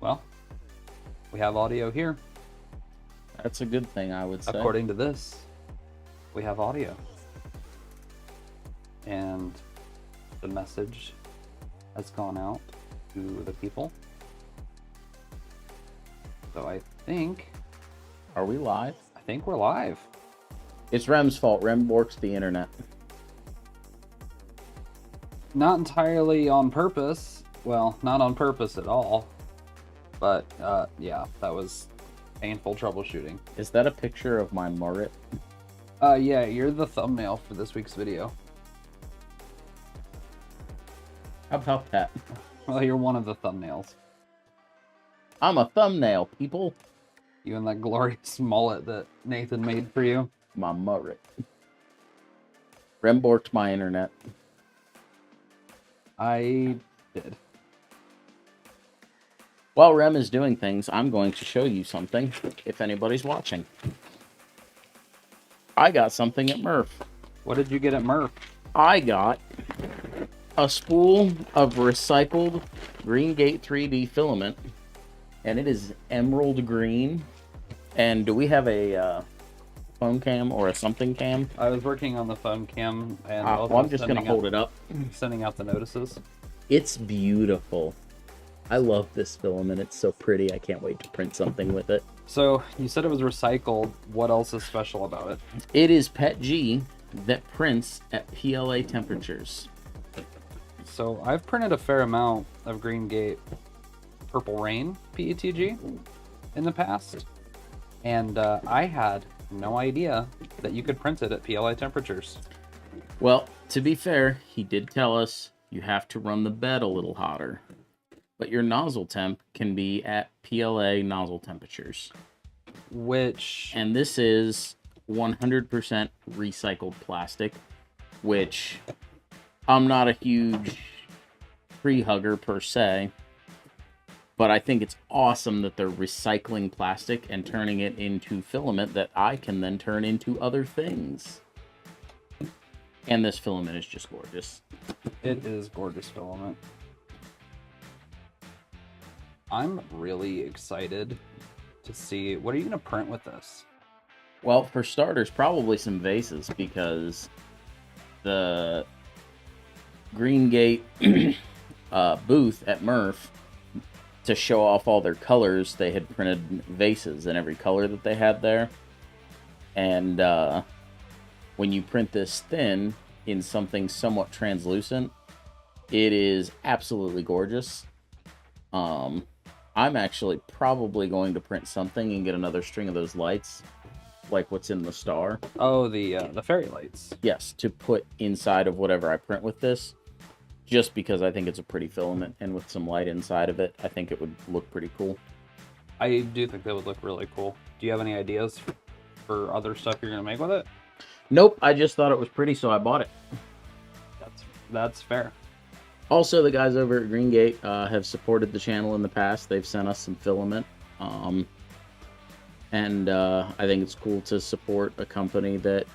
Well, we have audio here. That's a good thing, I would say. According to this, we have audio. And the message has gone out to the people. So I think... Are we live? I think we're live. It's Rem's fault. Rem works the internet. Not entirely on purpose. Well, not on purpose at all. But, yeah, that was painful troubleshooting. Is that a picture of my mullet? Yeah, you're the thumbnail for this week's video. How about that? Well, you're one of the thumbnails. I'm a thumbnail, people. You and that glorious mullet that Nathan made for you. My mullet. Rem borked my internet. I did. While Rem is doing things, I'm going to show you something, if anybody's watching. I got something at Murph. What did you get at Murph? I got a spool of recycled Green Gate 3D filament, and it is emerald green. And do we have a phone cam or a something cam? I was working on the phone cam, and well, I'm just going to hold it up. Sending out the notices. It's beautiful. I love this filament. It's so pretty. I can't wait to print something with it. So, you said it was recycled. What else is special about it? It is PETG that prints at PLA temperatures. So, I've printed a fair amount of Green Gate Purple Rain PETG in the past. And I had no idea that you could print it at PLA temperatures. Well, to be fair, he did tell us you have to run the bed a little hotter. But your nozzle temp can be at PLA nozzle temperatures. And this is 100% recycled plastic, which I'm not a huge tree hugger per se, but I think it's awesome that they're recycling plastic and turning it into filament that I can then turn into other things. And this filament is just gorgeous. It is gorgeous filament. I'm really excited to see, what are you going to print with this? Well, for starters, probably some vases, because the Green Gate booth at Murph, to show off all their colors, they had printed vases in every color that they had there. And when you print this thin in something somewhat translucent, it is absolutely gorgeous. I'm actually probably going to print something and get another string of those lights, like what's in the star. Oh, the fairy lights. Yes, to put inside of whatever I print with this, just because I think it's a pretty filament, and with some light inside of it, I think it would look pretty cool. I do think that would look really cool. Do you have any ideas for other stuff you're going to make with it? Nope, I just thought it was pretty, so I bought it. That's fair. Also, the guys over at Green Gate have supported the channel in the past. They've sent us some filament. And I think it's cool to support a company that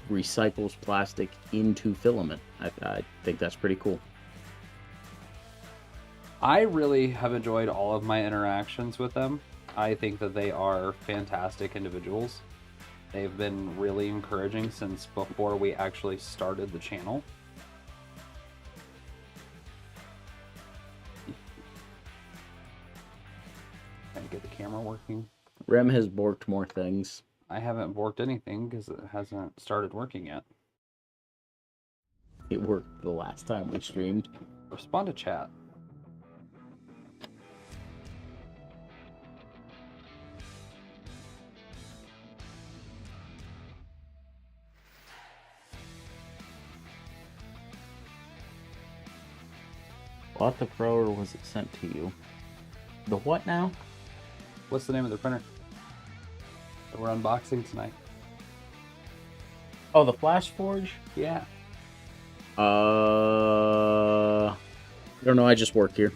recycles plastic into filament. I think that's pretty cool. I really have enjoyed all of my interactions with them. I think that they are fantastic individuals. They've been really encouraging since before we actually started the channel. Get the camera working. Rem has borked more things. I haven't borked anything because it hasn't started working yet. It worked the last time we streamed. Respond to chat. Bought the Pro, or was it sent to you? The what now? What's the name of the printer that we're unboxing tonight? Oh, the FlashForge? Yeah. I don't know, I just work here.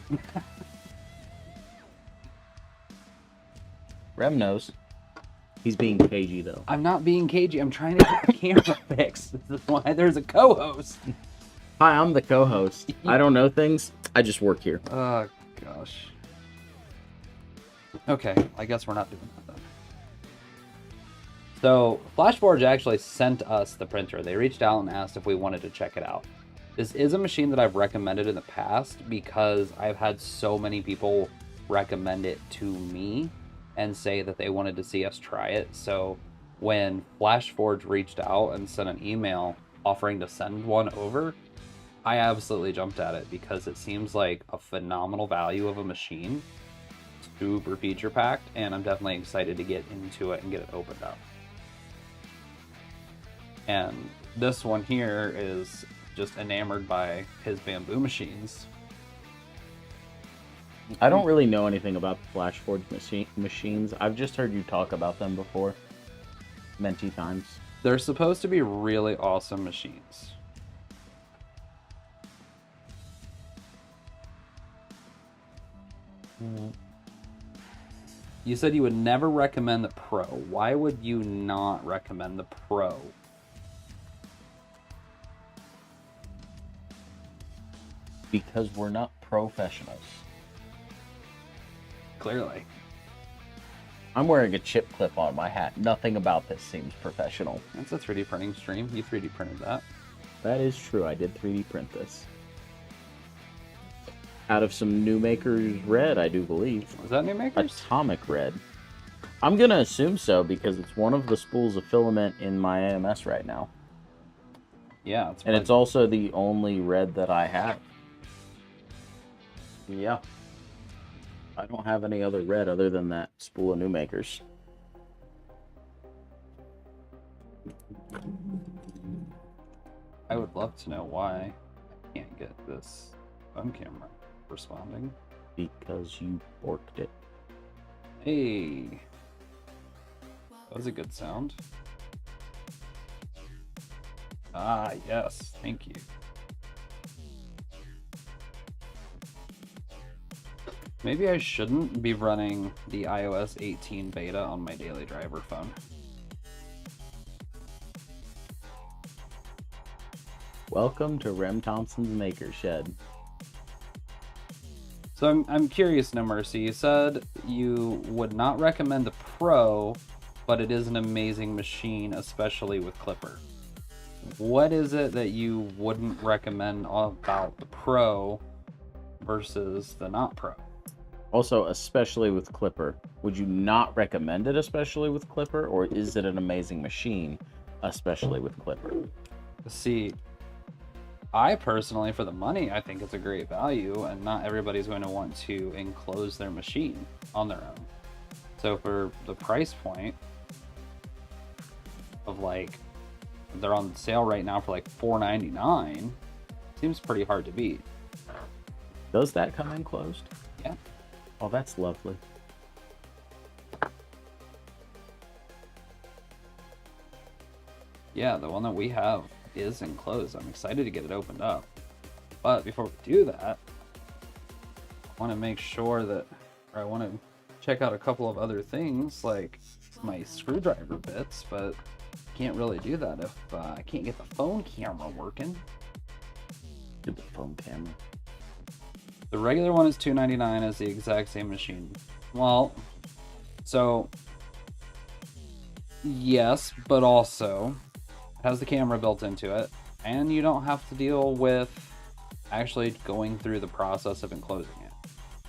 Rem knows. He's being cagey, though. I'm not being cagey. I'm trying to get the camera fixed. This is why there's a co-host. Hi, I'm the co-host. I don't know things. I just work here. Oh, gosh. Okay, I guess we're not doing that then. So FlashForge actually sent us the printer. They reached out and asked if we wanted to check it out. This is a machine that I've recommended in the past because I've had so many people recommend it to me and say that they wanted to see us try it. So when FlashForge reached out and sent an email offering to send one over, I absolutely jumped at it because it seems like a phenomenal value of a machine. Super feature packed, and I'm definitely excited to get into it and get it opened up. And this one here is just enamored by his Bambu machines. I don't really know anything about the FlashForge machines. I've just heard you talk about them before, many times. They're supposed to be really awesome machines. You said you would never recommend the Pro. Why would you not recommend the Pro? Because we're not professionals. Clearly. I'm wearing a chip clip on my hat. Nothing about this seems professional. That's a 3D printing stream. You 3D printed that. That is true. I did 3D print this. Out of some New Makers red, I do believe. Was that New Makers? Atomic red. I'm going to assume so because it's one of the spools of filament in my AMS right now. Yeah. And it's also the only red that I have. Yeah. I don't have any other red other than that spool of New Makers. I would love to know why I can't get this phone camera responding. Because you borked it. Hey. That was a good sound. Ah, yes. Thank you. Maybe I shouldn't be running the iOS 18 beta on my daily driver phone. Welcome to Rem Thompson's Maker Shed. So I'm curious, No Mercy. You said you would not recommend the Pro, but it is an amazing machine, especially with Clipper. What is it that you wouldn't recommend about the Pro versus the not Pro? Also, especially with Clipper. Would you not recommend it, especially with Clipper, or is it an amazing machine, especially with Clipper? See, I personally, for the money, I think it's a great value, and not everybody's going to want to enclose their machine on their own. So for the price point of like, they're on sale right now for like $4.99, seems pretty hard to beat. Does that come enclosed? Yeah. Oh, that's lovely. Yeah, the one that we have is enclosed. I'm excited to get it opened up. But before we do that, I want to make sure that, or I want to check out a couple of other things like my screwdriver bits, but can't really do that if I can't get the phone camera working. Do the phone camera. The regular one is $2.99, is the exact same machine. Well, so yes, but also it has the camera built into it, and you don't have to deal with actually going through the process of enclosing it.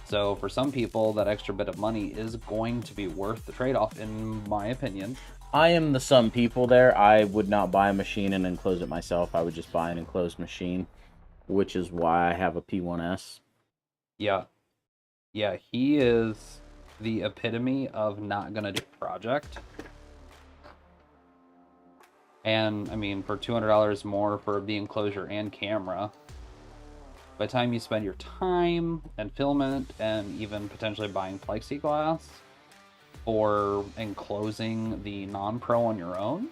So for some people, that extra bit of money is going to be worth the trade-off, in my opinion. I am the some people there. I would not buy a machine and enclose it myself. I would just buy an enclosed machine, which is why I have a P1S. Yeah. Yeah, he is the epitome of not gonna do a project. And, I mean, for $200 more for the enclosure and camera, by the time you spend your time and filament and even potentially buying plexiglass or enclosing the non-pro on your own,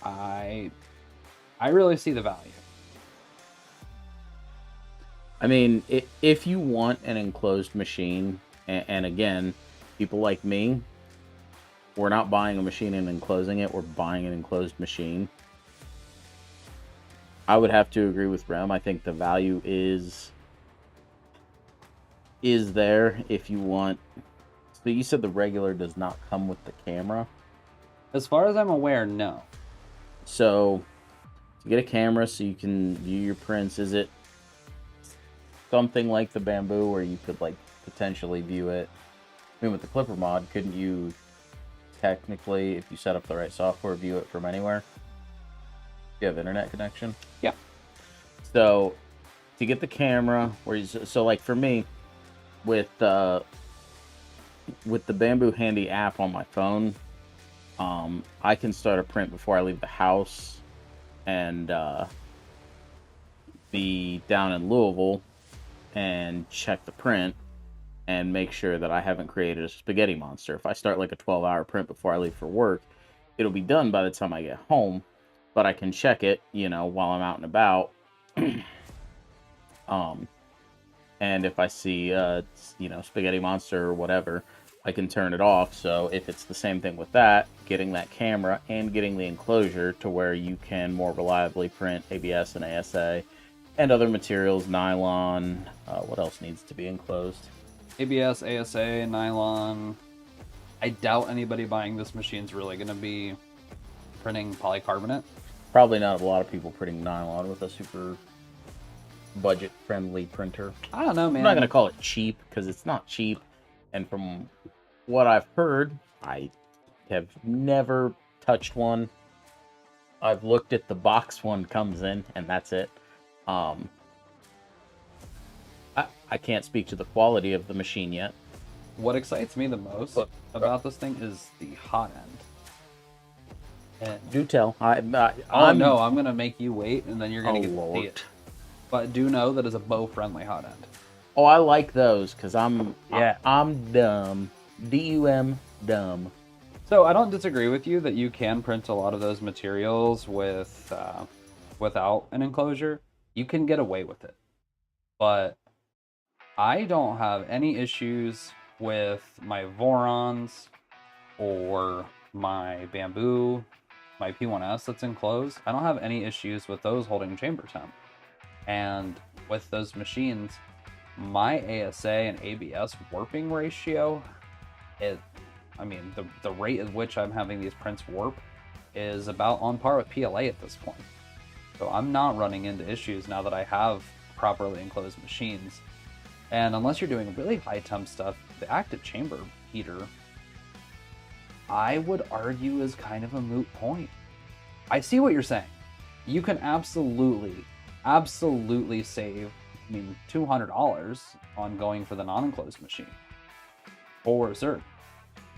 I really see the value. I mean, if you want an enclosed machine, and again, people like me, we're not buying a machine and enclosing it, we're buying an enclosed machine. I would have to agree with Rem. I think the value is there if you want So you said the regular does not come with the camera? As far as I'm aware, no. So to get a camera so you can view your prints, is it something like the Bambu where you could like potentially view it? I mean, with the Clipper mod, couldn't you technically, if you set up the right software, view it from anywhere? You have internet connection? Yeah. So to get the camera, so like for me, with the Bambu Handy app on my phone, I can start a print before I leave the house and be down in Louisville and check the print and make sure that I haven't created a spaghetti monster. If I start like a 12-hour print before I leave for work, it'll be done by the time I get home, but I can check it, you know, while I'm out and about. And if I see, you know, spaghetti monster or whatever, I can turn it off. So if it's the same thing with that, getting that camera and getting the enclosure to where you can more reliably print ABS and ASA and other materials, nylon, what else needs to be enclosed? ABS, ASA, nylon. I doubt anybody buying this machine is really going to be printing polycarbonate. Probably not a lot of people printing nylon with a super budget-friendly printer. I don't know, man. I'm not going to call it cheap because it's not cheap. And from what I've heard, I have never touched one. I've looked at the box one comes in, and that's it. I can't speak to the quality of the machine yet. What excites me the most about this thing is the hot end. And do tell. no, I'm going to make you wait, and then you're going to get to see it. But do know that it's a Beau-friendly hot end. Oh, I like those, because I'm dumb. D-U-M, dumb. So I don't disagree with you that you can print a lot of those materials with without an enclosure. You can get away with it. But I don't have any issues with my Vorons or my Bambu, my P1S that's enclosed. I don't have any issues with those holding chamber temp. And with those machines, my ASA and ABS warping ratio, the rate at which I'm having these prints warp is about on par with PLA at this point. So I'm not running into issues now that I have properly enclosed machines. And unless you're doing really high temp stuff, the active chamber heater, I would argue, is kind of a moot point. I see what you're saying. You can absolutely save, $200 on going for the non-enclosed machine. For certain.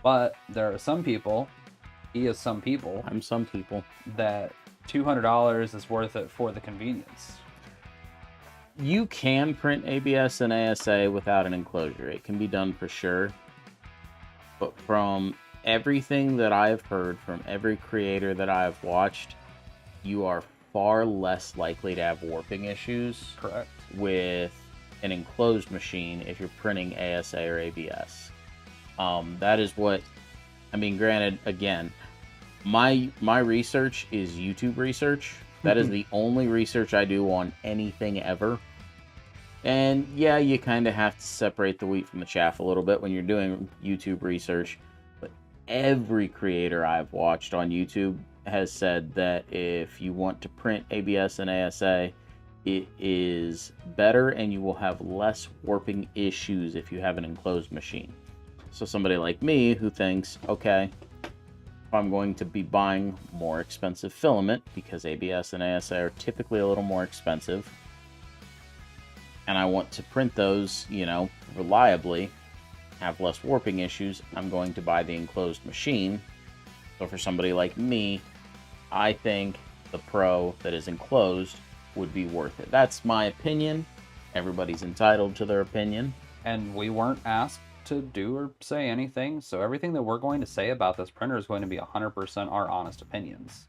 But there are some people, I'm some people, that $200 is worth it for the convenience. You can print ABS and ASA without an enclosure. It can be done for sure. But from everything that I've heard from every creator that I've watched, you are far less likely to have warping issues. Correct. With an enclosed machine if you're printing ASA or ABS. That is what, granted, again, my research is YouTube research. That is the only research I do on anything ever. And yeah, you kind of have to separate the wheat from the chaff a little bit when you're doing YouTube research. But every creator I've watched on YouTube has said that if you want to print ABS and ASA, it is better and you will have less warping issues if you have an enclosed machine. So somebody like me who thinks, okay, if I'm going to be buying more expensive filament, because ABS and ASA are typically a little more expensive, and I want to print those, reliably, have less warping issues, I'm going to buy the enclosed machine. So for somebody like me, I think the Pro that is enclosed would be worth it. That's my opinion. Everybody's entitled to their opinion. And we weren't asked to do or say anything, so everything that we're going to say about this printer is going to be 100% our honest opinions.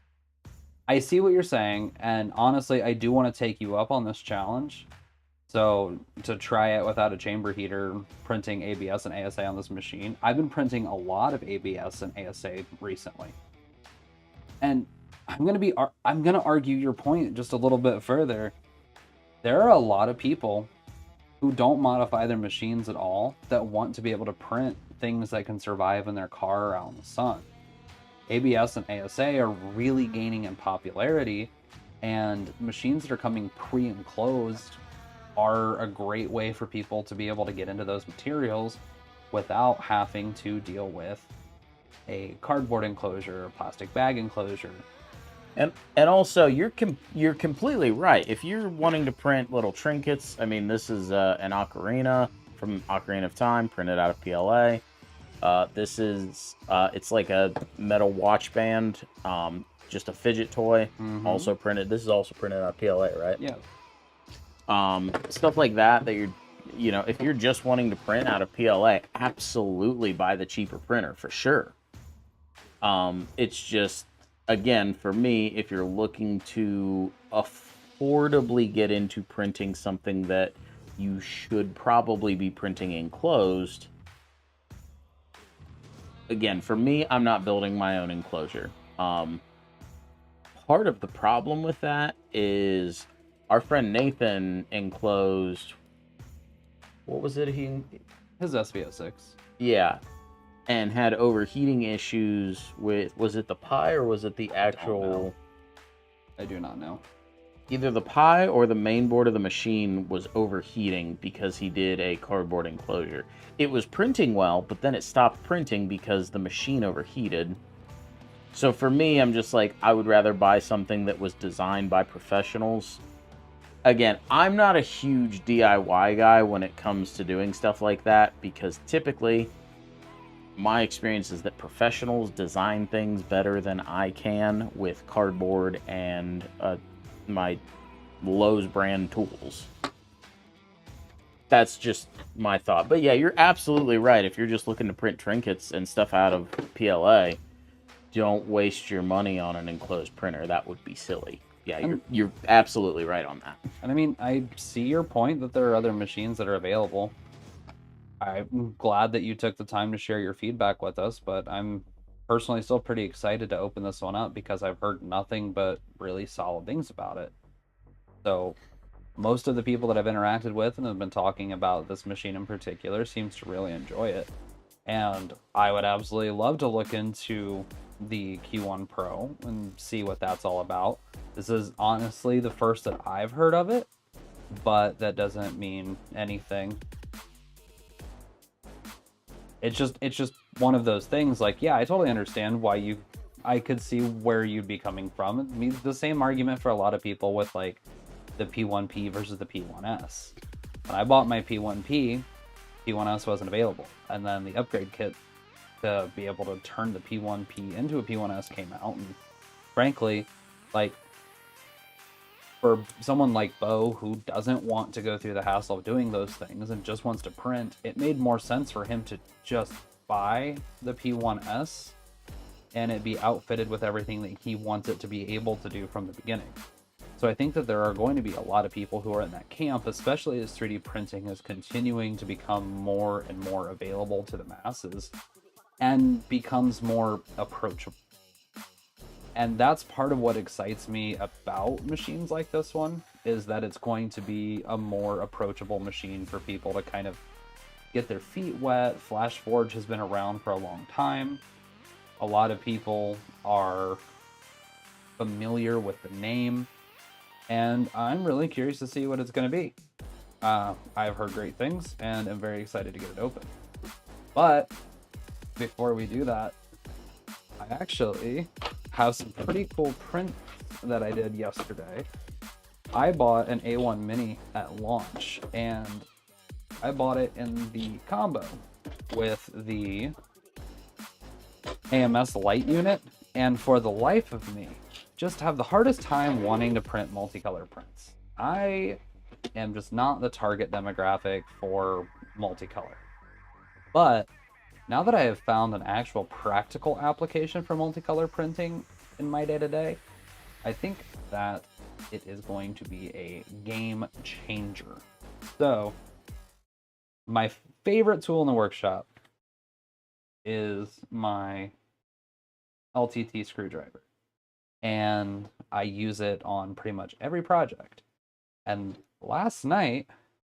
I see what you're saying, and honestly, I do want to take you up on this challenge. So to try it without a chamber heater, printing ABS and ASA on this machine. I've been printing a lot of ABS and ASA recently. And I'm going to argue your point just a little bit further. There are a lot of people who don't modify their machines at all that want to be able to print things that can survive in their car out in the sun. ABS and ASA are really gaining in popularity, and machines that are coming pre-enclosed are a great way for people to be able to get into those materials without having to deal with a cardboard enclosure or plastic bag enclosure. And also, you're completely right. If you're wanting to print little trinkets, I mean, this is an ocarina from Ocarina of Time, printed out of PLA. This is it's like a metal watch band, just a fidget toy, also printed. This is also printed out of PLA, right? Yeah. Stuff like that you're, you know, if you're just wanting to print out of PLA, absolutely buy the cheaper printer for sure. It's just, again, for me, if you're looking to affordably get into printing something that you should probably be printing enclosed, again, for me, I'm not building my own enclosure. Part of the problem with that is our friend Nathan enclosed, what was it? His SVO6. Yeah. And had overheating issues with, was it the Pi or was it the actual? I do not know. Either the Pi or the main board of the machine was overheating because he did a cardboard enclosure. It was printing well, but then it stopped printing because the machine overheated. So for me, I'm just like, I would rather buy something that was designed by professionals. Again, I'm not a huge DIY guy when it comes to doing stuff like that, because typically my experience is that professionals design things better than I can with cardboard and my Lowe's brand tools. That's just my thought. But yeah, you're absolutely right. If you're just looking to print trinkets and stuff out of PLA, don't waste your money on an enclosed printer. That would be silly. Yeah, you're absolutely right on that. And I mean, I see your point that there are other machines that are available. I'm glad that you took the time to share your feedback with us, but I'm personally still pretty excited to open this one up because I've heard nothing but really solid things about it. So most of the people that I've interacted with and have been talking about this machine in particular seems to really enjoy it. And I would absolutely love to look into the Q1 Pro and see what that's all about. This is honestly the first that I've heard of it, but that doesn't mean anything. It's just one of those things. Like, yeah, I totally understand why I could see where you'd be coming from. I mean, the same argument for a lot of people with like the P1P versus the P1S. When I bought my P1P, P1S wasn't available, and then the upgrade kit to be able to turn the P1P into a P1S came out, and frankly, like, for someone like Beau who doesn't want to go through the hassle of doing those things and just wants to print, it made more sense for him to just buy the P1S and it be outfitted with everything that he wants it to be able to do from the beginning. So I think that there are going to be a lot of people who are in that camp, especially as 3D printing is continuing to become more and more available to the masses and becomes more approachable. And that's part of what excites me about machines like this one, is that it's going to be a more approachable machine for people to kind of get their feet wet. FlashForge has been around for a long time. A lot of people are familiar with the name, and I'm really curious to see what it's going to be. I've heard great things, and I'm very excited to get it open. But before we do that, I actually have some pretty cool prints that I did yesterday. I bought an A1 Mini at launch, and I bought it in the combo with the AMS light unit, and for the life of me, just have the hardest time wanting to print multicolor prints. I am just not the target demographic for multicolor. But now that I have found an actual practical application for multicolor printing in my day-to-day, I think that it is going to be a game changer. So, my favorite tool in the workshop is my LTT screwdriver. And I use it on pretty much every project. And last night,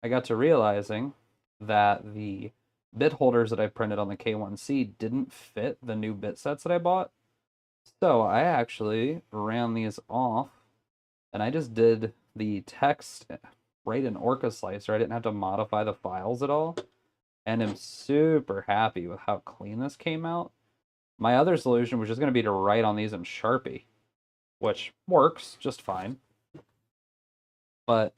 I got to realizing that the bit holders that I printed on the K1C didn't fit the new bit sets that I bought. So I actually ran these off, and I just did the text right in Orca Slicer. I didn't have to modify the files at all, and I'm super happy with how clean this came out. My other solution was just going to be to write on these in Sharpie, which works just fine. But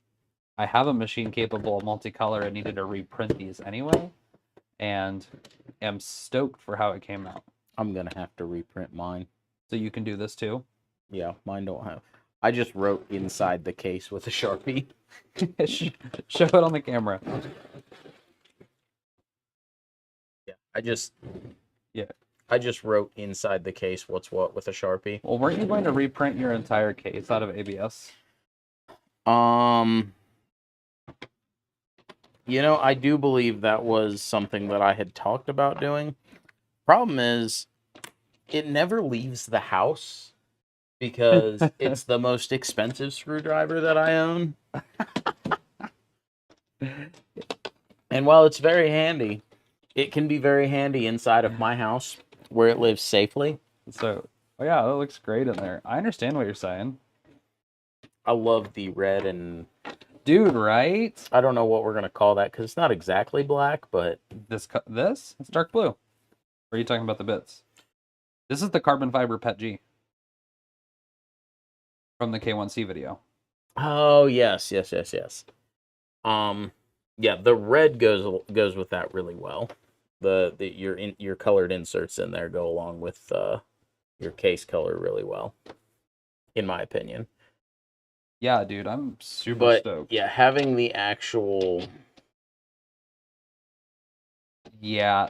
I have a machine capable of multicolor and needed to reprint these anyway, and am stoked for how it came out. I'm gonna have to reprint mine. So you can do this too? Yeah, mine don't have. I just wrote inside the case with a Sharpie. Show it on the camera. Yeah, I just wrote inside the case what's what with a Sharpie. Well, weren't you going to reprint your entire case out of ABS? You know, I do believe that was something that I had talked about doing. Problem is, it never leaves the house because it's the most expensive screwdriver that I own. And while it's very handy, it can be very handy inside of my house where it lives safely. So, oh yeah, that looks great in there. I understand what you're saying. I love the red and... Dude, right? I don't know what we're going to call that because it's not exactly black, but... This? It's dark blue. Or are you talking about the bits? This is the carbon fiber PET G from the K1C video. Oh, yes. Yeah, the red goes with that really well. Your colored inserts in there go along with your case color really well, in my opinion. Yeah, dude, I'm super stoked. Yeah, having the actual... Yeah,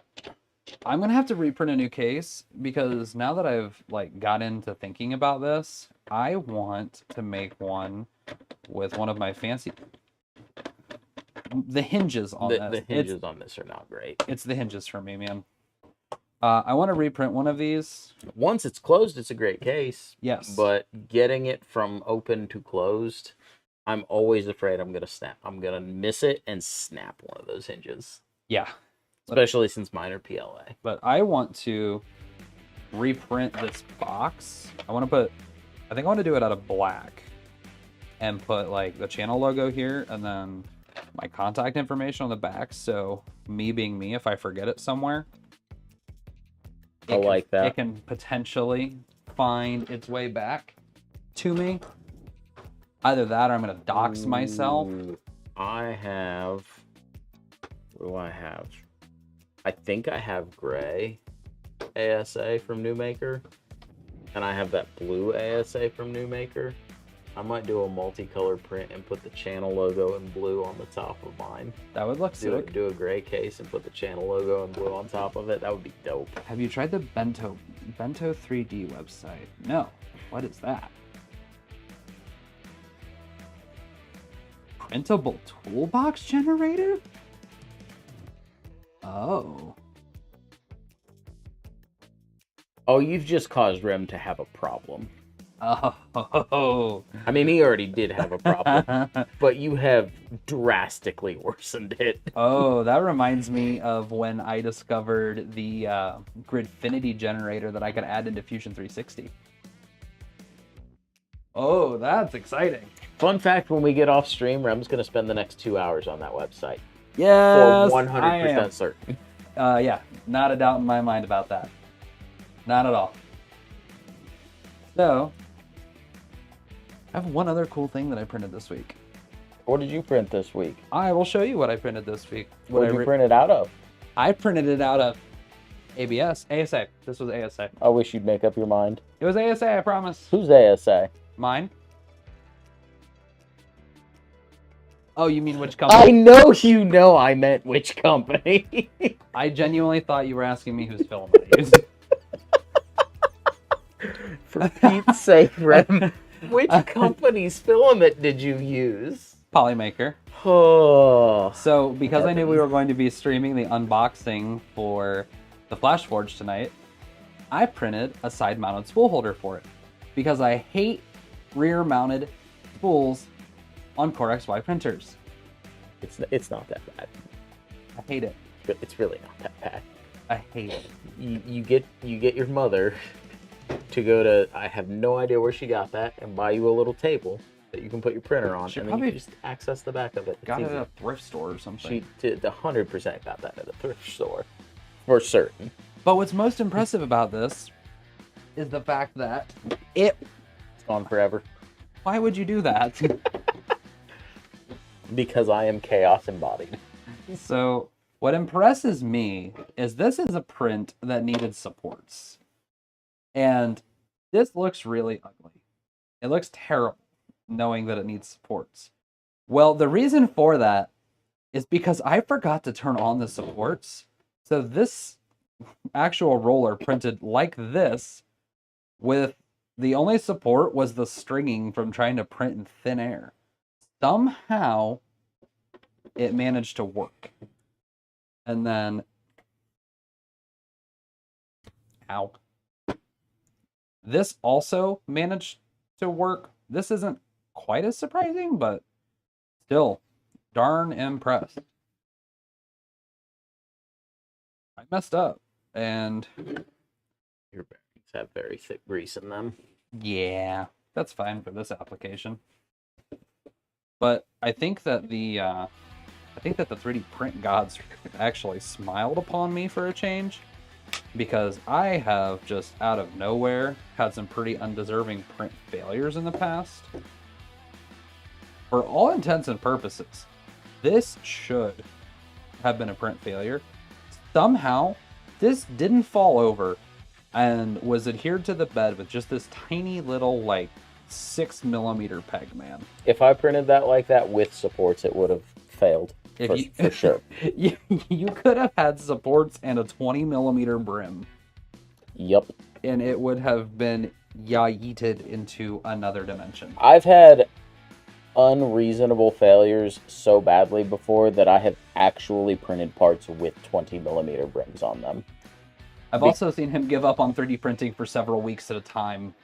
I'm gonna have to reprint a new case because now that I've got into thinking about this, I want to make one with one of my fancy... The hinges on this. The hinges on this are not great. It's the hinges for me, man. I want to reprint one of these. Once it's closed, it's a great case. Yes. But getting it from open to closed, I'm always afraid I'm going to snap. I'm going to miss it and snap one of those hinges. Yeah. Especially since mine are PLA. But I want to reprint this box. I think I want to do it out of black and put the channel logo here and then my contact information on the back. So me being me, if I forget it somewhere, it can potentially find its way back to me. Either that or I'm going to dox myself. What do I have? I think I have gray ASA from New Maker. And I have that blue ASA from New Maker. I might do a multicolor print and put the channel logo in blue on the top of mine. That would look sick. Do a gray case and put the channel logo in blue on top of it. That would be dope. Have you tried the Bento 3D website? No. What is that? Printable toolbox generator? Oh. Oh, you've just caused Rem to have a problem. Oh. I mean, he already did have a problem, but you have drastically worsened it. Oh, that reminds me of when I discovered the Gridfinity generator that I could add into Fusion 360. Oh, that's exciting. Fun fact, when we get off stream, Rem's going to spend the next 2 hours on that website. Yes, For 100% certain. Yeah, not a doubt in my mind about that. Not at all. So, I have one other cool thing that I printed this week. What did you print this week? I will show you what I printed this week. What did you print it out of? I printed it out of ASA. This was ASA. I wish you'd make up your mind. It was ASA, I promise. Who's ASA? Mine. Oh, you mean which company? I know you know I meant which company. I genuinely thought you were asking me whose filament I used. For Pete's sake, Rem. Which company's filament did you use? Polymaker. Oh. So, because I knew we were going to be streaming the unboxing for the FlashForge tonight, I printed a side-mounted spool holder for it. Because I hate rear-mounted spools on Core XY printers. It's not that bad. I hate it. It's really not that bad. I hate it. You get your mother to go to, I have no idea where she got that, and buy you a little table that you can put your printer on, and then you can just access the back of it. Got it at a thrift store or something. She did 100% got that at a thrift store, for certain. But what's most impressive about this is the fact that it's gone forever. Why would you do that? Because I am chaos embodied. So what impresses me is this is a print that needed supports. And this looks really ugly. It looks terrible knowing that it needs supports. Well, the reason for that is because I forgot to turn on the supports. So this actual roller printed like this, with the only support was the stringing from trying to print in thin air. Somehow it managed to work. And then, ow. This also managed to work. This isn't quite as surprising, but still darn impressed. I messed up, and your bearings have very thick grease in them. Yeah, that's fine for this application. But I think that the 3D print gods actually smiled upon me for a change, because I have just out of nowhere had some pretty undeserving print failures in the past. For all intents and purposes, this should have been a print failure. Somehow, this didn't fall over and was adhered to the bed with just this tiny little, like, 6mm peg, man. If I printed that like that with supports, it would have failed. For sure. You could have had supports and a 20mm brim. Yep. And it would have been yeeted into another dimension. I've had unreasonable failures so badly before that I have actually printed parts with 20mm brims on them. I've also seen him give up on 3D printing for several weeks at a time.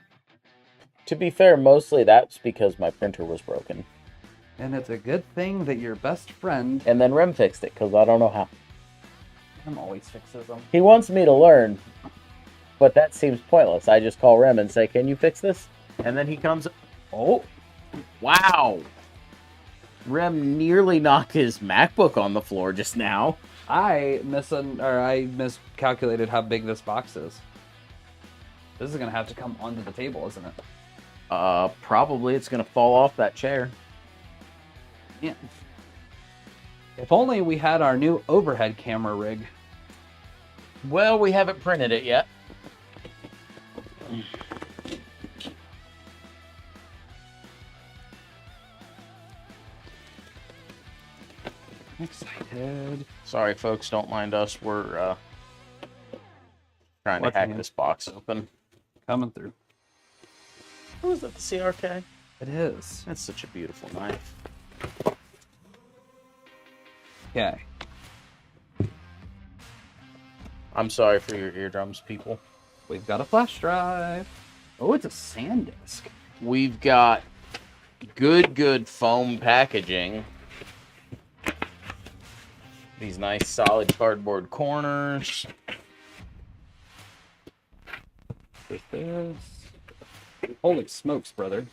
To be fair, mostly that's because my printer was broken. And it's a good thing that your best friend... And then Rem fixed it, because I don't know how. Rem always fixes them. He wants me to learn, but that seems pointless. I just call Rem and say, can you fix this? And then he comes... Oh! Wow! Rem nearly knocked his MacBook on the floor just now. I miscalculated how big this box is. This is going to have to come onto the table, isn't it? Probably. It's going to fall off that chair. Yeah. If only we had our new overhead camera rig. Well, we haven't printed it yet. I'm excited. Sorry, folks. Don't mind us. We're trying to hack this box open. Coming through. Oh, is that the CRK? It is. That's such a beautiful knife. Okay. I'm sorry for your eardrums, people. We've got a flash drive. Oh, it's a SanDisk. We've got good foam packaging. These nice solid cardboard corners. There's this. Holy smokes, brother.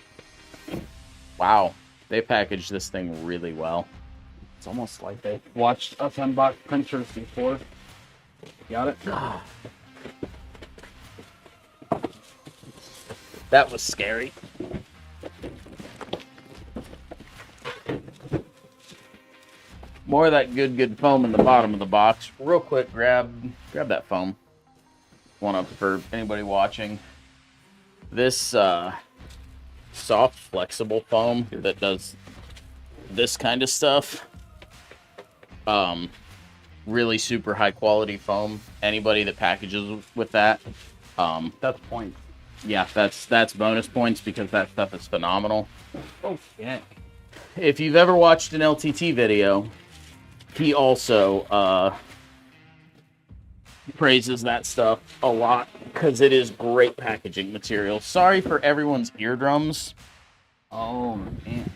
Wow. They packaged this thing really well. It's almost like they watched us unbox printers before. Got it? That was scary. More of that good foam in the bottom of the box. Real quick, grab that foam. One up for anybody watching. This soft, flexible foam that does this kind of stuff. Really super high quality foam. Anybody that packages with that, that's points. Yeah, that's bonus points because that stuff is phenomenal. Okay. If you've ever watched an LTT video, he also praises that stuff a lot because it is great packaging material. Sorry for everyone's eardrums. Oh man.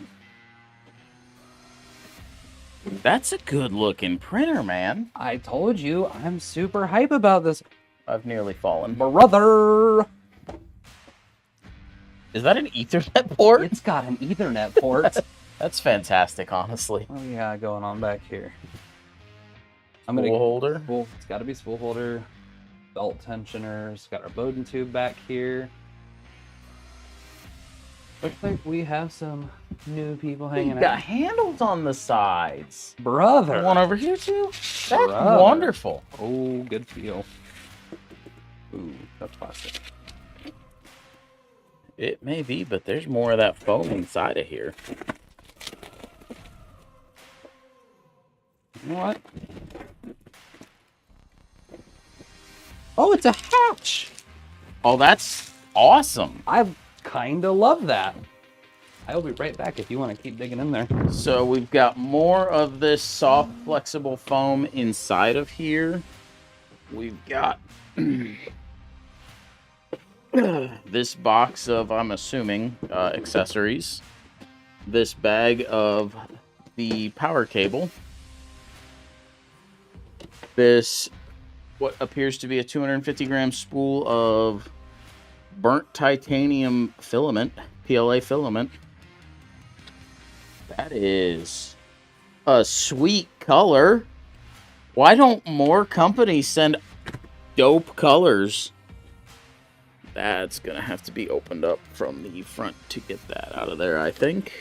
That's a good looking printer, man. I told you, I'm super hype about this. I've nearly fallen. Brother! Is that an Ethernet port? It's got an Ethernet port. That's fantastic, honestly. Oh yeah, going on back here. Spool holder. It's got to be spool holder. Belt tensioners. Got our Bowden tube back here. Looks like we have some new people hanging You got out. handles on the sides. Brother! One over here too. That's Brother. wonderful. Oh, good feel. Ooh, that's plastic. It may be, but there's more of that foam inside of here. You know what? Oh, it's a hatch! Oh, that's awesome. I kind of love that. I'll be right back if you want to keep digging in there. So we've got more of this soft, flexible foam inside of here. We've got this box of, I'm assuming, accessories. This bag of the power cable. This, what appears to be a 250-gram spool of burnt titanium filament, PLA filament. That is a sweet color. Why don't more companies send dope colors? That's gonna have to be opened up from the front to get that out of there, I think.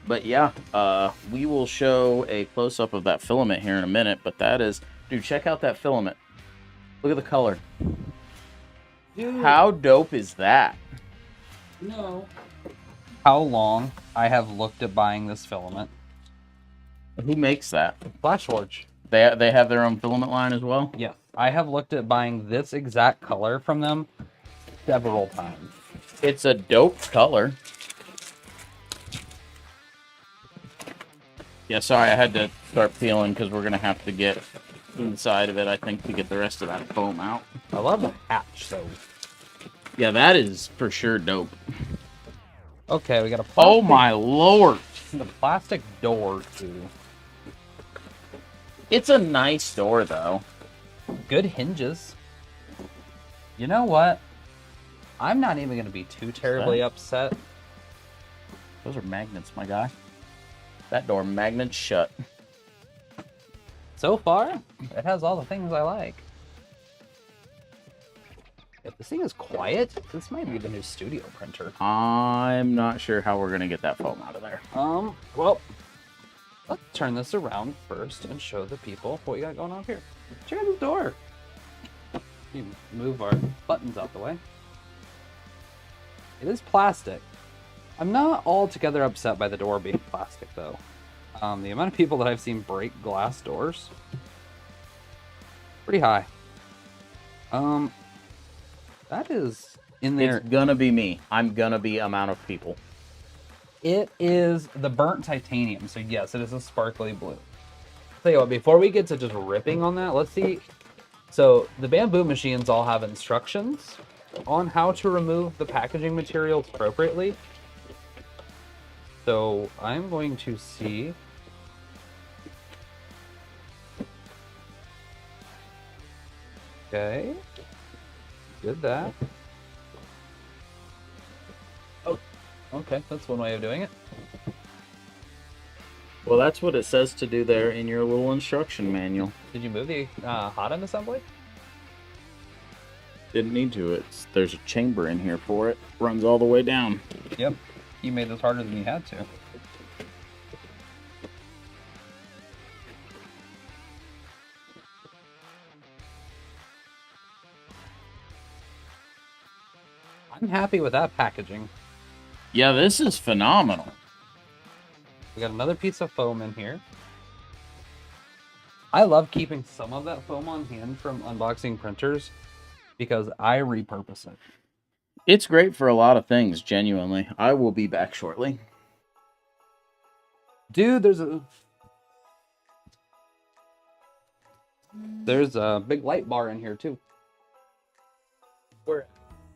But yeah, we will show a close-up of that filament here in a minute, but that is, dude, check out that filament. Look at the color. Dude. How dope is that? No. How long I have looked at buying this filament. Who makes that? FlashForge. They have their own filament line as well? Yes. I have looked at buying this exact color from them several times. It's a dope color. Yeah, sorry, I had to start peeling because we're going to have to get inside of it, I think, to get the rest of that foam out. I love the hatch, though. Yeah, that is for sure dope. Okay, we got a plastic, Oh my lord! the plastic door, too. It's a nice door, though. Good hinges. You know what? I'm not even going to be too terribly upset. Those are magnets, my guy. That door magnets shut. So far, it has all the things I like. If this thing is quiet, this might be the new studio printer. I'm not sure how we're gonna get that foam out of there. Well, let's turn this around first and show the people what we got going on here. Check out this door. You move our buttons out the way. It is plastic. I'm not altogether upset by the door being plastic, though. The amount of people that I've seen break glass doors, pretty high. That is in there. It's gonna be me. I'm gonna be amount of people. It is the burnt titanium, so yes, it is a sparkly blue. Tell you what, before we get to just ripping on that, let's see. So the Bambu machines all have instructions on how to remove the packaging materials appropriately. So I'm going to see. Okay. Did that. Oh, okay. That's one way of doing it. Well, that's what it says to do there in your little instruction manual. Did you move the hot end assembly? Didn't need to. There's a chamber in here for it. Runs all the way down. Yep. You made this harder than you had to. I'm happy with that packaging. Yeah, this is phenomenal. We got another piece of foam in here. I love keeping some of that foam on hand from unboxing printers because I repurpose it. It's great for a lot of things, genuinely. I will be back shortly. Dude, there's a big light bar in here too. Where?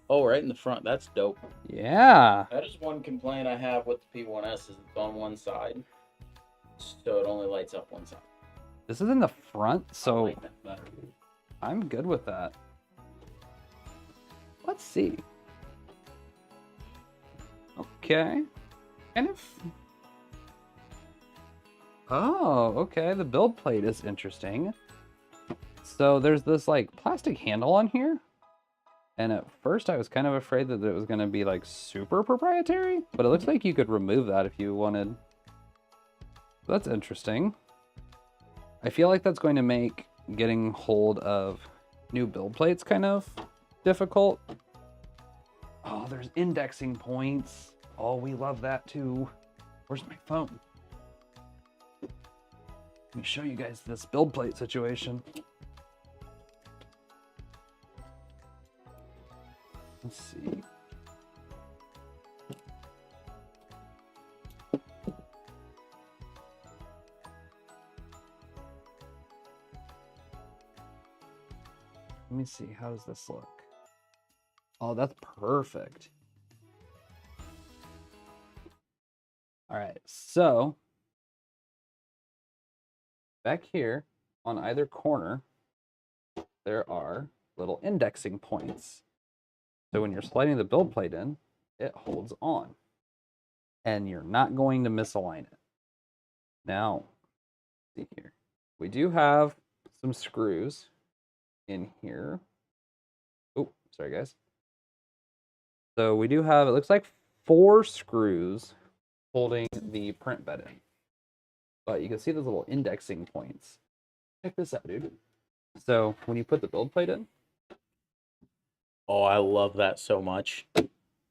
Oh, right in the front. That's dope. Yeah. That is one complaint I have with the P1S is it's on one side, so it only lights up one side. This is in the front, I so like that better. I'm good with that. Let's see. Okay. Kind of. Oh, okay. The build plate is interesting. So there's this like plastic handle on here. And at first I was kind of afraid that it was going to be like super proprietary, but it looks like you could remove that if you wanted. That's interesting. I feel like that's going to make getting hold of new build plates kind of difficult. Oh, there's indexing points. Oh, we love that too. Where's my phone? Let me show you guys this build plate situation. Let's see. Let me see, how does this look? Oh, that's perfect. All right, so back here on either corner, there are little indexing points. So when you're sliding the build plate in, it holds on and you're not going to misalign it. Now, see here, we do have some screws in here. Oh, sorry guys. So we do have, it looks like 4 screws holding the print bed in. But you can see those little indexing points. Check this out, dude. So when you put the build plate in. Oh, I love that so much.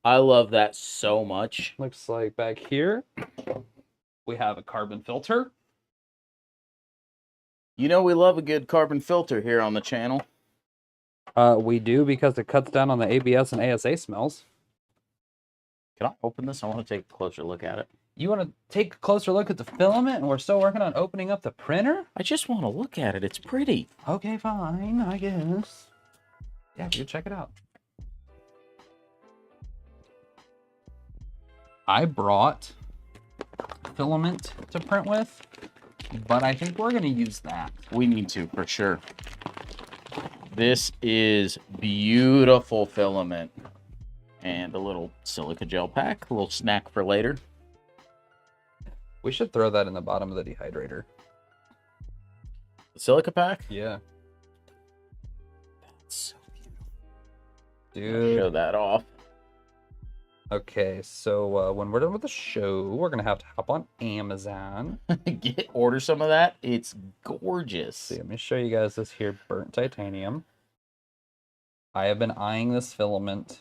I love that so much. Looks like back here, we have a carbon filter. You know we love a good carbon filter here on the channel. We do because it cuts down on the ABS and ASA smells. Can I open this? I want to take a closer look at it. You want to take a closer look at the filament, and we're still working on opening up the printer? I just want to look at it. It's pretty. Okay, fine, I guess. Yeah, you check it out. I brought filament to print with, but I think we're going to use that. We need to, for sure. This is beautiful filament. And a little silica gel pack, a little snack for later. We should throw that in the bottom of the dehydrator. The silica pack? Yeah. That's so beautiful. Dude. Show that off. Okay, so when we're done with the show, we're going to have to hop on Amazon. Order some of that. It's gorgeous. See, let me show you guys this here burnt titanium. I have been eyeing this filament.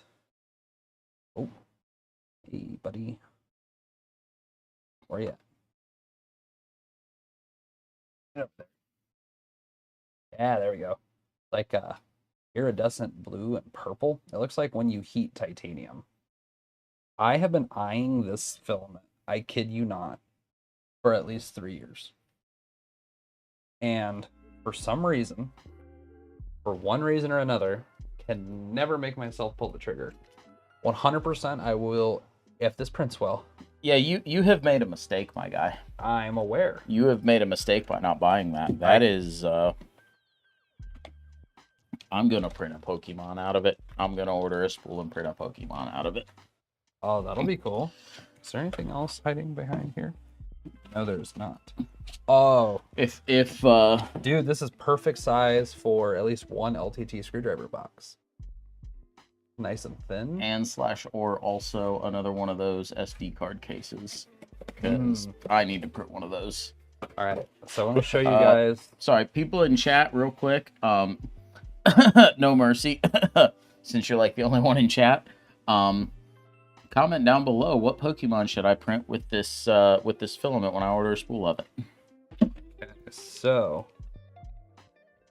Oh, hey, buddy. Where you at? Get up there. Yeah, there we go. Like iridescent blue and purple. It looks like when you heat titanium. I have been eyeing this filament, I kid you not, for at least 3 years. And for some reason, for one reason or another, can never make myself pull the trigger. 100% I will, if this prints well. Yeah, you have made a mistake, my guy. I'm aware. You have made a mistake by not buying that. That is, I'm going to print a Pokemon out of it. I'm going to order a spool and print a Pokemon out of it. Oh, that'll be cool. Is there anything else hiding behind here? No, there's not. Oh. If Dude, this is perfect size for at least one LTT screwdriver box. Nice and thin. And or also another one of those SD card cases. Because I need to print one of those. All right, so I'm going to show you guys. Sorry, people in chat real quick. No mercy. Since you're like the only one in chat. Comment down below what Pokemon should I print with this filament when I order a spool of it. Okay, so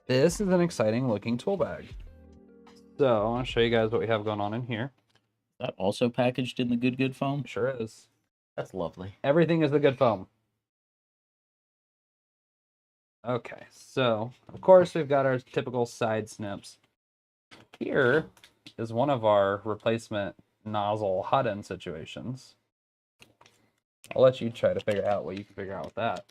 this is an exciting looking tool bag. So I want to show you guys what we have going on in here. That also packaged in the good foam? Sure is. That's lovely. Everything is the good foam. Okay, so of course we've got our typical side snips. Here is one of our replacement nozzle hot end situations. I'll let you try to figure out what you can figure out with that.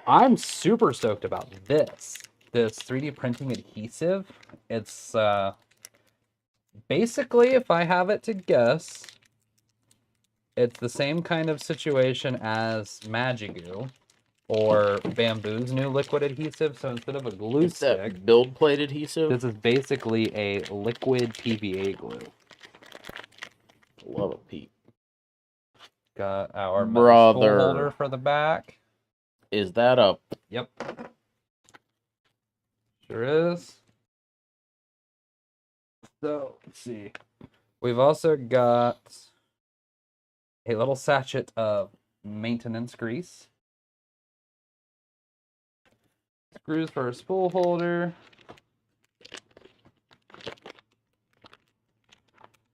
I'm super stoked about this 3D printing adhesive. It's basically, if I have it to guess, it's the same kind of situation as Magigoo or Bambu's new liquid adhesive. So instead of a glue stick, build plate adhesive. this is basically a liquid PVA glue. Love it, Pete. Got our metal spool holder for the back. Is that up? Yep. Sure is. So, let's see. We've also got a little sachet of maintenance grease. Screws for a spool holder.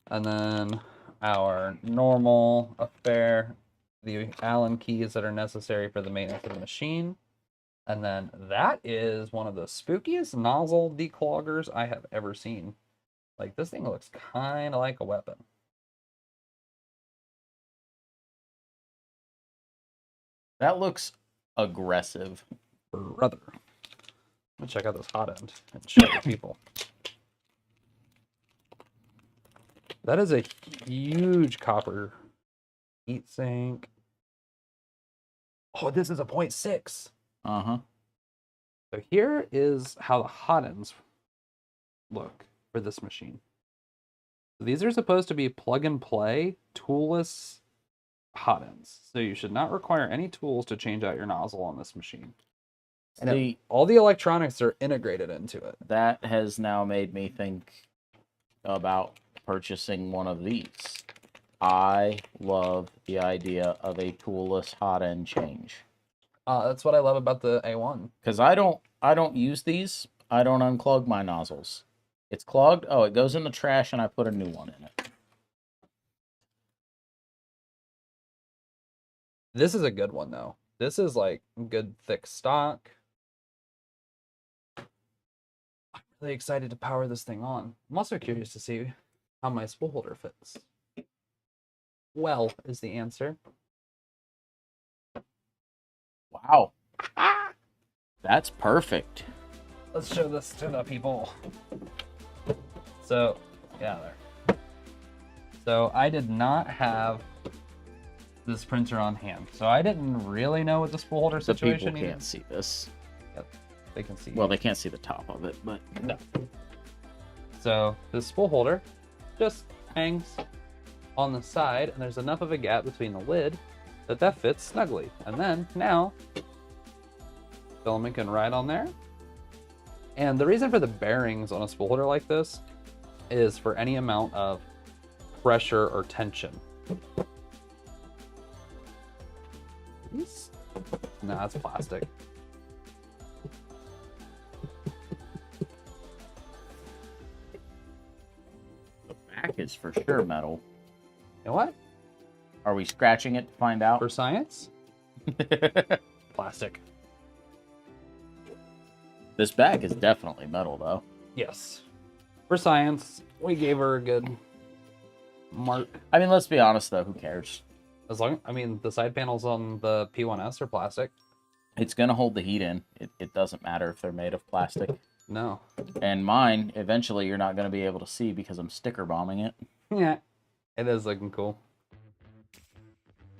And then our normal affair, the Allen keys that are necessary for the maintenance of the machine. And then that is one of the spookiest nozzle decloggers I have ever seen. Like, this thing looks kind of like a weapon. That looks aggressive. Brother. Let me check out this hot end and show the people. That is a huge copper heat sink. Oh, this is a 0.6. Uh-huh. So here is how the hot ends look for this machine. So these are supposed to be plug and play, toolless hot ends. So you should not require any tools to change out your nozzle on this machine. And all the electronics are integrated into it. That has now made me think about purchasing one of these. I love the idea of a toolless hot end change. That's what I love about the A1. Because I don't use these. I don't unclog my nozzles. It's clogged. Oh, it goes in the trash and I put a new one in it. This is a good one though. This is like good thick stock. I'm really excited to power this thing on. I'm also curious to see how my spool holder fits. Well is the answer. Wow. That's perfect. Let's show this to the people. So, yeah, there. So I did not have this printer on hand. So I didn't really know what the spool holder situation The people can't see this. Yep, they can see. Well, they can't see the top of it, but no. So this spool holder just hangs on the side, and there's enough of a gap between the lid that fits snugly. And then now, filament can ride on there. And the reason for the bearings on a spool holder like this is for any amount of pressure or tension. No, that's plastic. the back is for sure metal. You know what? Are we scratching it to find out? For science? Plastic. This back is definitely metal, though. Yes. For science, we gave her a good mark. I mean, let's be honest, though. Who cares? As long, I mean, the side panels on the P1S are plastic. It's going to hold the heat in. It doesn't matter if they're made of plastic. No. And mine, eventually, you're not going to be able to see because I'm sticker bombing it. Yeah. It is looking cool.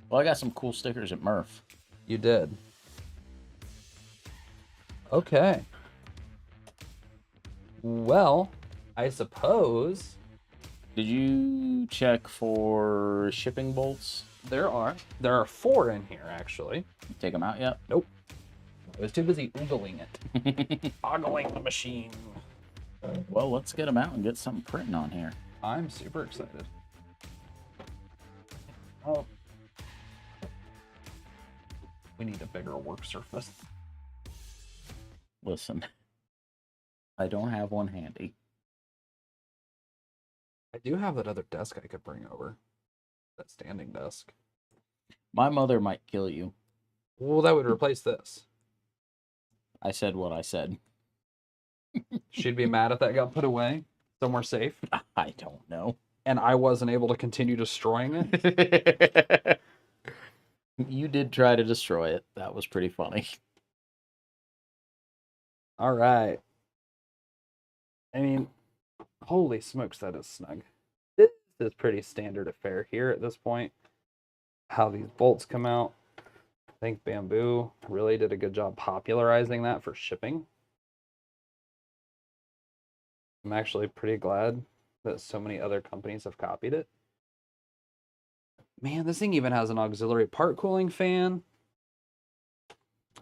Well, I got some cool stickers at Murph. You did. Okay. Well, I suppose... Did you check for shipping bolts? There are 4 in here, actually. Take them out yet? Nope. I was too busy oogling it. Ogling the machine. Well, let's get them out and get something printing on here. I'm super excited. Oh. We need a bigger work surface. Listen, I don't have one handy. I do have that other desk I could bring over. That standing desk. My mother might kill you. Well, that would replace this. I said what I said. She'd be mad if that got put away. somewhere safe, I don't know. and I wasn't able to continue destroying it. You did try to destroy it. That was pretty funny. All right. I mean, holy smokes, that is snug. This is pretty standard affair here at this point. How these bolts come out. I think Bambu really did a good job popularizing that for shipping. I'm actually pretty glad that so many other companies have copied it. Man, this thing even has an auxiliary part cooling fan.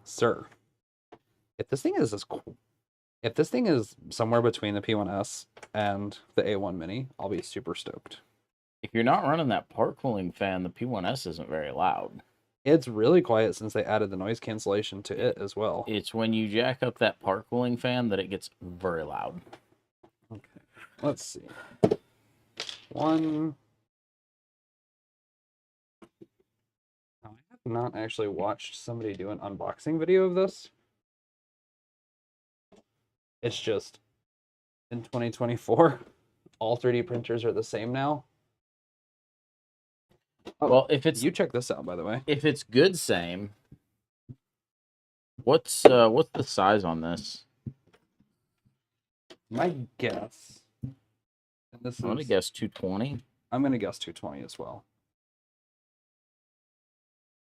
Sir, if this thing is if this thing is somewhere between the P1S and the A1 Mini, I'll be super stoked. If you're not running that part cooling fan, the P1S isn't very loud. It's really quiet since they added the noise cancellation to it as well. It's when you jack up that part cooling fan that it gets very loud. Okay, let's see. One. I have not actually watched somebody do an unboxing video of this. It's just in 2024, all 3D printers are the same now. Oh, Well, if it's you check this out, by the way. if it's good, same. What's the size on this? My guess. And this I'm gonna is, guess 220. I'm gonna guess 220 as well.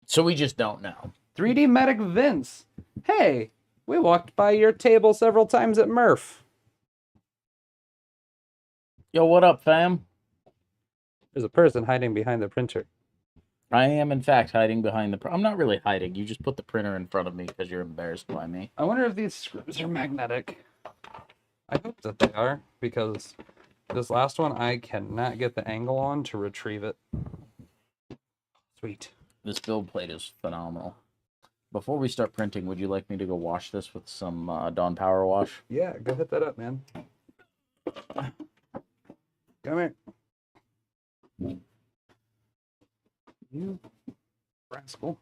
So we just don't know. 3D Medic Vince. Hey, we walked by your table several times at Murph. Yo, what up, fam? There's a person hiding behind the printer. I am, in fact, hiding behind the... I'm not really hiding. You just put the printer in front of me because you're embarrassed by me. I wonder if these screws are magnetic. I hope that they are, because this last one, I cannot get the angle on to retrieve it. Sweet. This build plate is phenomenal. Before we start printing, would you like me to go wash this with some Dawn Power Wash? Yeah, go hit that up, man. Come here. You rascal.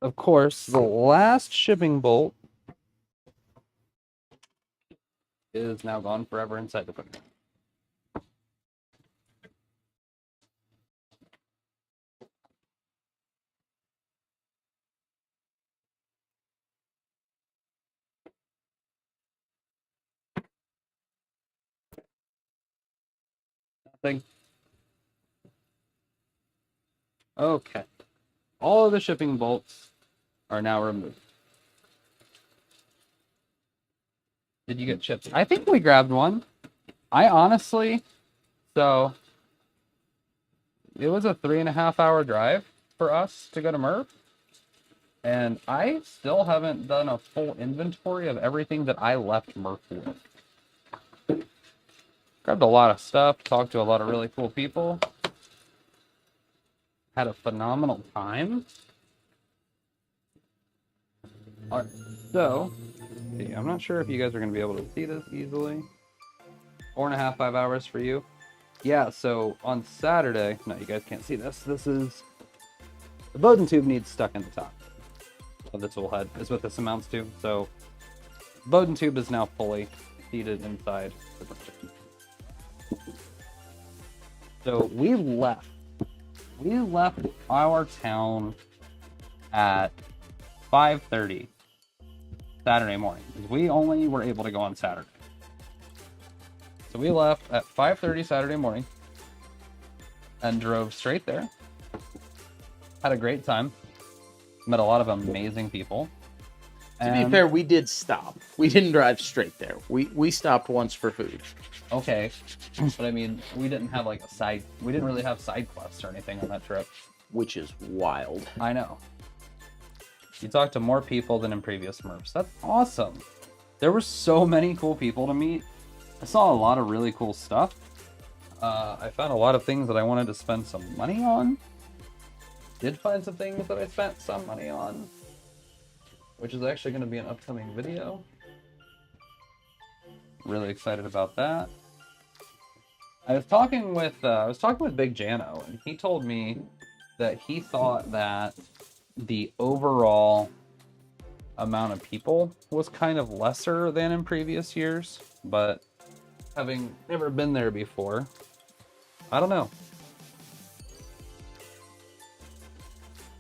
Of course, the last shipping bolt is now gone forever inside the printer. Nothing. Okay. All of the shipping bolts are now removed. Did you get chips? I think we grabbed one. I honestly, so it was a 3.5-hour drive for us to go to Murph. And I still haven't done a full inventory of everything that I left Murph with. Grabbed a lot of stuff, talked to a lot of really cool people. Had a phenomenal time. All right, so, I'm not sure if you guys are going to be able to see this easily. 4.5, 5 hours for you. Yeah, so on Saturday, no, you guys can't see this. This is, the Bowden tube needs stuck in the top of the tool head, is what this amounts to. So, Bowden tube is now fully seated inside the printer. So, we left our town at 5:30 Saturday morning. We only were able to go on Saturday. So we left at 5:30 Saturday morning and drove straight there. Had a great time. Met a lot of amazing people. To be fair, we did stop. We didn't drive straight there. We stopped once for food. Okay, but I mean, we didn't have like we didn't really have side quests or anything on that trip. Which is wild. I know. You talked to more people than in previous Smurfs. That's awesome. There were so many cool people to meet. I saw a lot of really cool stuff. I found a lot of things that I wanted to spend some money on. Did find some things that I spent some money on, which is actually going to be an upcoming video. Really excited about that. I was talking with Big Jano, and he told me that he thought that the overall amount of people was kind of lesser than in previous years, but having never been there before, I don't know.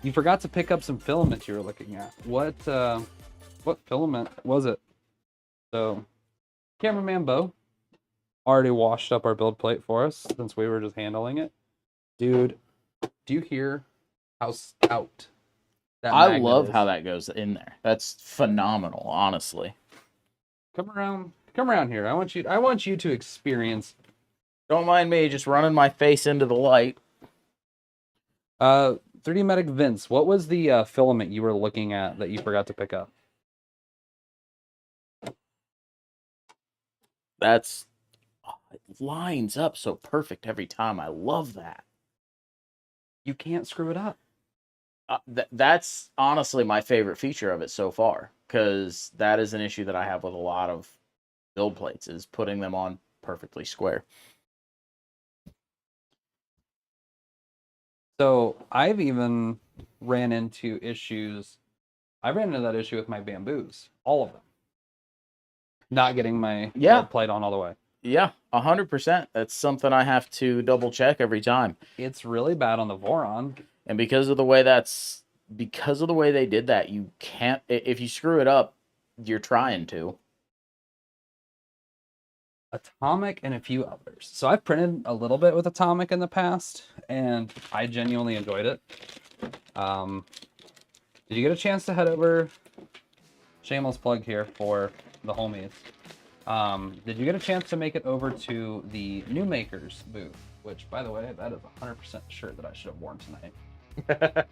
You forgot to pick up some filament you were looking at. What filament was it? So, cameraman Beau already washed up our build plate for us since we were just handling it. Dude, do you hear how stout that I magnet love is? how that goes in there. That's phenomenal, honestly. Come around here. I want you to experience. Don't mind me just running my face into the light. 3D Medic Vince, what was the filament you were looking at that you forgot to pick up? That's it lines up so perfect every time. I love that. You can't screw it up. That's honestly my favorite feature of it so far, because that is an issue that I have with a lot of build plates, is putting them on perfectly square. So I've even ran into issues. I ran into that issue with my bamboos, all of them. Not getting my build plate on all the way. Yeah, 100%. That's something I have to double check every time. It's really bad on the Voron. And because of the way they did that, you can't, if you screw it up, you're trying to. Atomic and a few others. So I've printed a little bit with Atomic in the past, and I genuinely enjoyed it. Did you get a chance to head over? Shameless plug here for the homies. Did you get a chance to make it over to the New Makers booth? Which, by the way, that is 100% shirt that I should have worn tonight.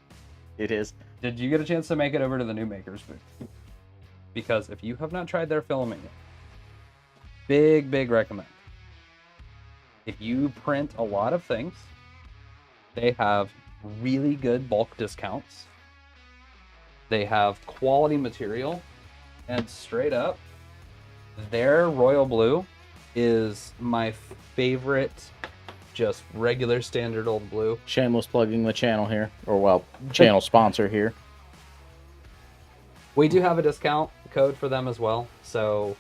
It is. Did you get a chance to make it over to the New Makers booth? Because if you have not tried their filament yet, big recommend. If you print a lot of things, they have really good bulk discounts. They have quality material, and straight up, their royal blue is my favorite, just regular standard old blue. Shameless plugging the channel here, or well, channel sponsor here. We do have a discount code for them as well, so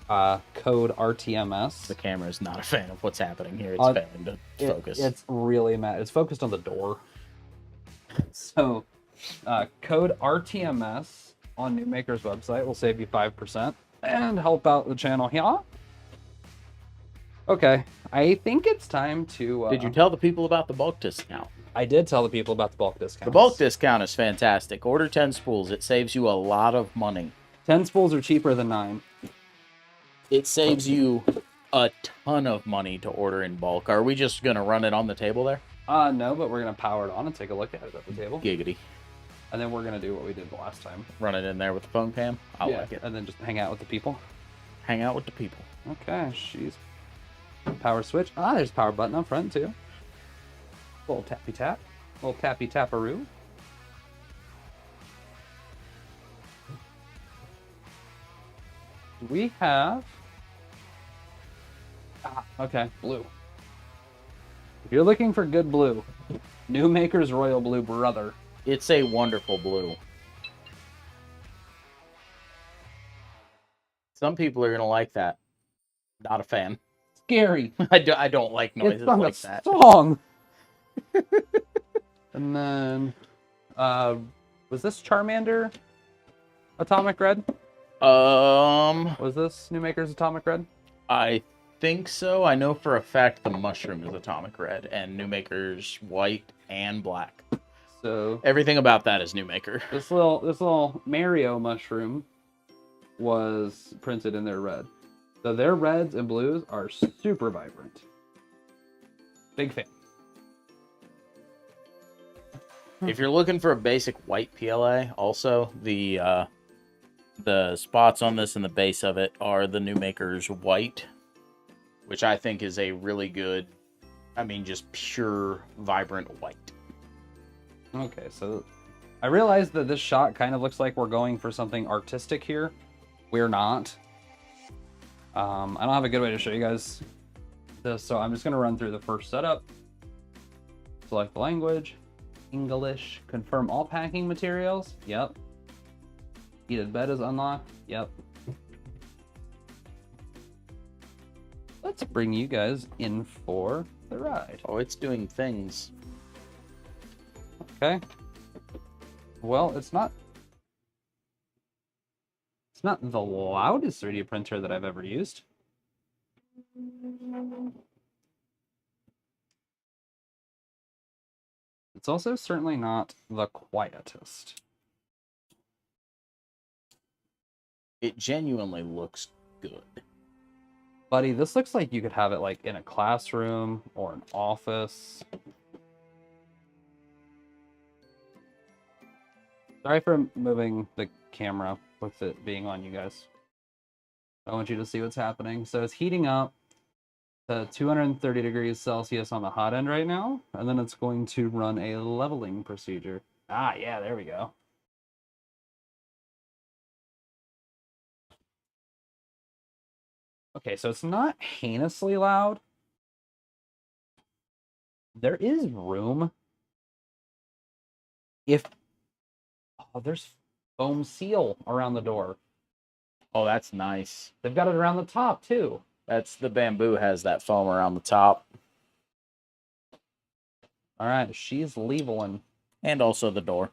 code RTMS. The camera is not a fan of what's happening here. It's failing to focus. It's really mad. It's focused on the door. So code RTMS on New Maker's website will save you 5% and help out the channel here. Okay, I think it's time to... Did you tell the people about the bulk discount? I did tell the people about the bulk discount. The bulk discount is fantastic. Order 10 spools. It saves you a lot of money. 10 spools are cheaper than 9. It saves you a ton of money to order in bulk. Are we just going to run it on the table there? No, but we're going to power it on and take a look at it at the table. Giggity. And then we're going to do what we did the last time. Run it in there with the phone cam? I like it. And then just hang out with the people. Hang out with the people. Okay, she's... Power switch. Ah, there's a power button up front, too. Little tappy tap. Little tappy taparoo. We have... okay, blue. If you're looking for good blue, New Maker's Royal Blue Brother. It's a wonderful blue. Some people are going to like that. Not a fan. Scary. I don't like noises like that. Song. And then, was this Charmander Atomic Red? Was this New Maker's Atomic Red? I think so. I know for a fact the mushroom is Atomic Red, and New Maker's white and black. So everything about that is New Maker. This little Mario mushroom was printed in their red. So their reds and blues are super vibrant. Big fan. If you're looking for a basic white PLA, also the spots on this and the base of it are the New Maker's white, which I think is a really good, I mean, just pure, vibrant white. Okay, so I realized that this shot kind of looks like we're going for something artistic here. We're not. I don't have a good way to show you guys this, so I'm just going to run through the first setup. Select the language, English, confirm all packing materials. Yep. Heated bed is unlocked. Yep. Let's bring you guys in for the ride. Oh, it's doing things. Okay. Well, it's not the loudest 3D printer that I've ever used. It's also certainly not the quietest. It genuinely looks good. Buddy, this looks like you could have it like in a classroom or an office. Sorry for moving the camera with it being on you guys. I want you to see what's happening. So it's heating up to 230 degrees Celsius on the hot end right now, and then it's going to run a leveling procedure. Ah, yeah, there we go. Okay, so it's not heinously loud. There is room. If... Oh, there's foam seal around the door. Oh, that's nice. They've got it around the top, too. That's the Bambu has that foam around the top. All right, she's leveling. And also the door.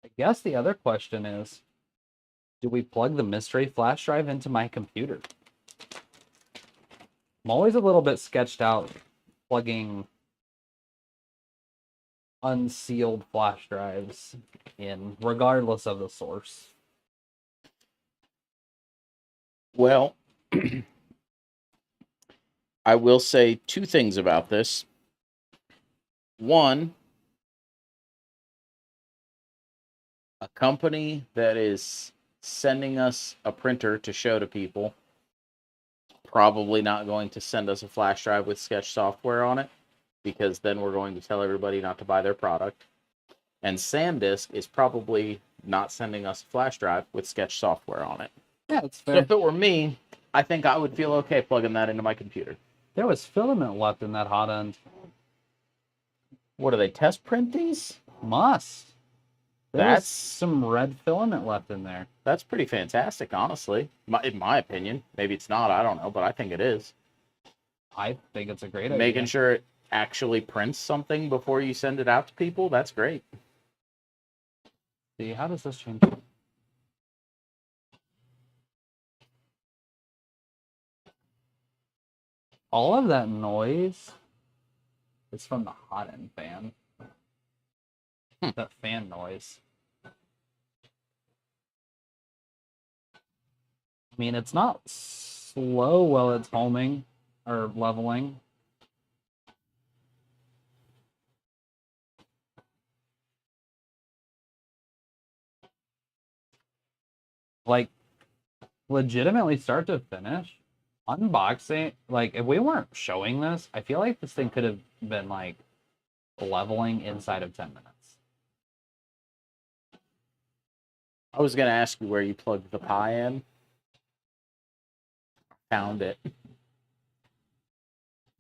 I guess the other question is, do we plug the mystery flash drive into my computer? I'm always a little bit sketched out plugging unsealed flash drives in, regardless of the source. Well, I will say two things about this. One, a company that is sending us a printer to show to people, probably not going to send us a flash drive with Sketch software on it, because then we're going to tell everybody not to buy their product. And SanDisk is probably not sending us a flash drive with Sketch software on it. Yeah, that's So fair. if it were me, I think I would feel okay plugging that into my computer. There was filament left in that hot end. What, do they test print these? Must. There was That's some red filament left in there. That's pretty fantastic, honestly. In my opinion. Maybe it's not, I don't know, but I think it is. I think it's a great idea. Making sure it actually prints something before you send it out to people, that's great. See, how does this change? All of that noise is from the hot end fan. That fan noise. I mean, it's not slow while it's homing or leveling. Like, legitimately start to finish, unboxing, like, if we weren't showing this, I feel like this thing could have been, like, leveling inside of 10 minutes. I was going to ask you where you plugged the Pi in. Found it.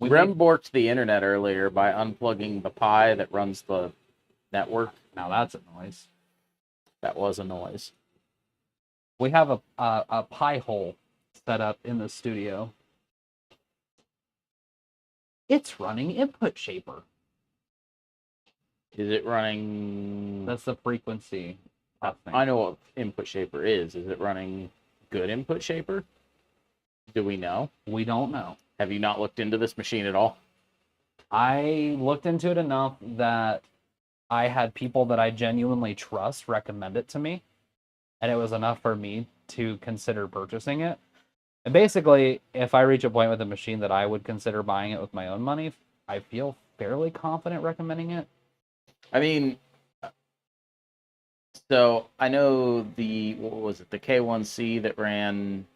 We remborked the internet earlier by unplugging the Pi that runs the network. Now that's a noise. That was a noise. We have a Pi hole set up in the studio. It's running Input Shaper. Is it running... That's the frequency testing. I know what Input Shaper is. Is it running good Input Shaper? Do we know? We don't know. Have you not looked into this machine at all? I looked into it enough that I had people that I genuinely trust recommend it to me, and it was enough for me to consider purchasing it. And basically, if I reach a point with a machine that I would consider buying it with my own money, I feel fairly confident recommending it. I mean, so I know the, what was it, the K1C that ran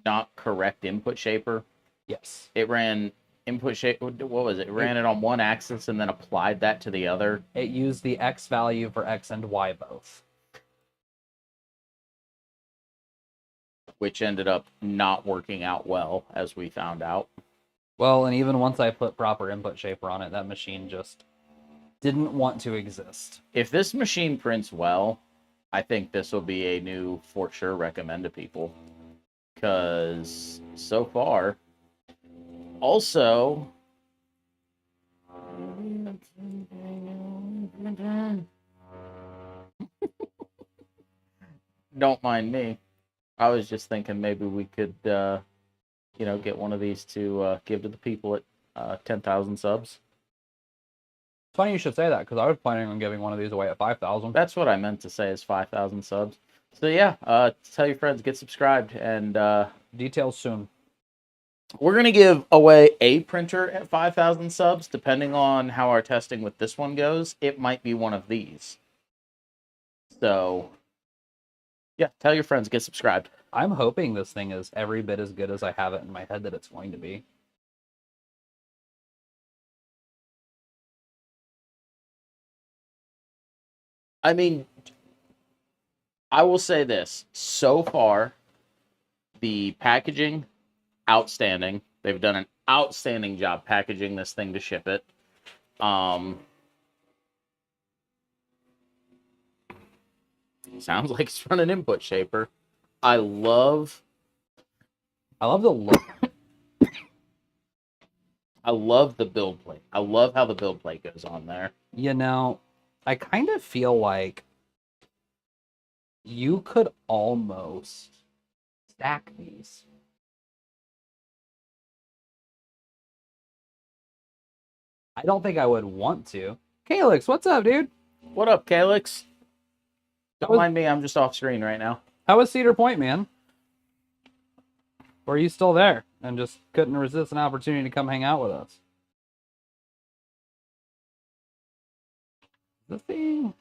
not correct Input Shaper. Yes. It ran input shape. What was it? Ran it on one axis and then applied that to the other. It used the X value for X and Y both. Which ended up not working out well, as we found out. Well, and even once I put proper input shaper on it, that machine just didn't want to exist. If this machine prints well, I think this will be a new, for sure, recommend to people. Because so far, also, don't mind me. I was just thinking maybe we could, get one of these to give to the people at 10,000 subs. It's funny you should say that, because I was planning on giving one of these away at 5,000. That's what I meant to say, is 5,000 subs. So yeah, tell your friends, get subscribed, and Details soon. we're going to give away a printer at 5,000 subs. Depending on how our testing with this one goes, it might be one of these. So, yeah, tell your friends, get subscribed. I'm hoping this thing is every bit as good as I have it in my head that it's going to be. I mean, I will say this. So far, the packaging, outstanding. They've done an outstanding job packaging this thing to ship it. Sounds like it's running input shaper. I love the look. I love the build plate. I love how the build plate goes on there. You know, I kind of feel like you could almost stack these. I don't think I would want to. Calyx, what's up, dude? What up, Calyx? How Don't was- mind me, I'm just off screen right now. How was Cedar Point, man? Or are you still there and just couldn't resist an opportunity to come hang out with us? The thing.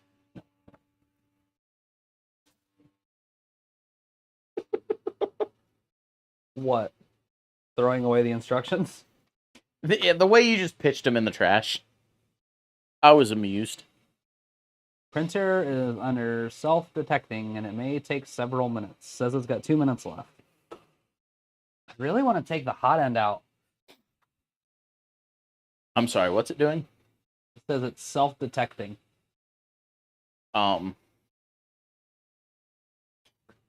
What? Throwing away the instructions? The way you just pitched him in the trash, I was amused. Printer is under self-detecting and it may take several minutes. Says it's got 2 minutes left. I really want to take the hot end out. I'm sorry, what's it doing? It says it's self-detecting.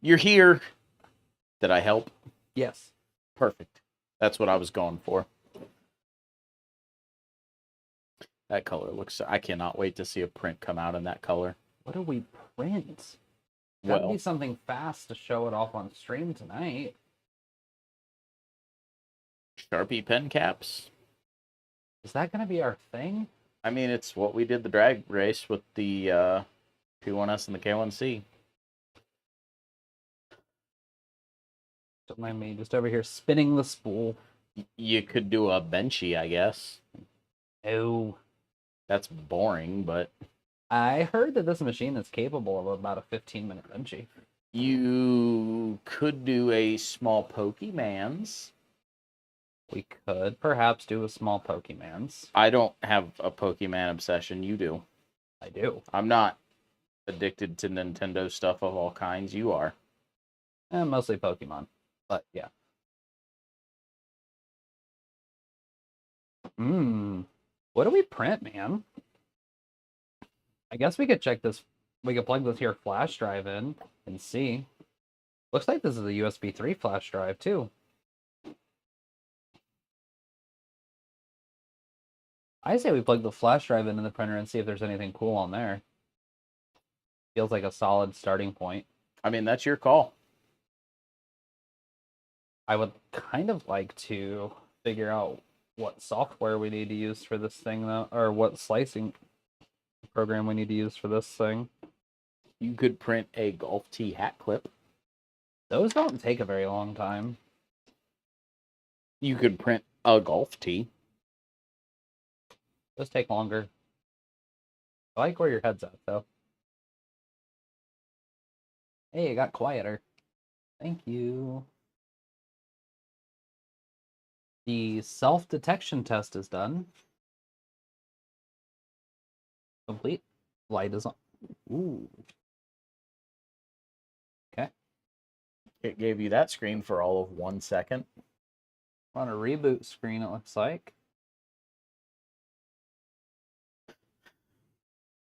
You're here. Did I help? Yes. Perfect. That's what I was going for. That color looks... I cannot wait to see a print come out in that color. What do we print? Gotta Well, be something fast to show it off on stream tonight. Sharpie pen caps. Is that gonna be our thing? I mean, it's what we did the drag race with the P1S and the K1C. Don't mind me, just over here spinning the spool. You could do a benchy, I guess. Oh. That's boring, but... I heard that this machine is capable of about a 15-minute benchy. You could do a small Pokemans. We could perhaps do a small Pokemans. I don't have a Pokemon obsession. You do. I do. I'm not addicted to Nintendo stuff of all kinds. You are. Mostly Pokemon. But yeah. What do we print, man? I guess we could check this. We could plug this here flash drive in and see. Looks like this is a USB 3 flash drive too. I say we plug the flash drive into the printer and see if there's anything cool on there. Feels like a solid starting point. I mean, that's your call. I would kind of like to figure out what software we need to use for this thing, though, or what slicing program we need to use for this thing. You could print a golf tee hat clip. Those don't take a very long time. You could print a golf tee. Those take longer. I like where your head's at, though. Hey, it got quieter. Thank you. The self-detection test is done. Complete. Light is on. Ooh. Okay. It gave you that screen for all of 1 second. On a reboot screen, it looks like.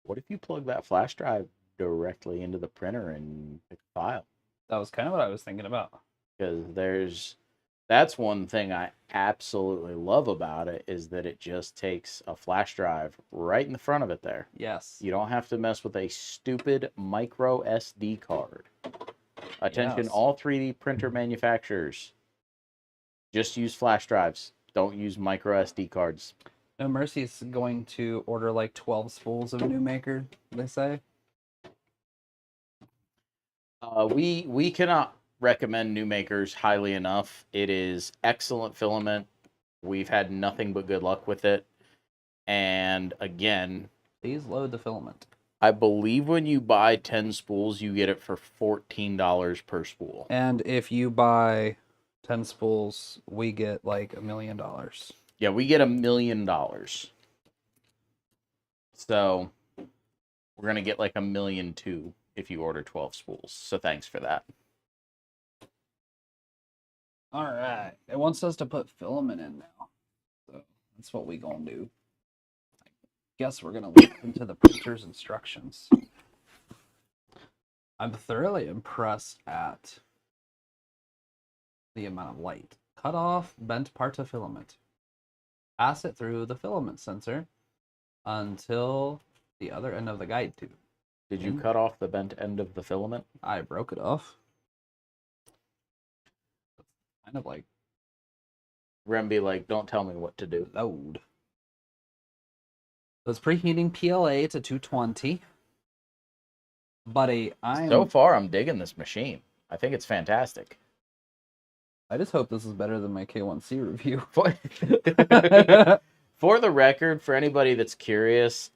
What if you plug that flash drive directly into the printer and pick a file? That was kind of what I was thinking about. Because that's one thing I absolutely love about it, is that it just takes a flash drive right in the front of it there. Yes. You don't have to mess with a stupid micro SD card. Attention, Yes. all 3D printer manufacturers. Just use flash drives. Don't use micro SD cards. No Mercy's going to order like 12 spools of New Maker, they say. We cannot recommend New Makers highly enough. It is excellent filament. We've had nothing but good luck with it. And again, Please load the filament. I believe when you buy 10 spools, you get it for $14 per spool. And if you buy 10 spools, we get like $1 million. Yeah, we get $1 million. So we're going to get like $1.2 million if you order 12 spools. So thanks for that. All right. It wants us to put filament in now. So that's what we gonna do. I guess we're gonna look into the printer's instructions. I'm thoroughly impressed at the amount of light. Cut off bent part of filament. Pass it through the filament sensor until the other end of the guide tube. Did you cut off the bent end of the filament? I broke it off. Kind of like Remby, like, don't tell me what to do. load. So it's preheating PLA to 220. Buddy, So far, I'm digging this machine. I think it's fantastic. I just hope this is better than my K1C review. For the record, for anybody that's curious,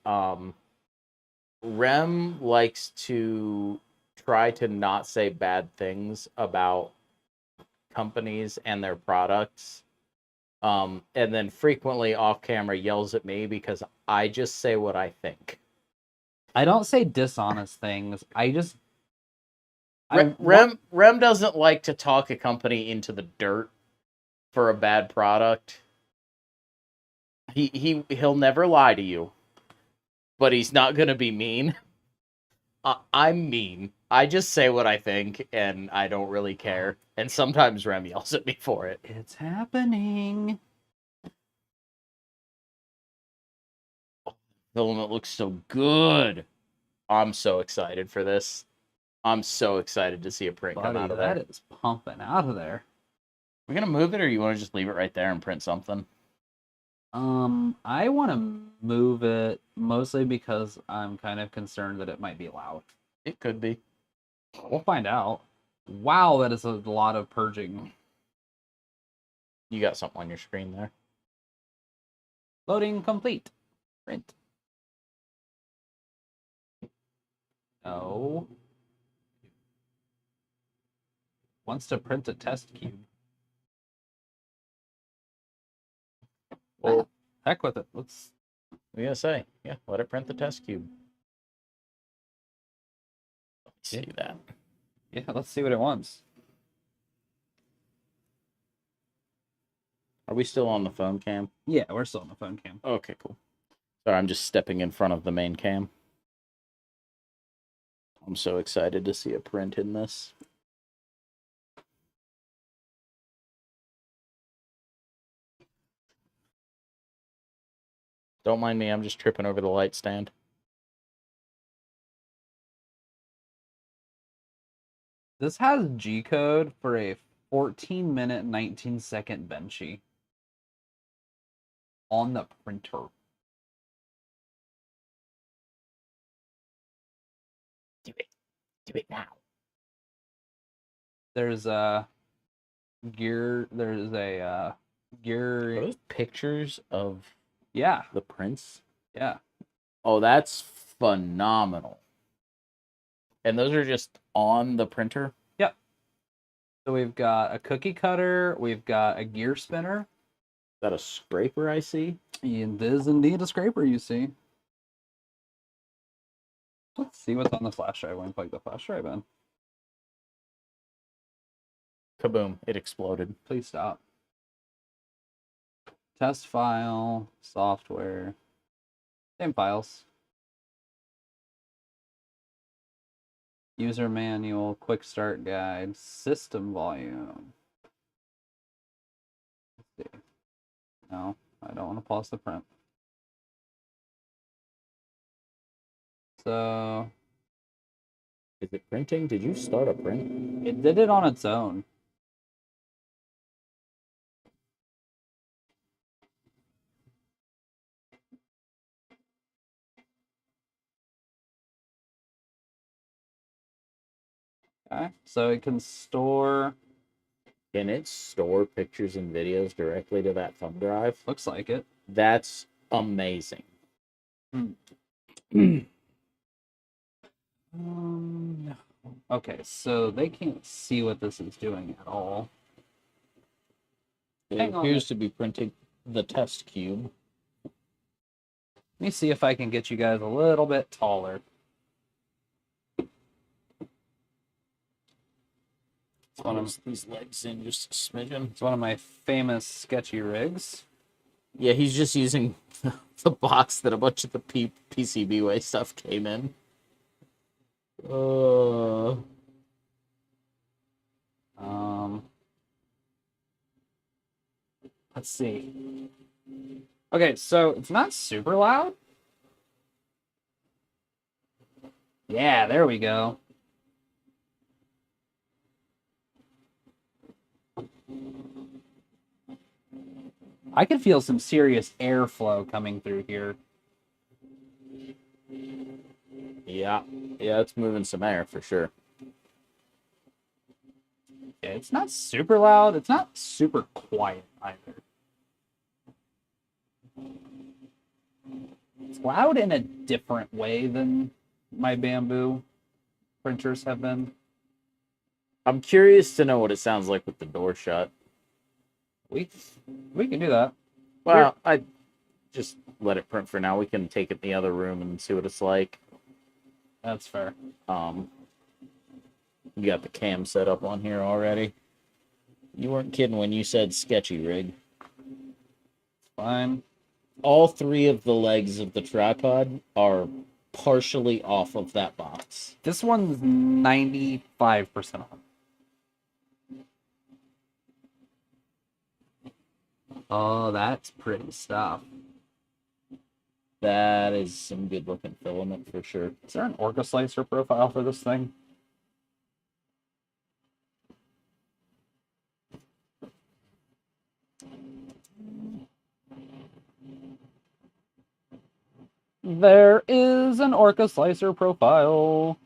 Rem likes to try to not say bad things about companies and their products. And then frequently off camera yells at me because I just say what I think. I don't say dishonest things. Rem doesn't like to talk a company into the dirt for a bad product. He'll never lie to you, but he's not gonna be mean. I'm mean. I just say what I think, and I don't really care. And sometimes Rem yells at me for it. It's happening. Filament looks so good. I'm so excited for this. I'm so excited to see a print come out of there. That is pumping out of there. We're gonna move it, or you want to just leave it right there and print something? I want to move it mostly because I'm kind of concerned that it might be loud. It could be. We'll find out. Wow, that is a lot of purging. You got something on your screen there. Loading complete. Print. No. Wants to print a test cube. Well, heck with it. Let's. What are you gonna say? Yeah, let it print the test cube. Let's see that. Yeah, let's see what it wants. Are we still on the phone cam? Yeah, we're still on the phone cam. Okay, cool. Sorry, I'm just stepping in front of the main cam. I'm so excited to see a print in this. Don't mind me, I'm just tripping over the light stand. This has G-code for a 14-minute, 19-second benchy on the printer. Do it. Do it now. There's a gear. There's a gear. Are those pictures of Yeah. the prints? Yeah. Oh, that's phenomenal. And those are just on the printer? Yep. So we've got a cookie cutter. We've got a gear spinner. that a scraper I see? It is indeed a scraper, you see. Let's see what's on the flash drive when we plug the flash drive in. Kaboom, it exploded. Please stop. Test file, software, same files. User manual, quick start guide, system volume. Let's see. No, I don't want to pause the print. So Is it printing? Did you start a print? it did it on its own. Okay, so it can store. Can it store pictures and videos directly to that thumb drive? Looks like it. That's amazing. Okay, so they can't see what this is doing at all. It Hang on. appears to be printing the test cube. Let me see if I can get you guys a little bit taller. These legs in just a smidgen. It's one of my famous sketchy rigs. Yeah, he's just using the box that a bunch of the PCBWay stuff came in. Let's see. Okay, so it's not super loud. Yeah, there we go. I can feel some serious airflow coming through here. Yeah, it's moving some air for sure. Yeah, it's not super loud. It's not super quiet either. It's loud in a different way than my Bambu printers have been. I'm curious to know what it sounds like with the door shut. We can do that. Well, I just let it print for now. We can take it in the other room and see what it's like. That's fair. You got the cam set up on here already. You weren't kidding when you said sketchy rig. Fine. All three of the legs of the tripod are partially off of that box. This one's 95% off. Oh, that's pretty stuff. That is some good looking filament for sure. Is there an Orca Slicer profile for this thing? There is an Orca Slicer profile.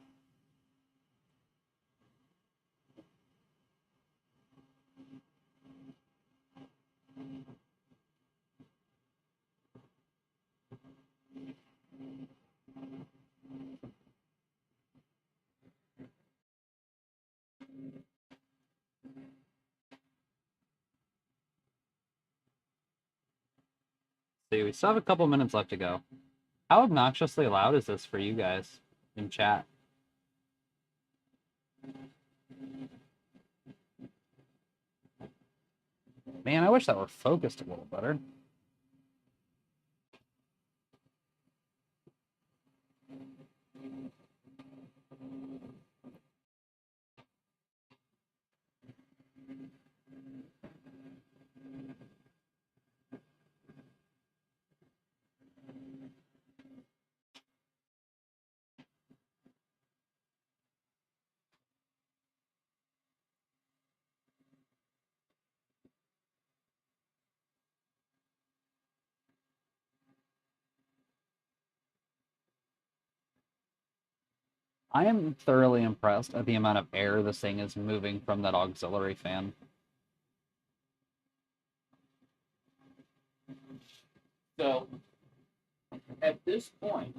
See, we still have a couple minutes left to go. How obnoxiously loud is this for you guys in chat? Man, I wish that were focused a little better. I am thoroughly impressed at the amount of air this thing is moving from that auxiliary fan. So, at this point,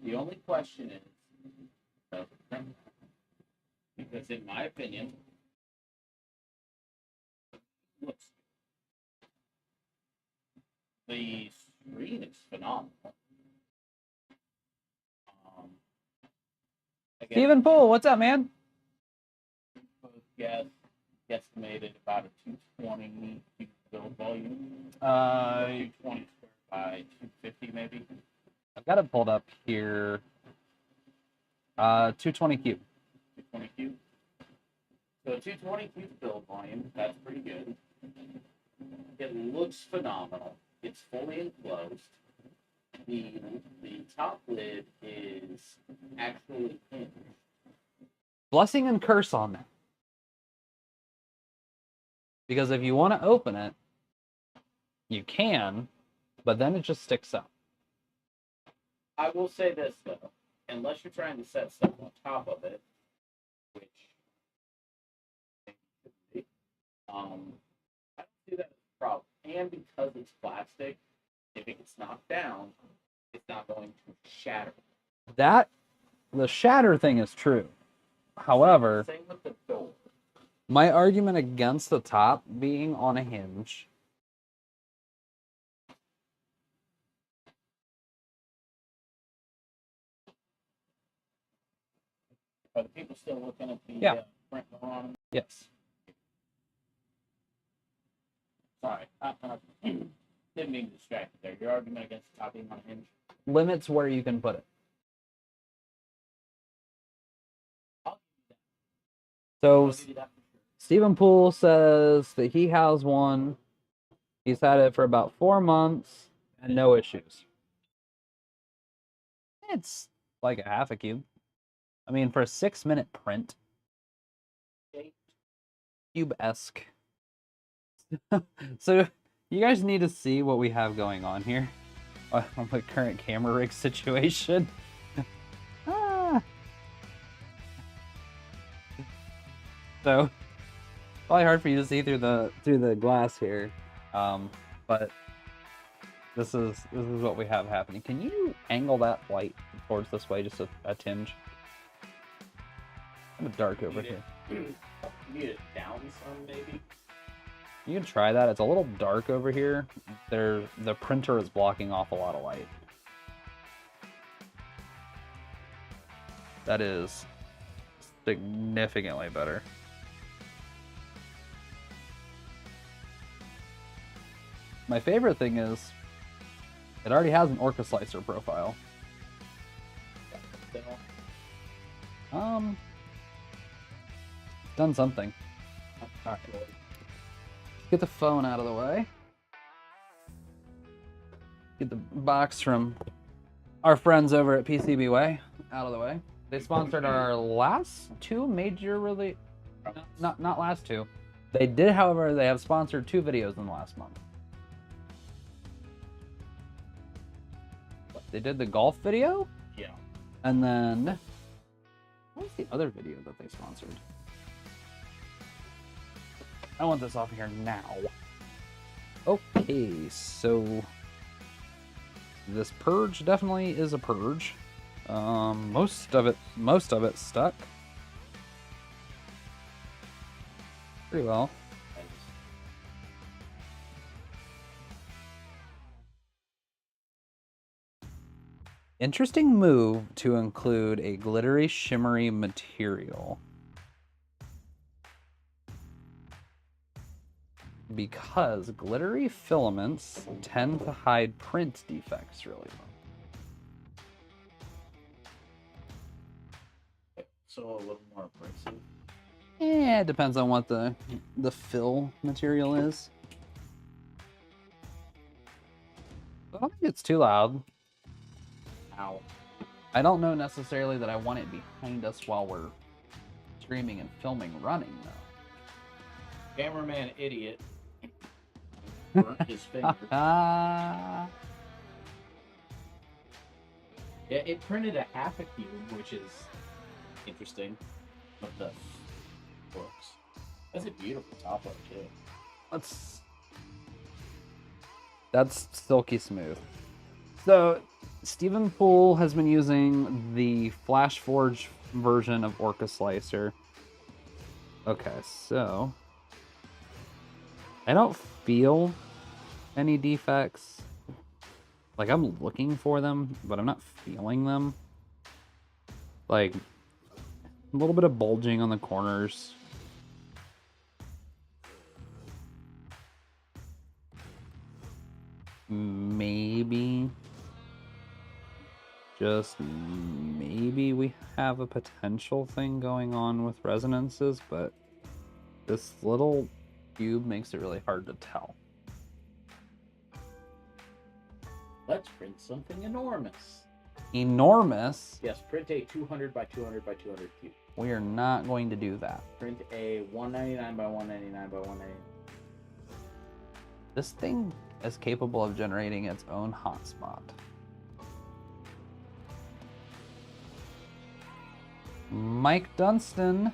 the only question is, because in my opinion, looks The screen is phenomenal. Stephen Poole, what's up, man? Guesstimated about a 220 build volume. 220 square by 250 maybe. I've got it pulled up here. 220 cube. 220 cube. So 220 cube build volume, that's pretty good. It looks phenomenal. It's fully enclosed. The top lid is actually hinged. Blessing and curse on that. Because if you want to open it, you can, but then it just sticks out. I will say this though, unless you're trying to set stuff on top of it, which I don't see that as a problem. And because it's plastic, if it gets knocked down, it's not going to shatter. The shatter thing is true. However, Same with the door. my argument against the top being on a hinge. Are the people still looking at the print on them? Yes. Sorry, didn't mean to distract you there. Your argument against the top being on a hinge? Limits where you can put it. So Stephen Poole says that he has one. He's had it for about 4 months and no issues. It's like a half a cube. I mean, for a 6-minute print, cube-esque. So you guys need to see what we have going on here on the current camera rig situation. So probably hard for you to see through the glass here, but this is what we have happening. Can you angle that light towards this way, just a tinge? I'm dark over here. You need it down some, maybe. You can try that. It's a little dark over here. The printer is blocking off a lot of light. That is significantly better. My favorite thing is it already has an Orca Slicer profile. Done something. All right. Get the phone out of the way. Get the box from our friends over at PCBWay out of the way. They sponsored our last 2 major release. Not last 2. They did, however, they have sponsored 2 videos in the last month. They did the golf video? Yeah. And then, what was the other video that they sponsored? I want this off here now. Okay, so this purge definitely is a purge. Most of it stuck pretty well. Interesting move to include a glittery, shimmery material. Because glittery filaments tend to hide print defects really well. So a little more abrasive. Yeah, it depends on what the fill material is. I don't think it's too loud. Ow. I don't know necessarily that I want it behind us while we're streaming and filming running, though. Cameraman idiot. Burnt his finger. Yeah, it printed a half a cube, which is interesting. But the books. That's a beautiful top art too. That's silky smooth. So Stephen Poole has been using the FlashForge version of Orca Slicer. Okay, so I don't feel any defects Like, I'm looking for them, but I'm not feeling them. Like, a little bit of bulging on the corners. Maybe, just maybe we have a potential thing going on with resonances, but this little cube makes it really hard to tell. Let's print something enormous. Enormous? Yes, print a 200 by 200 by 200 cube. We are not going to do that. Print a 199 by 199 by 199. This thing is capable of generating its own hotspot. Mike Dunstan.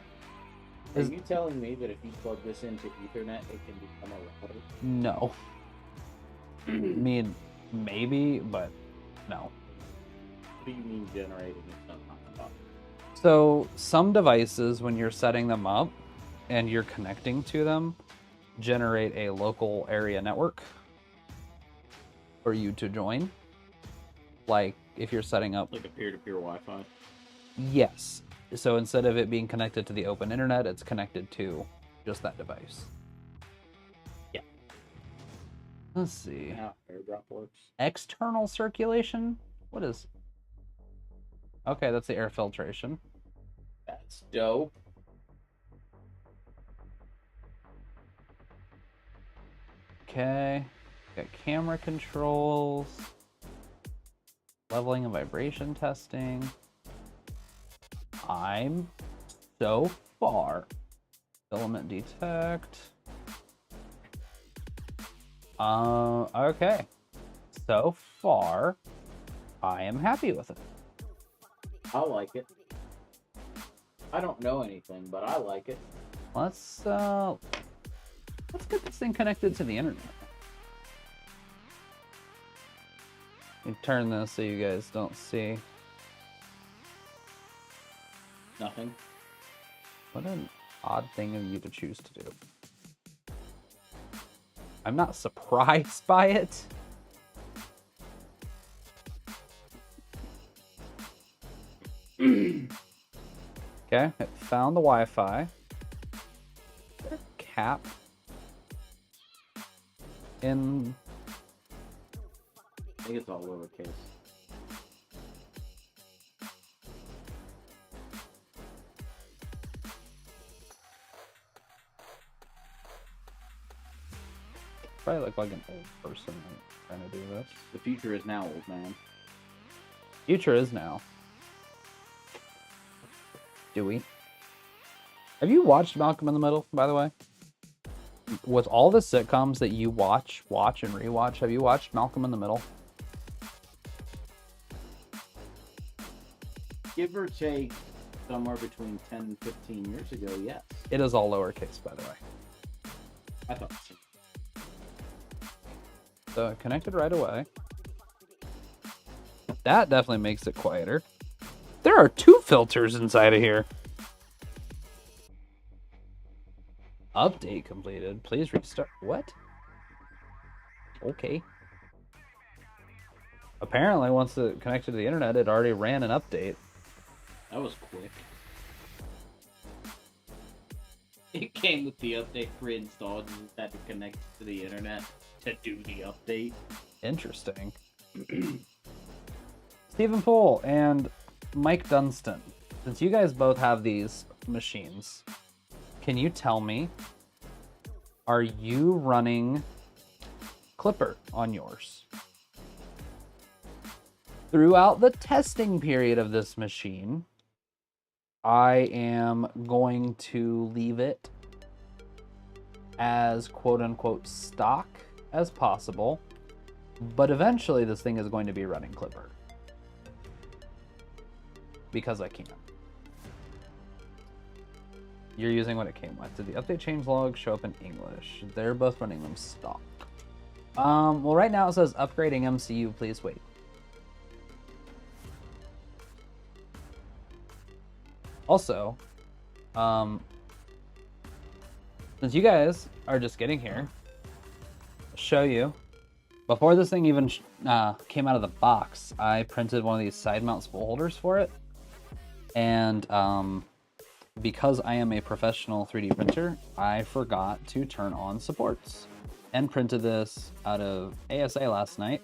Are you telling me that if you plug this into Ethernet, it can become a router? No. I mean, maybe, but no. What do you mean generating its own hotspot? So some devices, when you're setting them up and you're connecting to them, generate a local area network for you to join. Like if you're setting up Like a peer-to-peer Wi-Fi? Yes. So instead of it being connected to the open internet, it's connected to just that device. Yeah. Let's see. How AirDrop works. External circulation? What is... Okay, that's the air filtration. That's dope. Okay. Got camera controls. Leveling and vibration testing. I'm so far. Filament detect. Okay. So far, I am happy with it. I like it. I don't know anything, but I like it. Let's get this thing connected to the internet. Let me turn this so you guys don't see. Nothing. What an odd thing of you to choose to do. I'm not surprised by it. Okay, it found the Wi-Fi. Cap in... I think it's all lowercase. Probably look like an old person trying to do this. The future is now, old man. Future is now. Do we? Have you watched Malcolm in the Middle, by the way? With all the sitcoms that you watch and rewatch, have you watched Malcolm in the Middle? Give or take somewhere between 10 and 15 years ago, yes. It is all lowercase, by the way. I thought so. So it connected right away. That definitely makes it quieter. There are 2 filters inside of here. Update completed. Please restart. What? Okay. Apparently, once it connected to the internet, it already ran an update. That was quick. It came with the update pre-installed. You just had to connect to the internet to do the update. Interesting. Stephen Poole and Mike Dunstan, since you guys both have these machines, can you tell me, are you running Clipper on yours? Throughout the testing period of this machine, I am going to leave it as quote-unquote stock as possible, but eventually this thing is going to be running Clipper. Because I can. You're using what it came with. Did the update change log show up in English? They're both running them stock. Well, right now it says upgrading MCU, please wait. Also, since you guys are just getting here, I'll show you Before this thing even came out of the box, I printed one of these side mount spool holders for it. And because I am a professional 3D printer, I forgot to turn on supports and printed this out of ASA last night.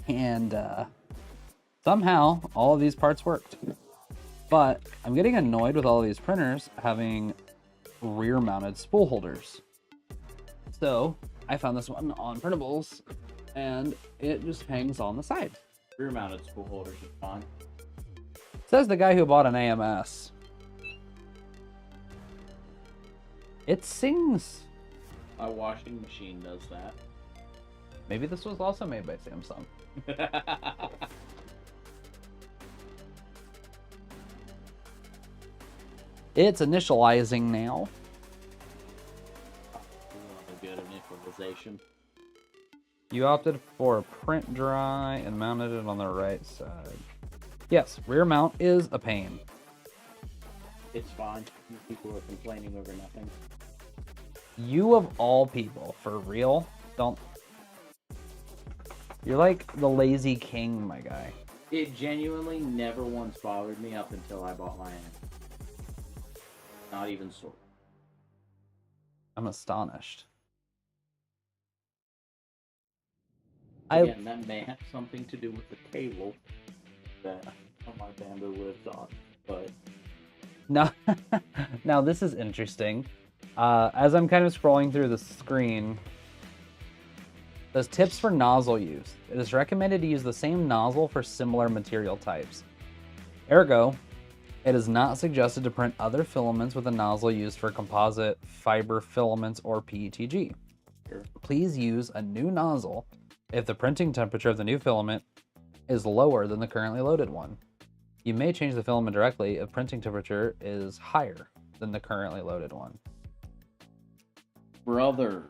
And somehow all of these parts worked. But I'm getting annoyed with all of these printers having rear mounted spool holders. So I found this one on Printables and it just hangs on the side. Rear mounted spool holders are fine. Says the guy who bought an AMS. It sings. My washing machine does that. Maybe this was also made by Samsung. It's initializing now. Good initialization. You opted for a print dry and mounted it on the right side. Yes, rear mount is a pain. It's fine. People are complaining over nothing. You of all people, for real, don't. You're like the lazy king, my guy. It genuinely never once bothered me up until I bought my own. Not even sort. I'm astonished. Again, that may have something to do with the cable that my Bambu lives on, but now this is interesting. As I'm kind of scrolling through the screen, there's tips for nozzle use. It is recommended to use the same nozzle for similar material types. Ergo, it is not suggested to print other filaments with a nozzle used for composite, fiber filaments, or PETG. Sure. Please use a new nozzle if the printing temperature of the new filament is lower than the currently loaded one. You may change the filament directly if printing temperature is higher than the currently loaded one. Brother,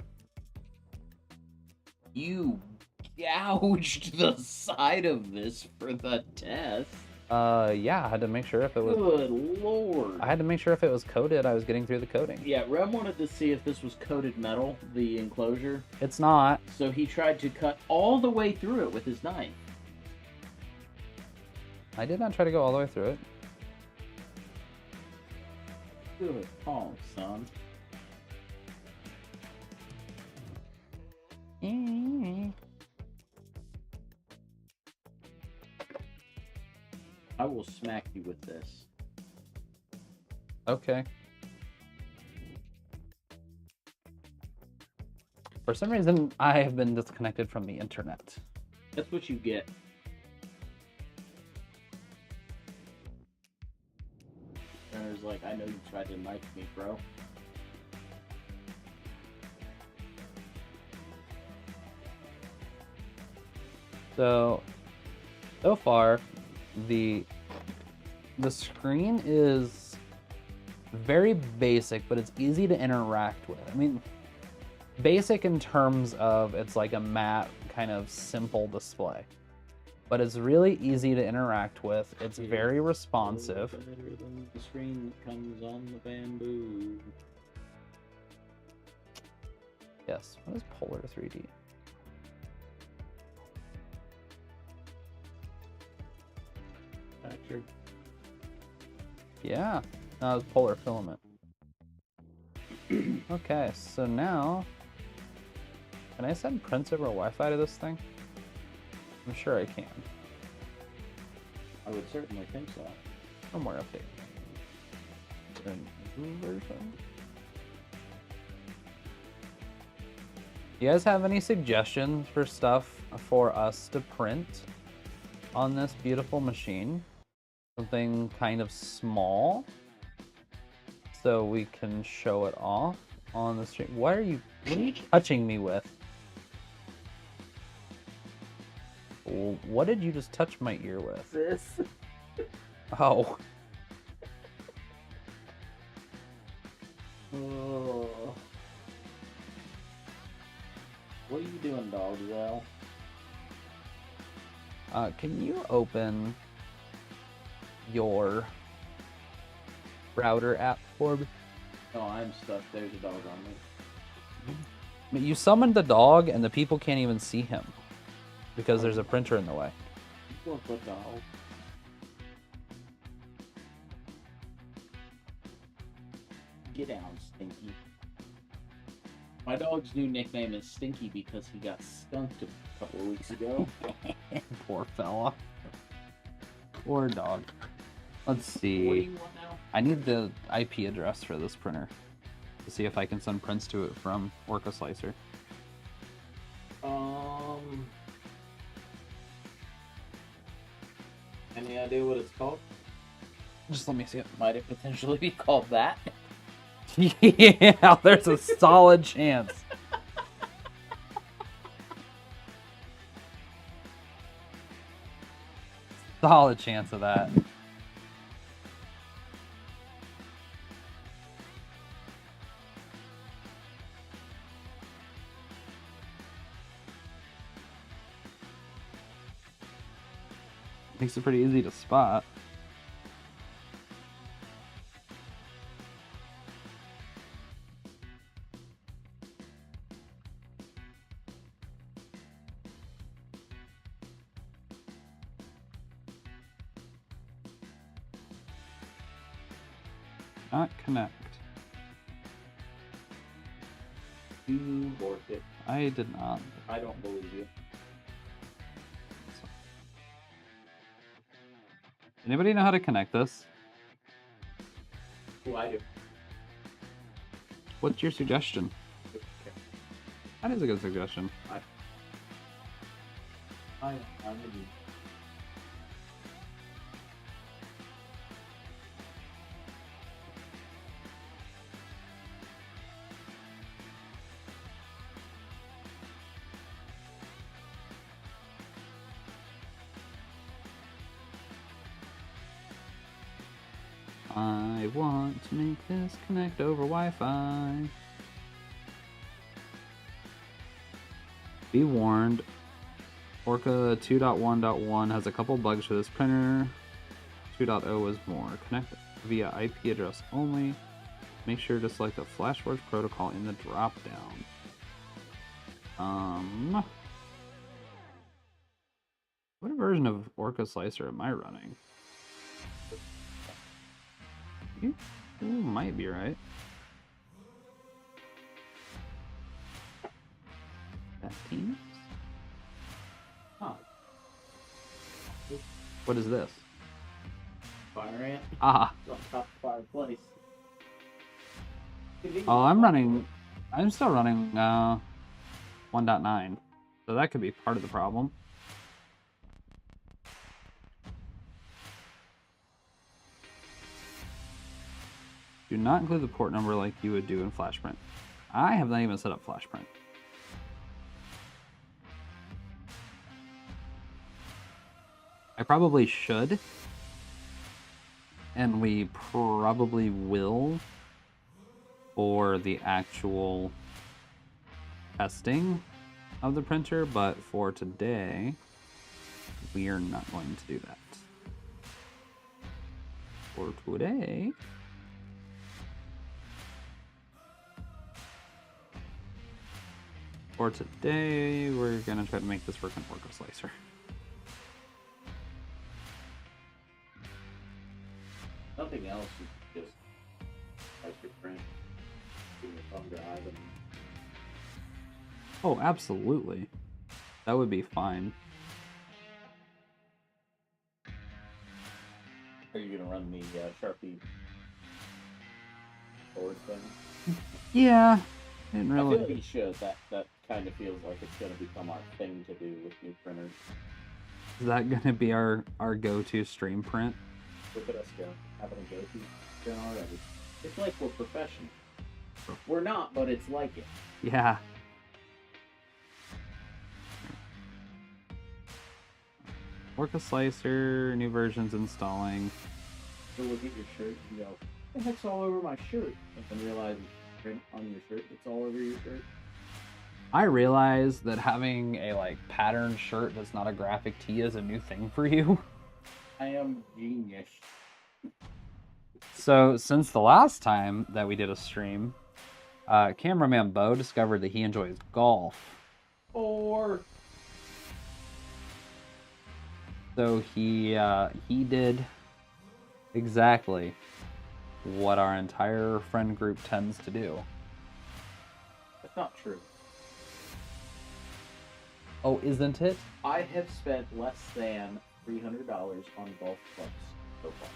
you gouged the side of this for the test. Yeah, I had to make sure if it was. Good lord. I had to make sure if it was coated, I was getting through the coating. Yeah, Rem wanted to see if this was coated metal, the enclosure. It's not. So he tried to cut all the way through it with his knife. I did not try to go all the way through it. Good call, son. I will smack you with this. Okay. For some reason, I have been disconnected from the internet. That's what you get. Turner's like, I know you tried to knife me, bro. So far, the screen is very basic, but it's easy to interact with. I mean, basic in terms of it's like a matte kind of simple display, but it's really easy to interact with. It's very responsive. Better than the screen that comes on the Bambu. Yes. What is Polar 3D? Factor. Yeah. No, it's Polar filament. Okay, so now, can I send prints over Wi-Fi to this thing? I'm sure I can. I would certainly think so. Firmware update. Version. You guys have any suggestions for stuff for us to print on this beautiful machine? Something kind of small so we can show it off on the stream. What are you touching me with? What did you just touch my ear with? This. Oh. Oh. What are you doing, dog, Zell? Can you open your router app for me? Oh, I'm stuck. There's a dog on me. But you summoned the dog, and the people can't even see him because there's a printer in the way. What the hell? Get down, Stinky. My dog's new nickname is Stinky because he got skunked a couple of weeks ago. Poor fella. Poor dog. Let's see. What do you want now? I need the IP address for this printer to see if I can send prints to it from Orca Slicer. Any idea what it's called? Just let me see it. Might it potentially be called that? Yeah, there's a solid chance. Solid chance of that. Makes it pretty easy to spot. Not connect. You worked it. I did not. I don't believe you. Anybody know how to connect this? Who I do. What's your suggestion? That is a good suggestion. I'm with you. I want to make this connect over Wi-Fi. Be warned, Orca 2.1.1 has a couple bugs for this printer. 2.0 is more. Connect via IP address only. Make sure to select the FlashForge protocol in the drop-down. What version of Orca Slicer am I running? You might be right. That team? Huh. What is this? Fire ant. Ah. It's on top of the fireplace. Oh, I'm still running 1.9. So that could be part of the problem. Do not include the port number like you would do in FlashPrint. I have not even set up FlashPrint. I probably should. And we probably will for the actual testing of the printer, but for today, we are not going to do that. For today, we're gonna try to make this work in Orca Slicer. Nothing else, you just slice your print, give your thumb drive, and Oh, absolutely. That would be fine. are you gonna run the Sharpie board thing? Yeah, didn't I feel really. like you should. That kind of feels like it's gonna become our thing to do with new printers. Is that gonna be our go-to stream print? Look at us go, having a go-to print already. It's like we're professional. We're not, but it's like it. Yeah. Orca Slicer, new versions installing. So look at your shirt and go, the heck's all over my shirt? And then realize it's print on your shirt that's all over your shirt. I realize that having a like patterned shirt that's not a graphic tee is a new thing for you. I am genius. So since the last time that we did a stream, Cameraman Beau discovered that he enjoys golf. Or So he did exactly what our entire friend group tends to do. that's not true. Oh, isn't it? I have spent less than $300 on golf clubs so far.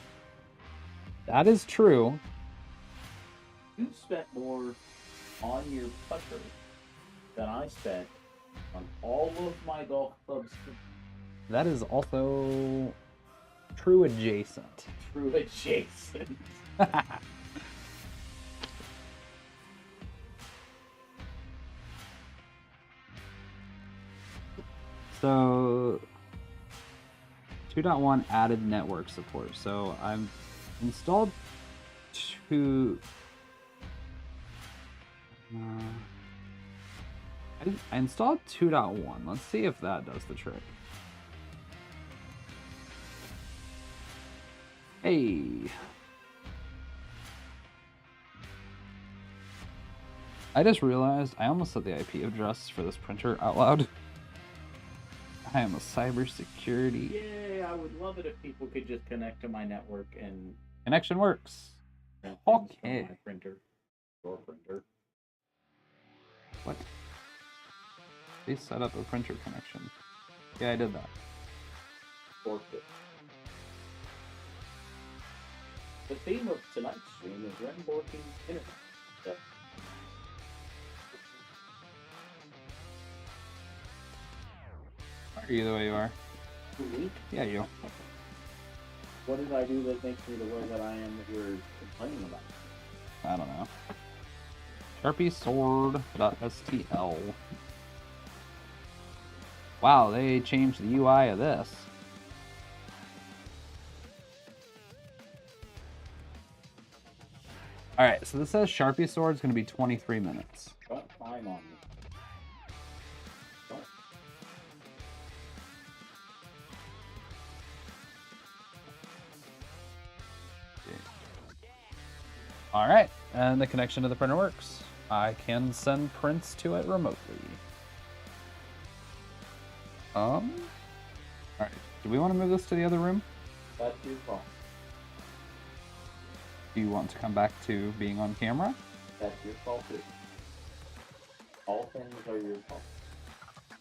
That is true. You spent more on your putter than I spent on all of my golf clubs. That is also true adjacent. True adjacent. So 2.1 added network support. So I've installed two. I installed 2.1. Let's see if that does the trick. Hey. I just realized I almost said the IP address for this printer out loud. I am a cybersecurity. Yay, I would love it if people could just connect to my network and Connection works. print things from Okay. my printer. Your printer. What? They set up a printer connection. Yeah, I did that. Forked. The theme of tonight's stream is Renborking internet. So, Are you the way you are? who? Yeah, you. What did I do that makes me the way that I am that you're complaining about? I don't know. Sharpie sword.stl. Wow, they changed the UI of this. Alright, so this says Sharpie sword is going to be 23 minutes. Don't climb on me. Don't. Alright, and the connection to the printer works. I can send prints to it remotely. Alright, do we want to move this to the other room? That's your fault. Do you want to come back to being on camera? That's your fault too. All things are your fault.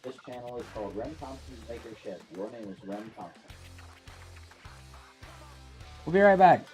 This channel is called Ren Thompson's Maker Shed. Your name is Ren Thompson. We'll be right back.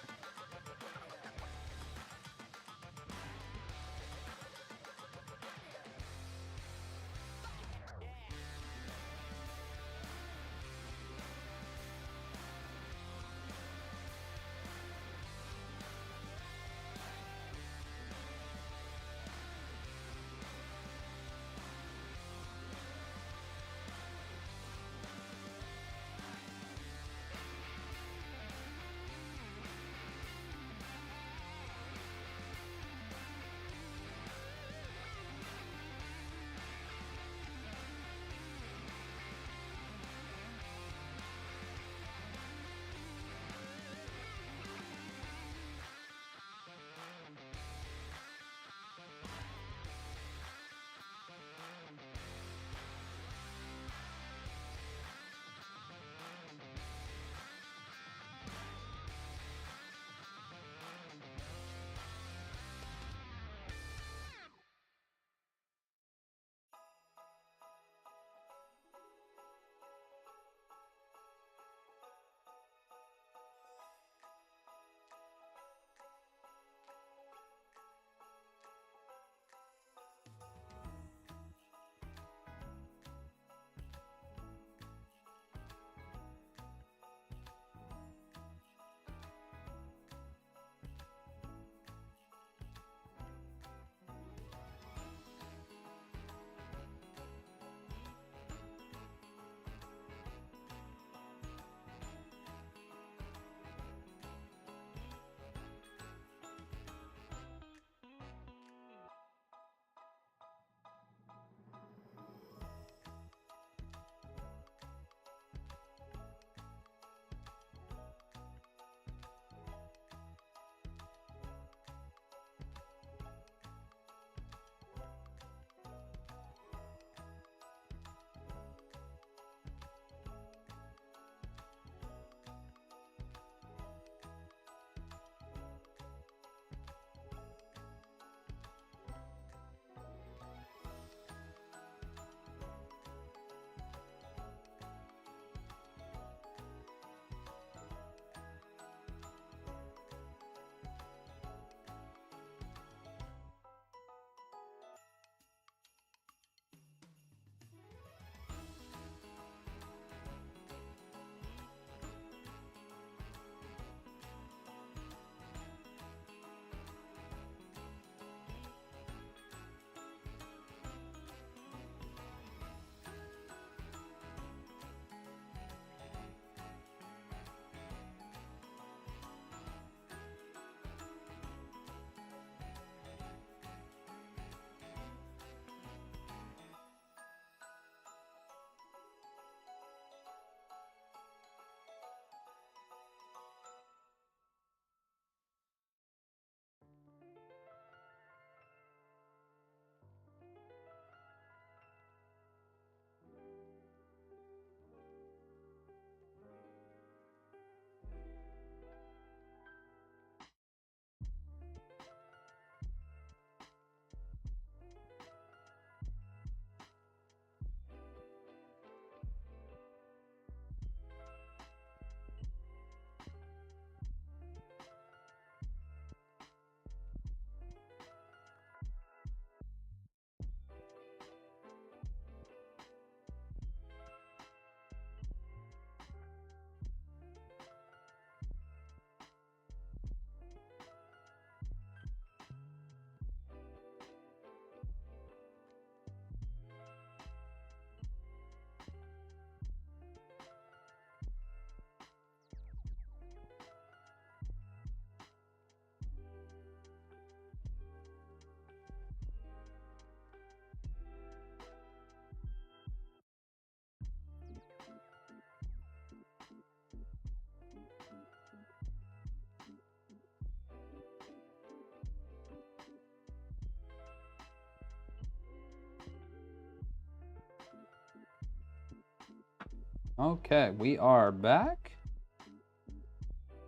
Okay, we are back.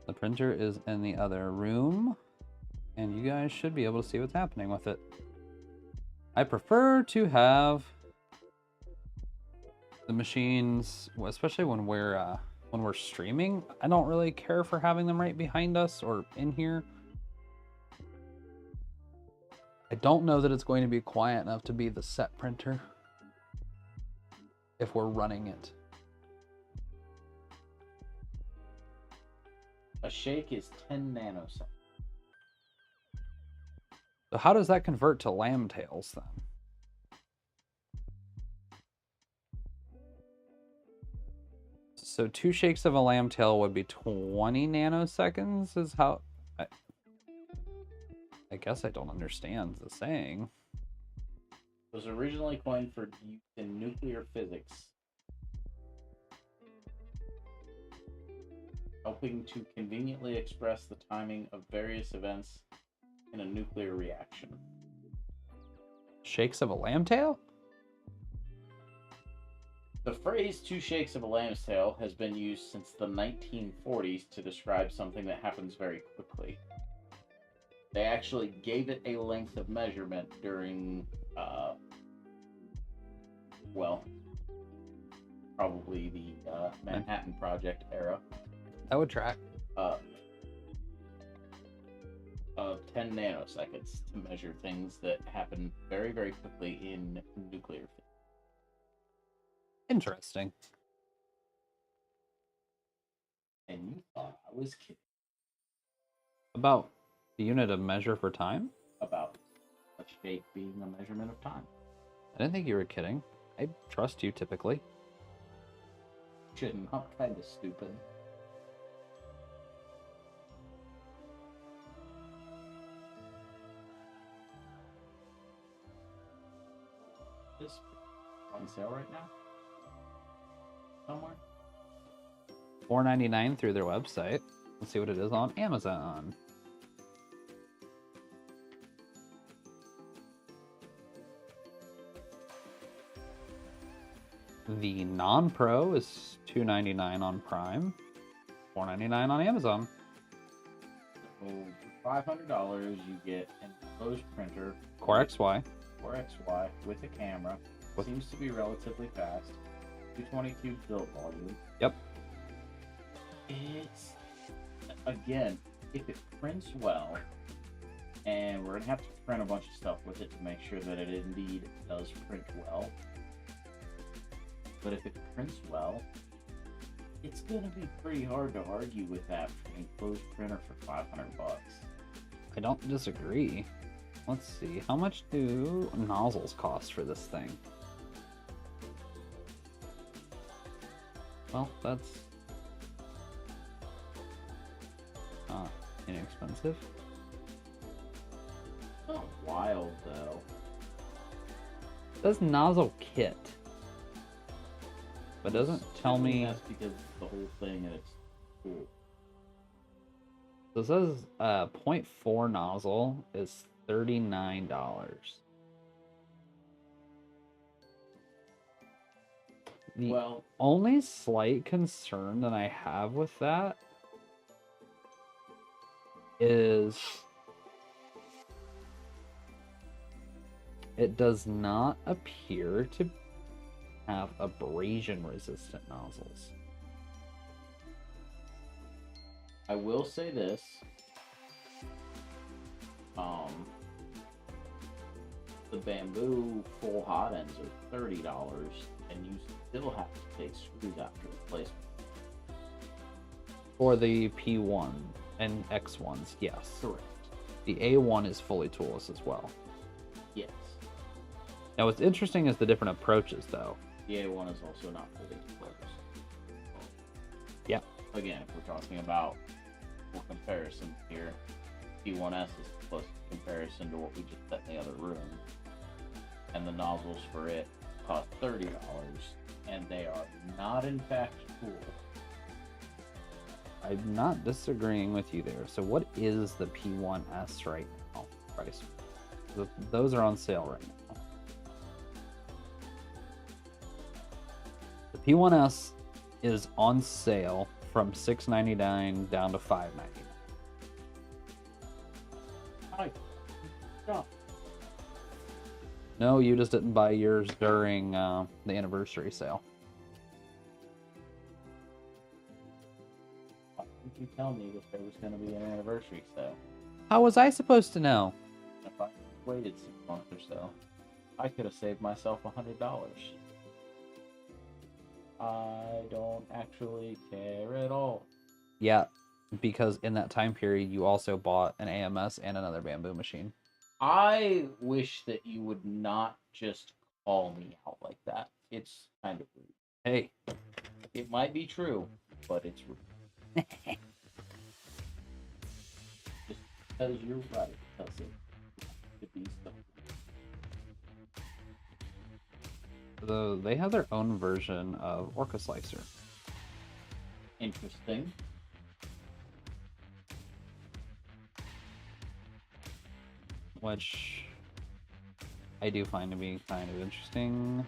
The printer is in the other room, and you guys should be able to see what's happening with it. I prefer to have the machines, especially when we're streaming. I don't really care for having them right behind us or in here. I don't know that it's going to be quiet enough to be the set printer if we're running it. A shake is 10 nanoseconds. So how does that convert to lamb tails then? So 2 shakes of a lamb tail would be 20 nanoseconds is how... I guess I don't understand the saying. It was originally coined for use in nuclear physics, helping to conveniently express the timing of various events in a nuclear reaction. Shakes of a lamb tail? The phrase 2 shakes of a lamb's tail has been used since the 1940s to describe something that happens very quickly. They actually gave it a length of measurement during, probably the Manhattan Project era. That would track. Of 10 nanoseconds to measure things that happen very, very quickly in nuclear physics. Interesting. And you thought I was kidding About the unit of measure for time? about a shake being a measurement of time. I didn't think you were kidding. I trust you typically. Shouldn't. I'm kind of stupid. This on sale right now? Somewhere? $4.99 through their website. Let's see what it is on Amazon. The non-pro is $2.99 on Prime, $4.99 on Amazon. So for $500, you get an enclosed printer, Core XY. Core XY with a camera. With- Seems to be relatively fast. 222 build volume. Yep. It's, again, if it prints well, and we're gonna have to print a bunch of stuff with it to make sure that it indeed does print well. But if it prints well, it's gonna be pretty hard to argue with that for an enclosed printer for $500. I don't disagree. Let's see, how much do nozzles cost for this thing? Well, that's not inexpensive. Not wild though. It says nozzle kit, but doesn't tell me. That's because it's the whole thing and it's cool. So it says 0.4 nozzle is $39. The Well, only slight concern that I have with that is it does not appear to have abrasion resistant nozzles. I will say this. The Bambu full hot ends are $30, and you still have to take screws after replacement. For the P1 and X1s, yes. Correct. The A1 is fully toolless as well. Yes. Now what's interesting is the different approaches though. The A1 is also not fully closed. Yeah. Again, if we're talking about for comparison here, P1S is the closest comparison to what we just set in the other room. And the nozzles for it cost $30, and they are not in fact cool. I'm not disagreeing with you there. So what is the P1S right now price? Those are on sale right now. The P1S is on sale from $6.99 down to $5.99. Hi. Stop. No, you just didn't buy yours during the anniversary sale. Why didn't you tell me that there was going to be an anniversary sale? How was I supposed to know? If I waited 6 months or so, I could have saved myself $100. I don't actually care at all. Yeah, because in that time period, you also bought an AMS and another Bambu machine. I wish that you would not just call me out like that. It's kind of rude. Hey, It might be true, but it's rude. Just because you're right doesn't to be so. though they have their own version of Orca Slicer. Interesting. Which I do find to be kind of interesting.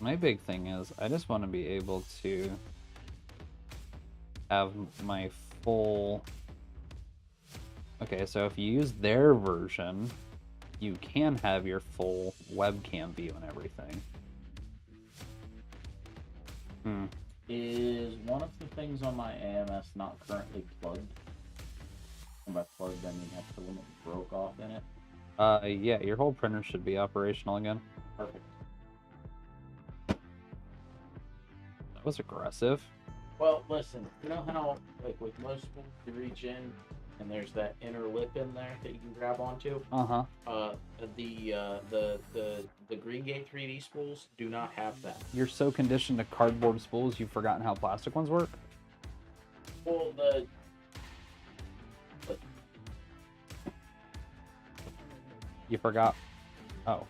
My big thing is I just want to be able to have my full... Okay, so if you use their version, you can have your full webcam view and everything. Is one of the things on my AMS not currently plugged? And by plugged, I mean a filament broke off in it. Yeah, your whole printer should be operational again. Perfect. That was aggressive. Well, listen, you know how, like with most spools, you reach in and there's that inner lip in there that you can grab onto? Uh-huh. The Green Gate 3D spools do not have that. You're so conditioned to cardboard spools, you've forgotten how plastic ones work? Well, You forgot... Oh.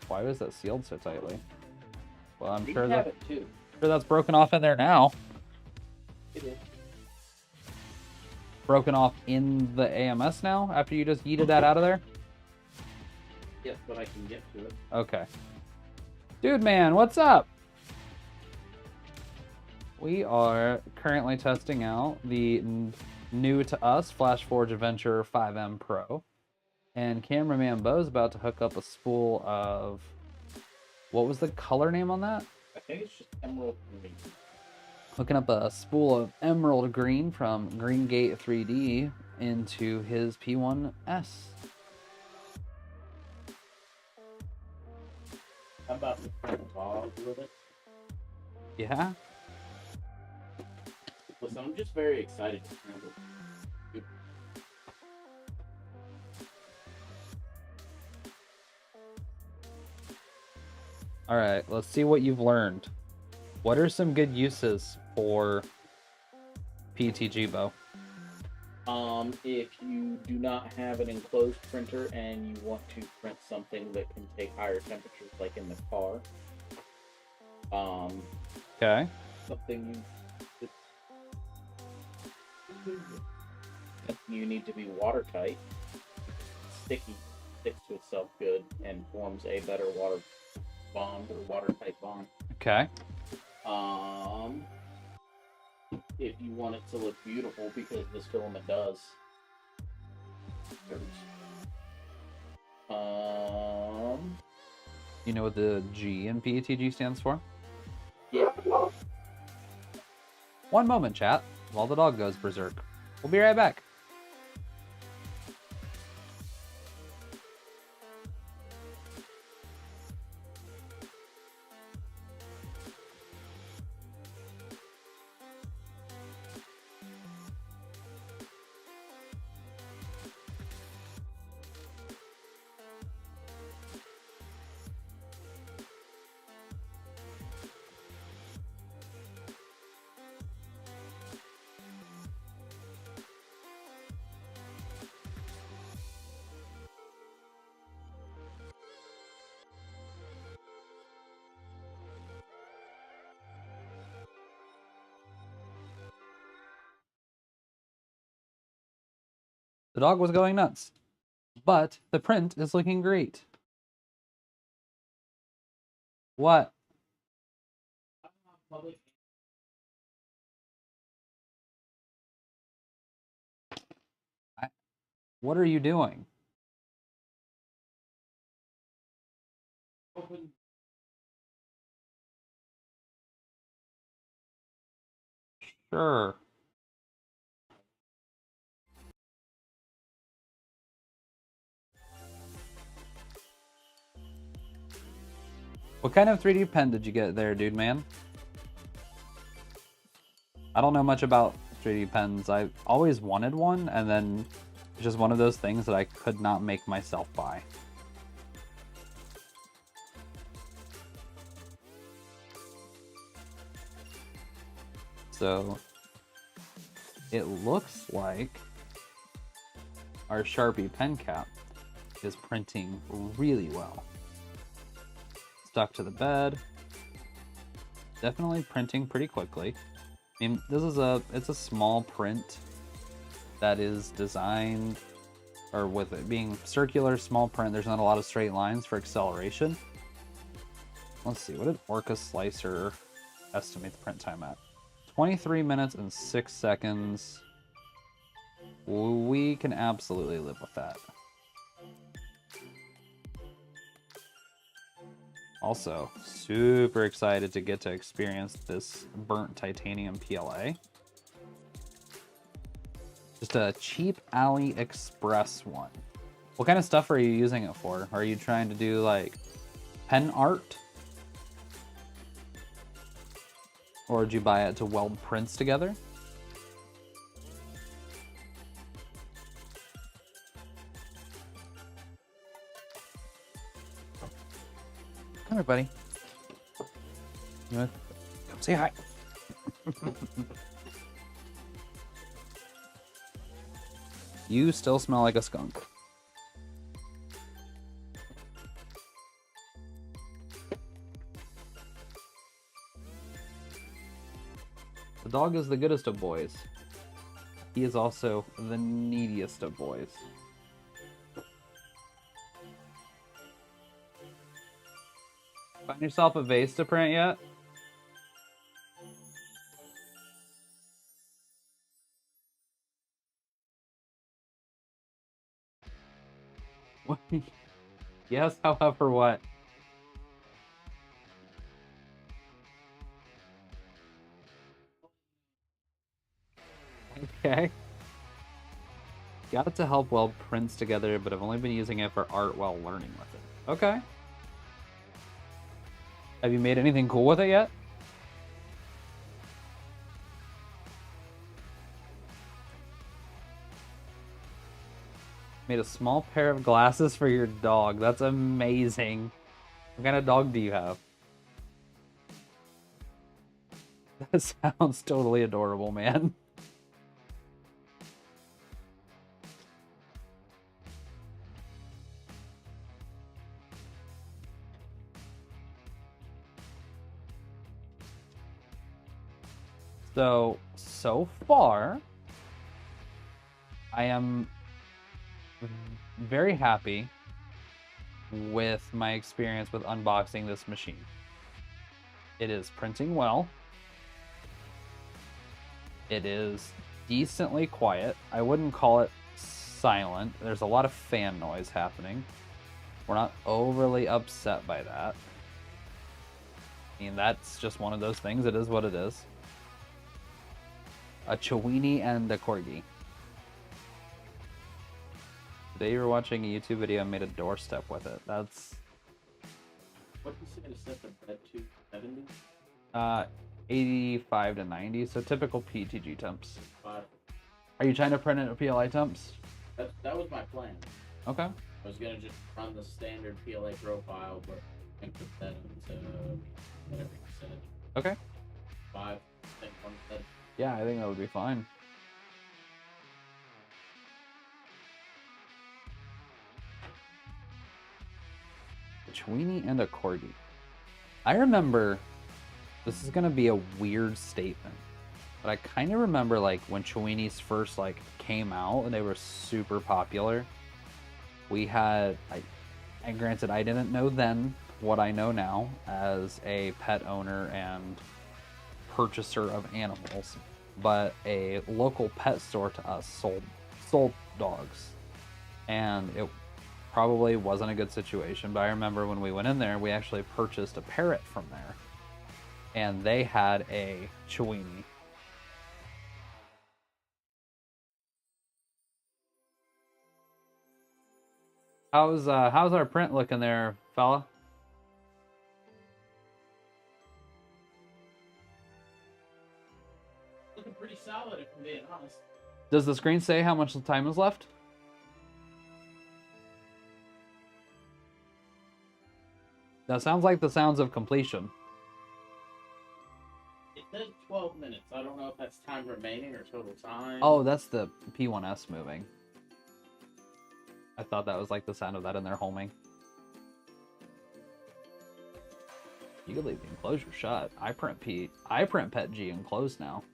Why was that sealed so tightly? Well, I'm you sure have that... it too. Sure that's broken off in there now. It is. Broken off in the AMS now after you just yeeted that out of there? Yes, but I can get to it. Okay. Dude, man, what's up? We are currently testing out the new to us FlashForge Adventurer 5M Pro. And cameraman Beau's about to hook up a spool of... What was the color name on that? I think it's just emerald green. Hooking up a spool of emerald green from Green Gate 3D into his P1S. How about the print bottle with it? Yeah? Listen, I'm just very excited to print it. Alright, let's see what you've learned. What are some good uses for PETG, Beau? If you do not have an enclosed printer and you want to print something that can take higher temperatures, like in the car, Okay. something you need to be watertight, sticky, sticks to itself good, and forms a better water bond or watertight bond. Okay. If you want it to look beautiful, because this filament does. You know what the G in PETG stands for? Yeah. One moment, chat, while the dog goes berserk. We'll be right back. The dog was going nuts. But the print is looking great. What? What are you doing? Sure. What kind of 3D pen did you get there, dude, man? I don't know much about 3D pens. I always wanted one, and then it's just one of those things that I could not make myself buy. So it looks like our Sharpie pen cap is printing really well. Stuck to the bed. Definitely printing pretty quickly. I mean, it's a small print that is designed, or with it being circular, small print, there's not a lot of straight lines for acceleration. Let's see, what did Orca Slicer estimate the print time at? 23 minutes and 6 seconds. We can absolutely live with that. Also, super excited to get to experience this burnt titanium PLA. Just a cheap AliExpress one. What kind of stuff are you using it for? Are you trying to do like pen art? Or did you buy it to weld prints together? Come here, buddy. You wanna come say hi? You still smell like a skunk. The dog is the goodest of boys. He is also the neediest of boys. Find yourself a vase to print yet? What? Yes, however, what? Okay. Got it to help weld prints together, but I've only been using it for art while learning with it. Okay. Have you made anything cool with it yet? Made a small pair of glasses for your dog. That's amazing. What kind of dog do you have? That sounds totally adorable, man. So far, I am very happy with my experience with unboxing this machine. It is printing well. It is decently quiet. I wouldn't call it silent. There's a lot of fan noise happening. We're not overly upset by that. I mean, that's just one of those things. It is what it is. A Chiweenie and a Corgi. Today you were watching a YouTube video and made a doorstep with it. That's... What did you say to set the bed to? 70? 85 to 90, so typical PTG temps. 5. Are you trying to print it at PLA temps? That was my plan. Okay. I was gonna just run the standard PLA profile, but I think put that into whatever you said. Okay. 5, I think one said. Yeah, I think that would be fine. A Chiweenie and a Corgi. I remember, this is gonna be a weird statement, but I kind of remember like when Chiweenies first like came out and they were super popular. we had, and granted, I didn't know then what I know now as a pet owner and purchaser of animals, but a local pet store to us sold dogs, and it probably wasn't a good situation. But I remember when we went in there, we actually purchased a parrot from there, and they had a Chiweenie. How's our print looking there, fella? Looking pretty solid, if I'm being honest. Does the screen say how much time is left? That sounds like the sounds of completion. It says 12 minutes. I don't know if that's time remaining or total time. Oh, that's the P1S moving. I thought that was like the sound of that in there homing. You could leave the enclosure shut. I print Pet G enclosed now.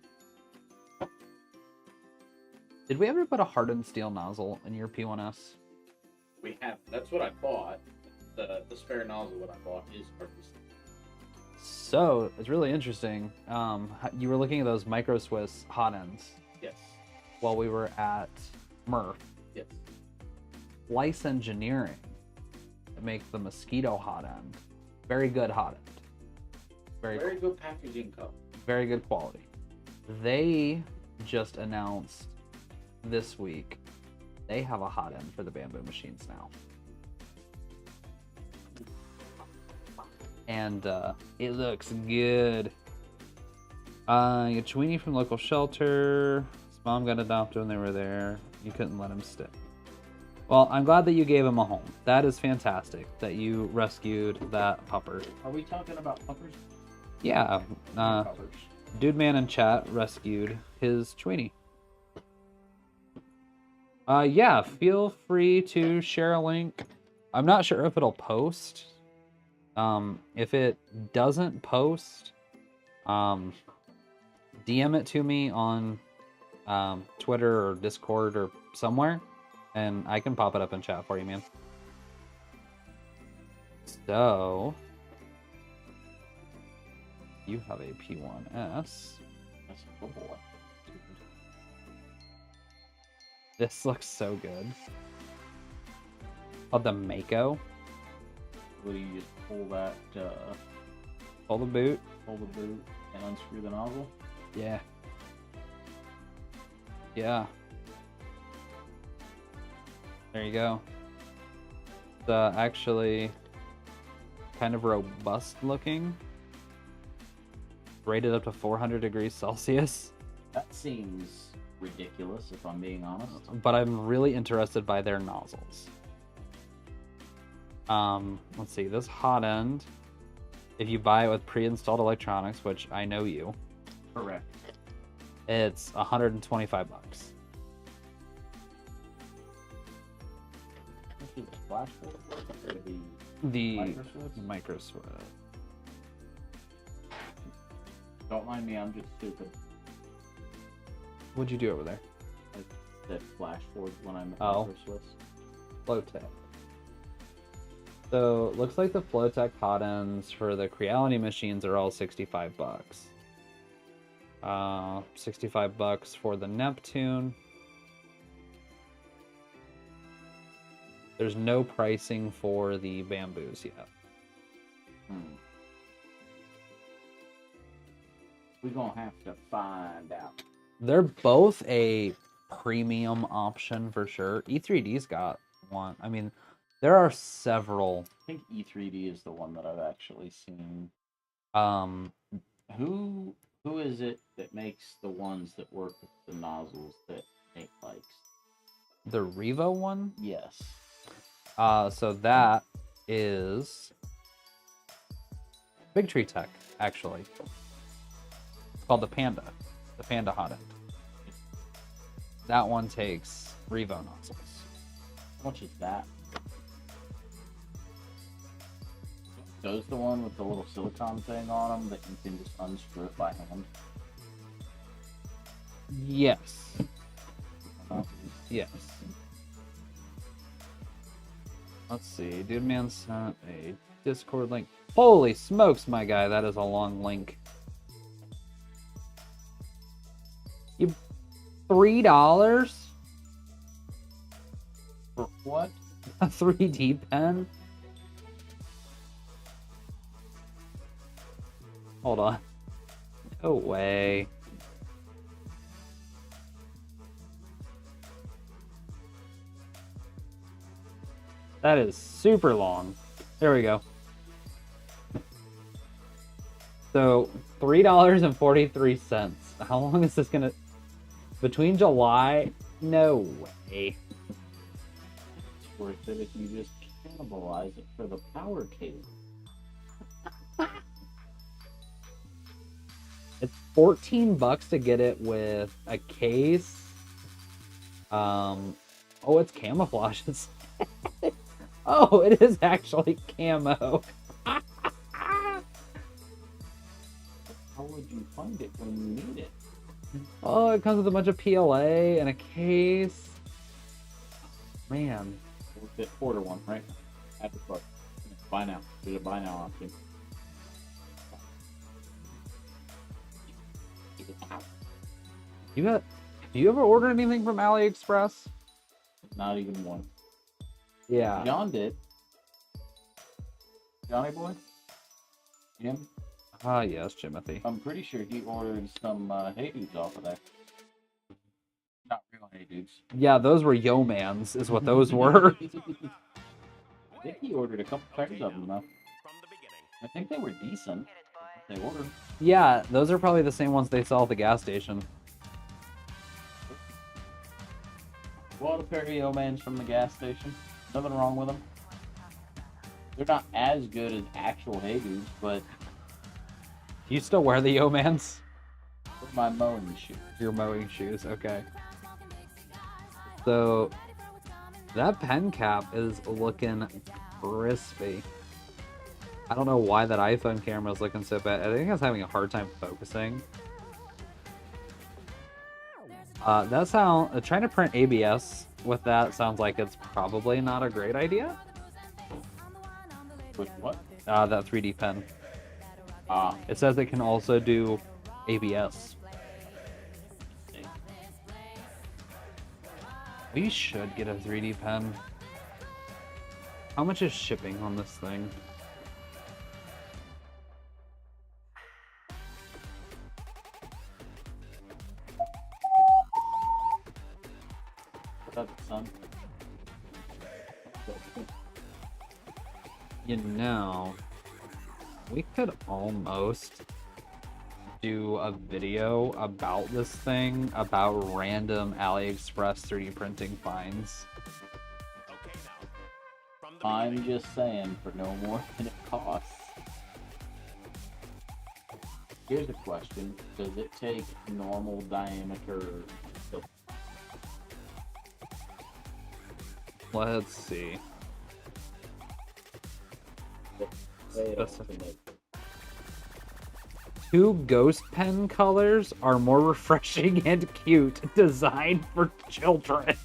Did we ever put a hardened steel nozzle in your P1S? We have. That's what I bought. The spare nozzle that I bought is hardened steel. So it's really interesting. You were looking at those Micro Swiss hot ends. Yes. While we were at Murph. Yes. Slice Engineering to make the mosquito hot end. Very good hot end. Very good packaging cup. Very good quality. They just announced this week they have a hot end for the Bambu machines now. And it looks good. You get Chiweenie from local shelter. His mom got adopted when they were there. You couldn't let him stay. Well, I'm glad that you gave him a home. That is fantastic that you rescued that pupper. Are we talking about puppers? Yeah. Puppers. Dude Man in chat rescued his Chiweenie. Yeah, feel free to share a link. I'm not sure if it'll post. If it doesn't post, DM it to me on Twitter or Discord or somewhere, and I can pop it up in chat for you, man. So, you have a P1S. That's a good boy. This looks so good. Oh, the Mako. Will you just pull that, Pull the boot. pull the boot and unscrew the nozzle? Yeah. Yeah. There you go. It's actually kind of robust looking. Rated up to 400 degrees Celsius. That seems ridiculous, if I'm being honest. But I'm really interested by their nozzles. Let's see, this hot end, if you buy it with pre-installed electronics, which I know you, Correct. it's $125. This is a FlashForge or The Micro Swiss? Micro Swiss. Don't mind me, I'm just stupid. What'd you do over there? I said FlashForge when I'm at Oh. Micro Swiss. Flowtech. So looks like the Flowtech hot ends for the Creality machines are all $65. $65 for the Neptune. There's no pricing for the Bambus yet. We're gonna have to find out. They're both a premium option for sure. E3D's got one. I mean, there are several. I think E3D is the one that I've actually seen. Um, Who is it that makes the ones that work with the nozzles that Nate likes? the Revo one. Yes. So that is Big Tree Tech, actually. It's called the Panda hot end. That one takes Revo nozzles. How much is that? Those the one with the little silicone thing on them that you can just unscrew it by hand? Yes. Yes. Let's see. Dude man sent a Discord link. Holy smokes, my guy. That is a long link. You $3 For what? a 3D pen? Hold on. No way. That is super long. There we go. So $3.43. How long is this gonna? Between July? No way. It's worth it if you just cannibalize it for the power cable. It's $14 to get it with a case. Oh, it's camouflage. Oh, it is actually camo. How would you find it when you need it? Oh, it comes with a bunch of PLA and a case. Man. Order one, right? At the cart. Buy now. There's a buy now option. Do you ever order anything from AliExpress? Not even one. Yeah. John did. Johnny boy? Jim? Ah, yes, Timothy. I'm pretty sure he ordered some Hey Dudes off of there. Not real Hey Dudes. Yeah, those were Yo-Mans, is what those were. I think he ordered a couple pairs of them, though. I think they were decent. They ordered. Yeah, those are probably the same ones they sell at the gas station. Bought a pair of Yo-Mans from the gas station. Nothing wrong with them. They're not as good as actual Hey Dudes, but Do you still wear the Yo-Mans? for my mowing shoes. Your mowing shoes, okay. So, that pen cap is looking crispy. I don't know why that iPhone camera is looking so bad. I think it's having a hard time focusing. Trying to print ABS with that sounds like it's probably not a great idea. With what? That 3D pen. It says it can also do ABS. We should get a 3D pen. How much is shipping on this thing? What's up, son? You know, we could almost do a video about this thing, about random AliExpress 3D printing finds. I'm just saying, for no more than it costs. Here's a question. Does it take normal diameter? Let's see. Two ghost pen colors are more refreshing and cute, designed for children.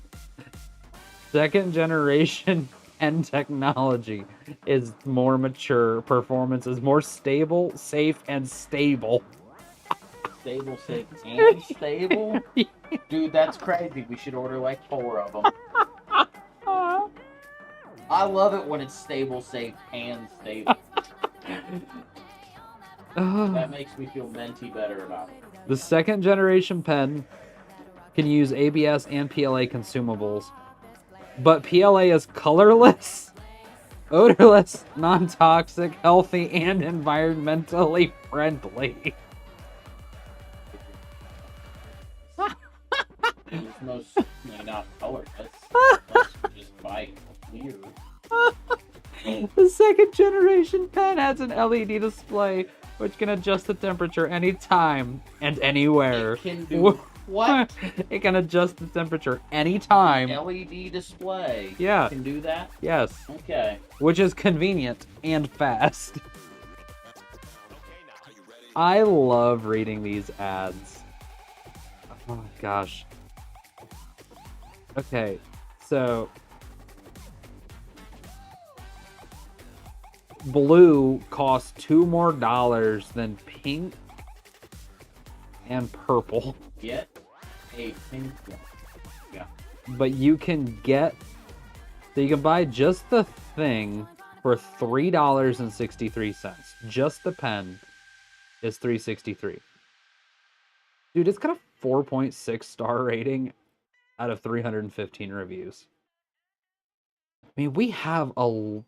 Second generation pen technology is more mature. Performance is more stable, safe, and stable. Stable, safe, and stable? Dude, that's crazy. We should order like 4 of them. I love it when it's stable, safe, and stable. That makes me feel mentally better about it. The second generation pen can use ABS and PLA consumables, but PLA is colorless, odorless, non-toxic, healthy, and environmentally friendly. It's mostly not colorless. Unless you just buy clear. The second generation pen has an LED display which can adjust the temperature anytime and anywhere. It can do what? It can adjust the temperature anytime. LED display. Yeah. It can do that? Yes. Okay. Which is convenient and fast. I love reading these ads. Oh gosh. Okay, so blue costs $2 more than pink and purple. Get a pink one. Yeah. But you can get, so you can buy just the thing for $3.63. Just the pen is $3.63. Dude, it's got a 4.6 star rating out of 315 reviews. I mean, we have a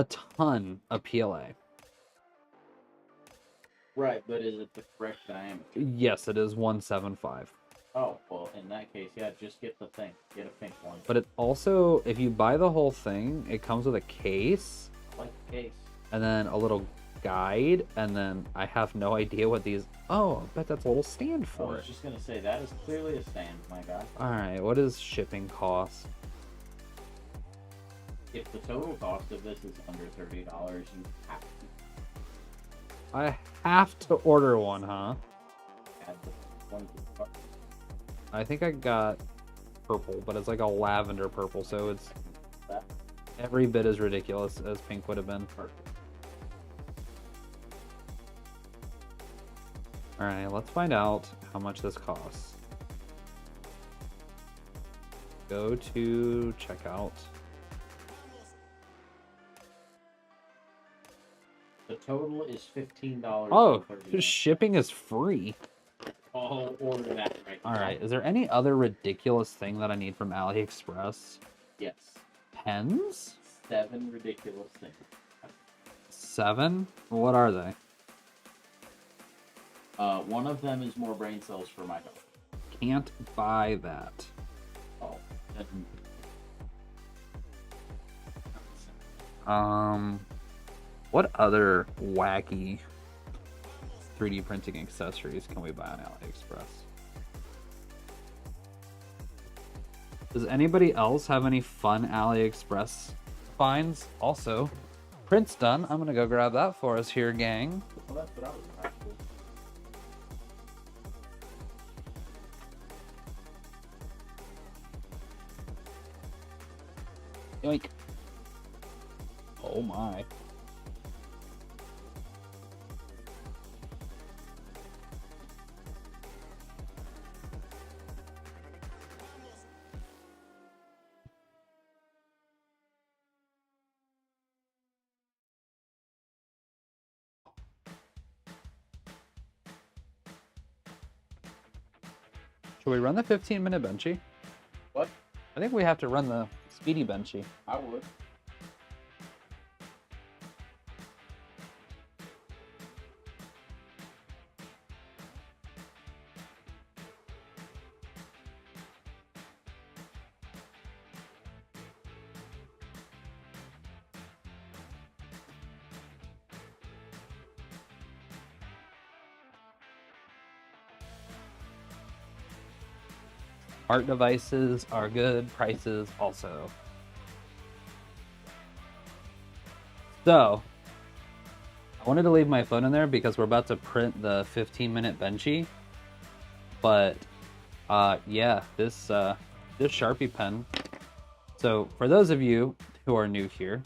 ton of PLA. Right, but is it the correct diameter? Yes, it is 175. Oh, well, in that case, yeah, just get the thing. Get a pink one. But it also, if you buy the whole thing, it comes with a case. I like the case. And then a little guide. And then I have no idea what these... Oh, I bet that's a little stand for I was it. just going to say, that is clearly a stand, my guy. Alright, what is shipping cost? If the total cost of this is under $30, you have to I have to order one, huh? add the one to the cart. I think I got purple, but it's like a lavender purple, so it's That every bit as ridiculous as pink would have been. perfect. Alright, let's find out how much this costs. Go to checkout. The total is $15. Oh, shipping is free. I'll order that right now. Alright, is there any other ridiculous thing that I need from AliExpress? Yes. Pens? 7 ridiculous things. 7? What are they? One of them is more brain cells for my dog. Can't buy that. Oh. What other wacky 3D printing accessories can we buy on AliExpress? Does anybody else have any fun AliExpress finds? Also, print's done. I'm gonna go grab that for us here, gang. Well, that's what I was about to do. Yoink. Oh my. Should we run the 15-minute benchy? What? I think we have to run the speedy benchy. I would. Art devices are good, prices also. So, I wanted to leave my phone in there because we're about to print the 15-minute benchy. But, yeah, this Sharpie pen. So, for those of you who are new here,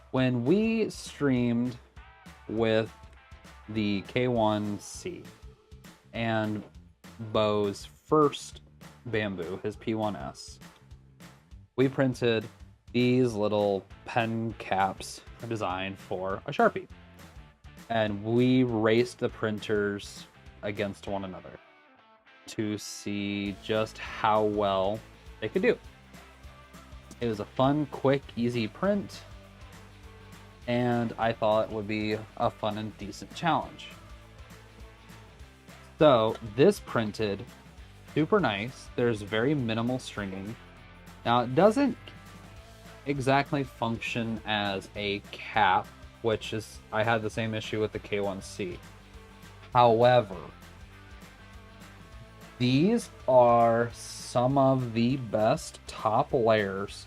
when we streamed with the K1C and Beau's first Bambu, his P1S, we printed these little pen caps designed for a Sharpie. And we raced the printers against one another to see just how well they could do. It was a fun, quick, easy print, and I thought it would be a fun and decent challenge. So this printed super nice. There's very minimal stringing. Now it doesn't exactly function as a cap, which is, I had the same issue with the K1C. However, these are some of the best top layers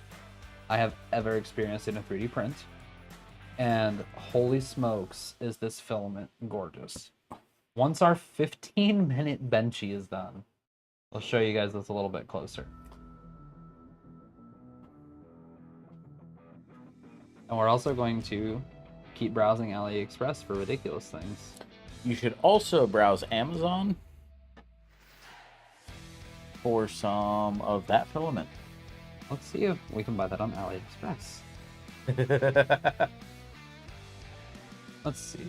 I have ever experienced in a 3D print. And holy smokes, is this filament gorgeous. Once our 15-minute benchy is done, I'll show you guys this a little bit closer. And we're also going to keep browsing AliExpress for ridiculous things. You should also browse Amazon for some of that filament. Let's see if we can buy that on AliExpress. Let's see.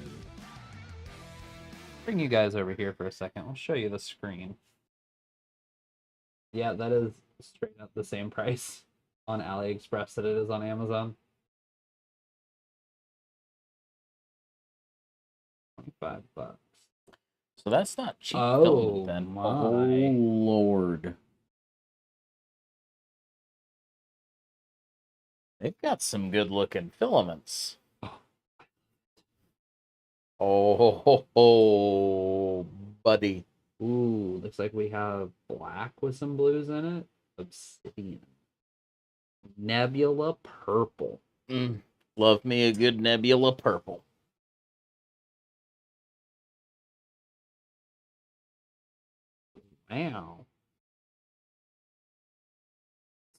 Bring you guys over here for a second. I'll show you the screen. Yeah, that is straight up the same price on AliExpress that it is on Amazon. $25. So that's not cheap Oh, filament then. my. Oh Lord. They've got some good looking filaments. Oh, buddy. Ooh, looks like we have black with some blues in it. Obsidian. Nebula purple. Love me a good nebula purple. Wow.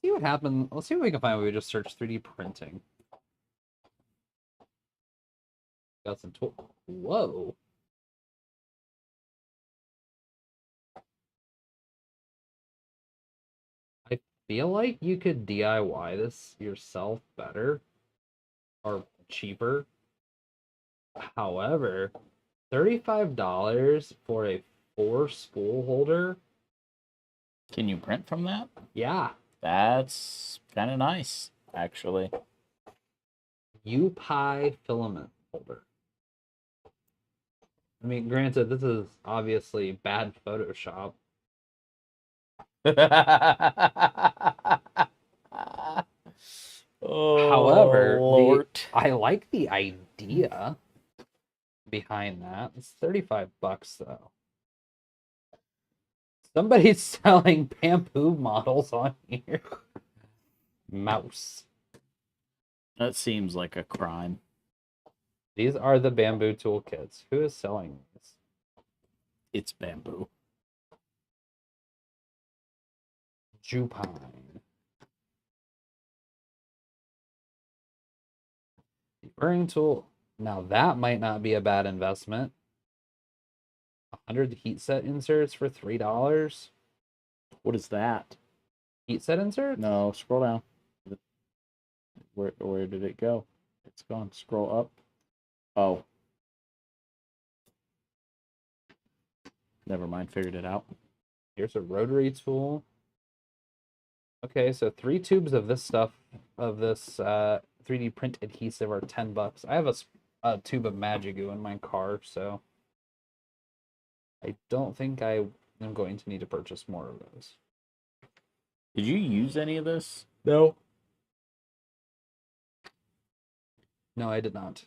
See what happened. Let's see what we can find when we just search 3D printing. Got some tool. Whoa. I feel like you could DIY this yourself better or cheaper. However, $35 for a 4-spool holder. Can you print from that? Yeah. That's kind of nice, actually. UPI filament holder. I mean, granted, this is obviously bad Photoshop. However, Lord. I like the idea behind that. It's $35 though. Somebody's selling Bambu models on here. Mouse. That seems like a crime. These are the Bambu toolkits. Who is selling these? It's Bambu. Jupine. The burning tool. Now that might not be a bad investment. 100 heat set inserts for $3. What is that? Heat set insert? No, scroll down. Where did it go? It's gone. Scroll up. Oh. Never mind. Figured it out. Here's a rotary tool. Okay, so 3 tubes of this stuff, of this 3D print adhesive are $10. I have a tube of Magic Goo in my car, so I don't think I am going to need to purchase more of those. Did you use any of this? No. No, I did not.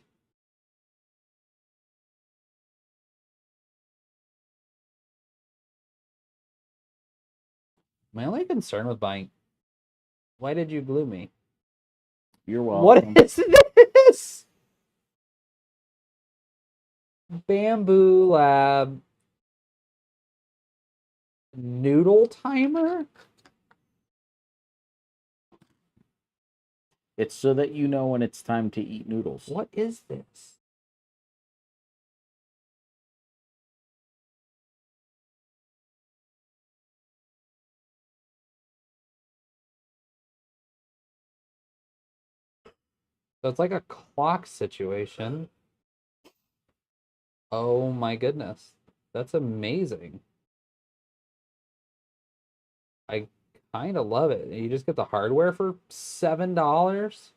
My only concern with buying... Why did you glue me? You're welcome. What is this? Bambu Lab noodle timer? It's so that you know when it's time to eat noodles. What is this? So it's like a clock situation. Oh my goodness. That's amazing. I kind of love it. You just get the hardware for $7.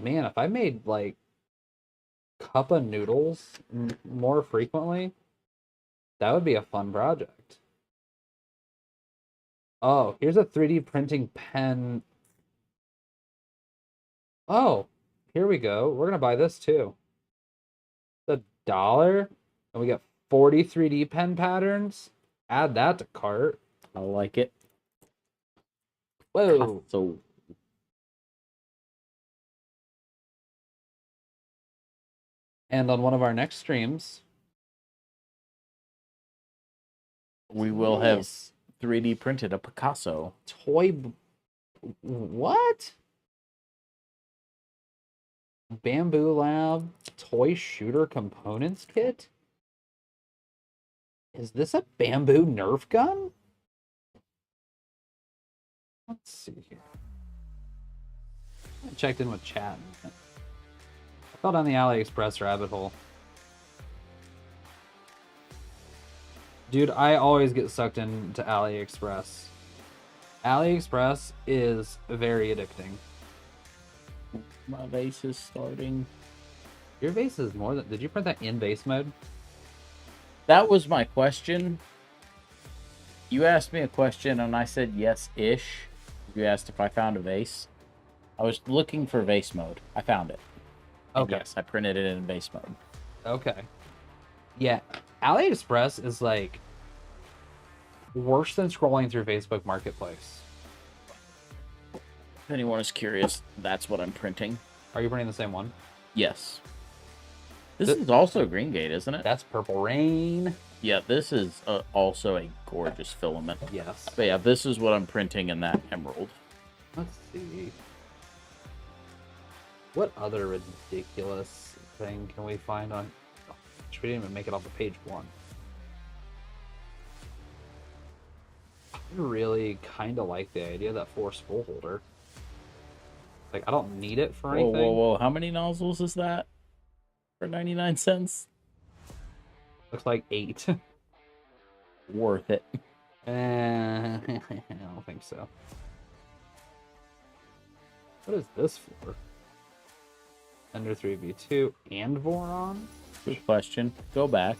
Man, if I made like cup of noodles more frequently, that would be a fun project. Oh, here's a 3D printing pen. Oh, here we go. We're gonna buy this too. It's $1, and we get 40 3D pen patterns. Add that to cart. I like it. Whoa. So And on one of our next streams, we will have 3D printed a Picasso. toy. What? Bambu Lab toy shooter components kit? Is this a bamboo Nerf gun? Let's see here. I checked in with chat. I fell down the AliExpress rabbit hole. Dude, I always get sucked into AliExpress. AliExpress is very addicting. My vase is starting. Your vase is more than... Did you print that in vase mode? That was my question. You asked me a question and I said yes-ish. You asked if I found a vase. I was looking for vase mode. I found it. And Okay. yes, I printed it in vase mode. Okay. Yeah, AliExpress is like worse than scrolling through Facebook Marketplace. If anyone is curious, that's what I'm printing. Are you printing the same one? Yes. This is also Green Gate, isn't it? That's Purple Rain. Yeah, this is also a gorgeous filament. Yes. But yeah, this is what I'm printing in that emerald. Let's see. What other ridiculous thing can we find on... Oh, we didn't even make it off of page 1. I really kind of like the idea of that force spool holder. Like, I don't need it for anything. Whoa. How many nozzles is that? For 99 cents? Looks like 8. Worth it. I don't think so. What is this for? Ender 3v2 and Voron? Good question. Go back.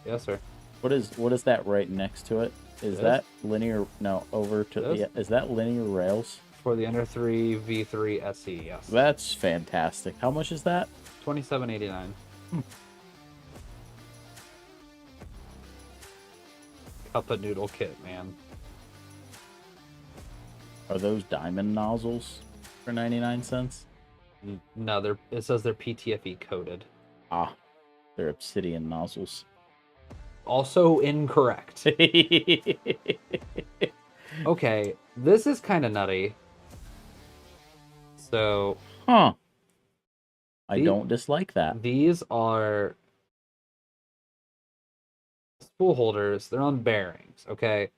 Yes, sir. What is that right next to it? Is This? that linear? No, over to This? yeah. Is that linear rails? For the Ender 3v3 SE, yes. That's fantastic. How much is that? $27.89. Cup of noodle kit, man. Are those diamond nozzles for 99 cents? No, it says they're PTFE coated. Ah, they're obsidian nozzles. Also incorrect. Okay, this is kind of nutty. So, Huh. I don't dislike that. these are spool holders. They're on bearings, okay?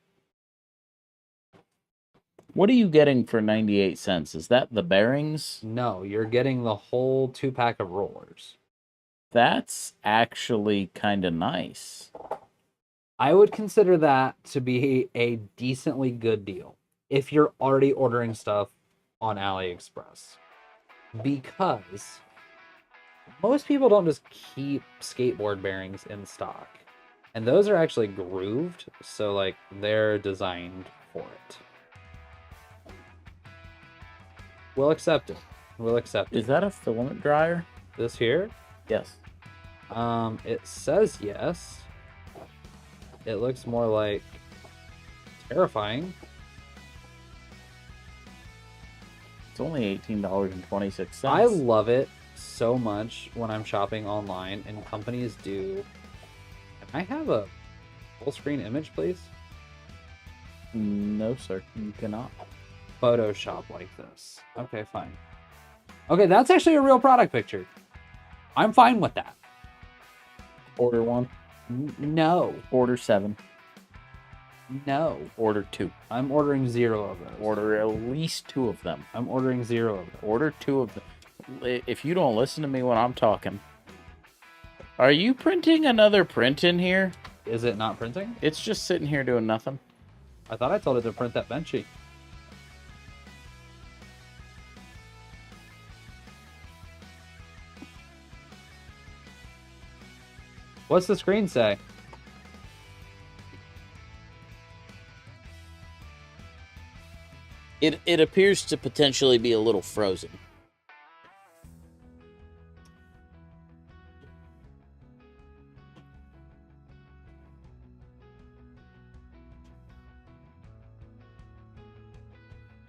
What are you getting for 98 cents? Is that the bearings? No, you're getting the whole 2-pack of rollers. That's actually kind of nice. I would consider that to be a decently good deal if you're already ordering stuff on AliExpress. Because most people don't just keep skateboard bearings in stock. And those are actually grooved, so like they're designed for it. We'll accept it. We'll accept it. Is that a filament dryer? This here? Yes. It says yes. It looks more like terrifying. It's only $18.26. I love it so much when I'm shopping online and companies do. Can I have a full screen image, please? No, sir. You cannot. Photoshop like this. Okay, fine. Okay, that's actually a real product picture. I'm fine with that. Order 1. No. Order 7. No. Order 2. I'm ordering 0 of those. Order at least 2 of them. I'm ordering 0 of those. Order 2 of them. If you don't listen to me when I'm talking. Are you printing another print in here? Is it not printing? It's just sitting here doing nothing. I thought I told it to print that benchy. What's the screen say? It appears to potentially be a little frozen.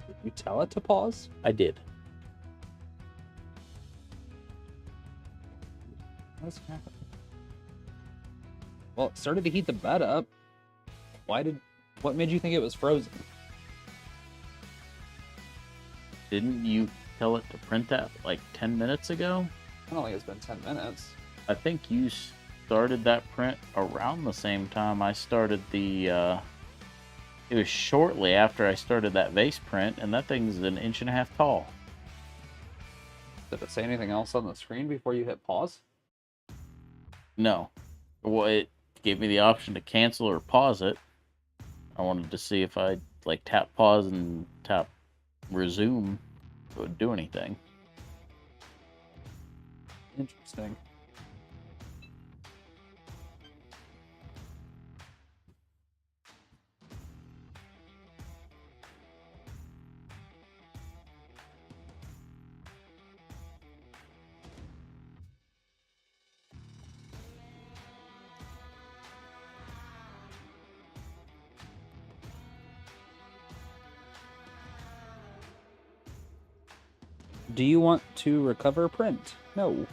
Did you tell it to pause? I did. What's happening? Well, it started to heat the bed up. What made you think it was frozen? Didn't you tell it to print that like 10 minutes ago? I don't think it's been 10 minutes. I think you started that print around the same time I started the, it was shortly after I started that vase print, and that thing's an 1.5 inches tall. Did it say anything else on the screen before you hit pause? No. Well, it gave me the option to cancel or pause it. I wanted to see if I like tap pause and tap resume, if it would do anything. Interesting. Do you want to recover print? No.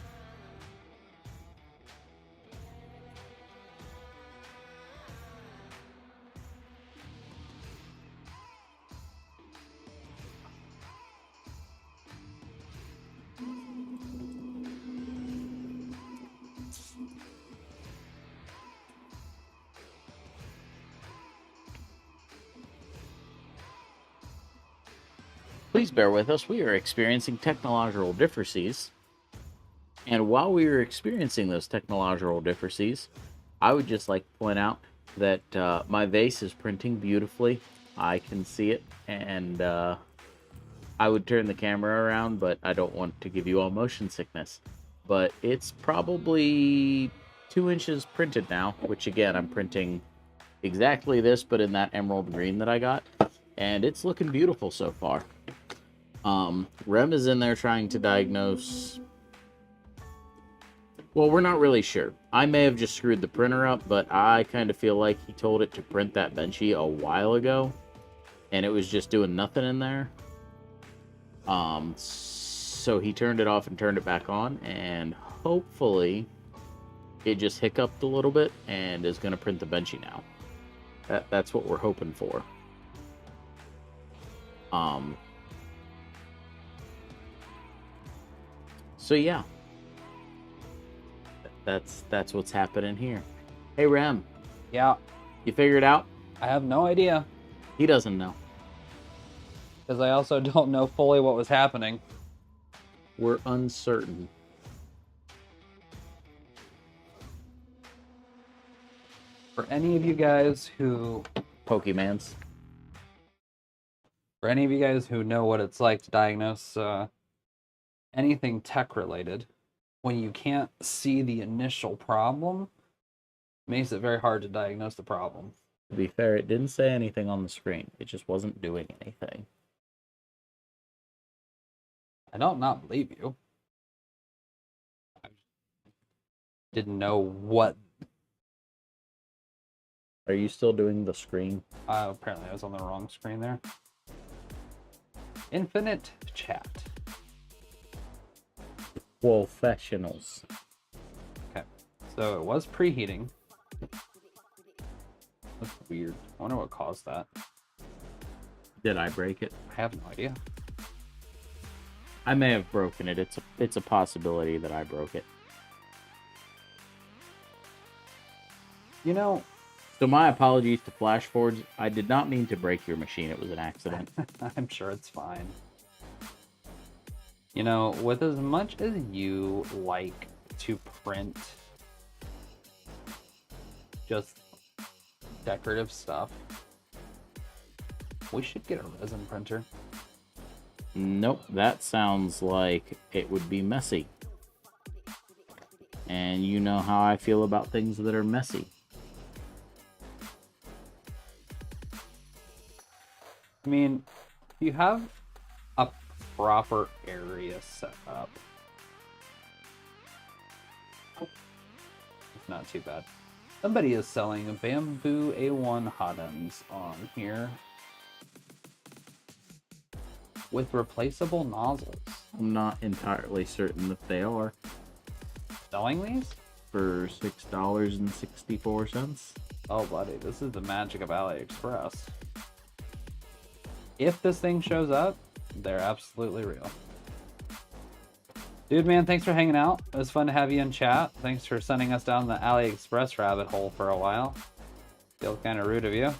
Please bear with us. We are experiencing technological differences. And while we are experiencing those technological differences, I would just like to point out that my vase is printing beautifully. I can see it, and I would turn the camera around, but I don't want to give you all motion sickness. But it's probably 2 inches printed now, which again, I'm printing exactly this, but in that emerald green that I got. And it's looking beautiful so far. Rem is in there trying to diagnose. Well, we're not really sure. I may have just screwed the printer up, but I kind of feel like he told it to print that benchy a while ago, and it was just doing nothing in there. So he turned it off and turned it back on, and hopefully it just hiccuped a little bit and is going to print the benchy now. That's what we're hoping for. So yeah, that's what's happening here. Hey Rem, Yeah, you figured it out? I have no idea. He doesn't know. Because I also don't know fully what was happening. We're uncertain. For any of you guys who Pokemans. For any of you guys who know what it's like to diagnose anything tech related, when you can't see the initial problem, it makes it very hard to diagnose the problem. To be fair, it didn't say anything on the screen. It just wasn't doing anything. I don't not believe you. I didn't know what. Are you still doing the screen? Apparently I was on the wrong screen there. Infinite chat. Professionals. Okay, so it was preheating. That's weird. I wonder what caused that. Did I break it? I have no idea. I may have broken it. It's a possibility that I broke it. You know, So my apologies to FlashForge. I did not mean to break your machine. It was an accident. I'm sure it's fine. You know, with as much as you like to print just decorative stuff, we should get a resin printer. Nope, that sounds like it would be messy. And you know how I feel about things that are messy. I mean, if you have a proper area set up, it's not too bad. Somebody is selling a Bambu A1 hot ends on here with replaceable nozzles. I'm not entirely certain that they are. Selling these? For $6.64. Oh, buddy, this is the magic of AliExpress. If this thing shows up, they're absolutely real. Dude, man, thanks for hanging out. It was fun to have you in chat. Thanks for sending us down the AliExpress rabbit hole for a while. Feels kind of rude of you.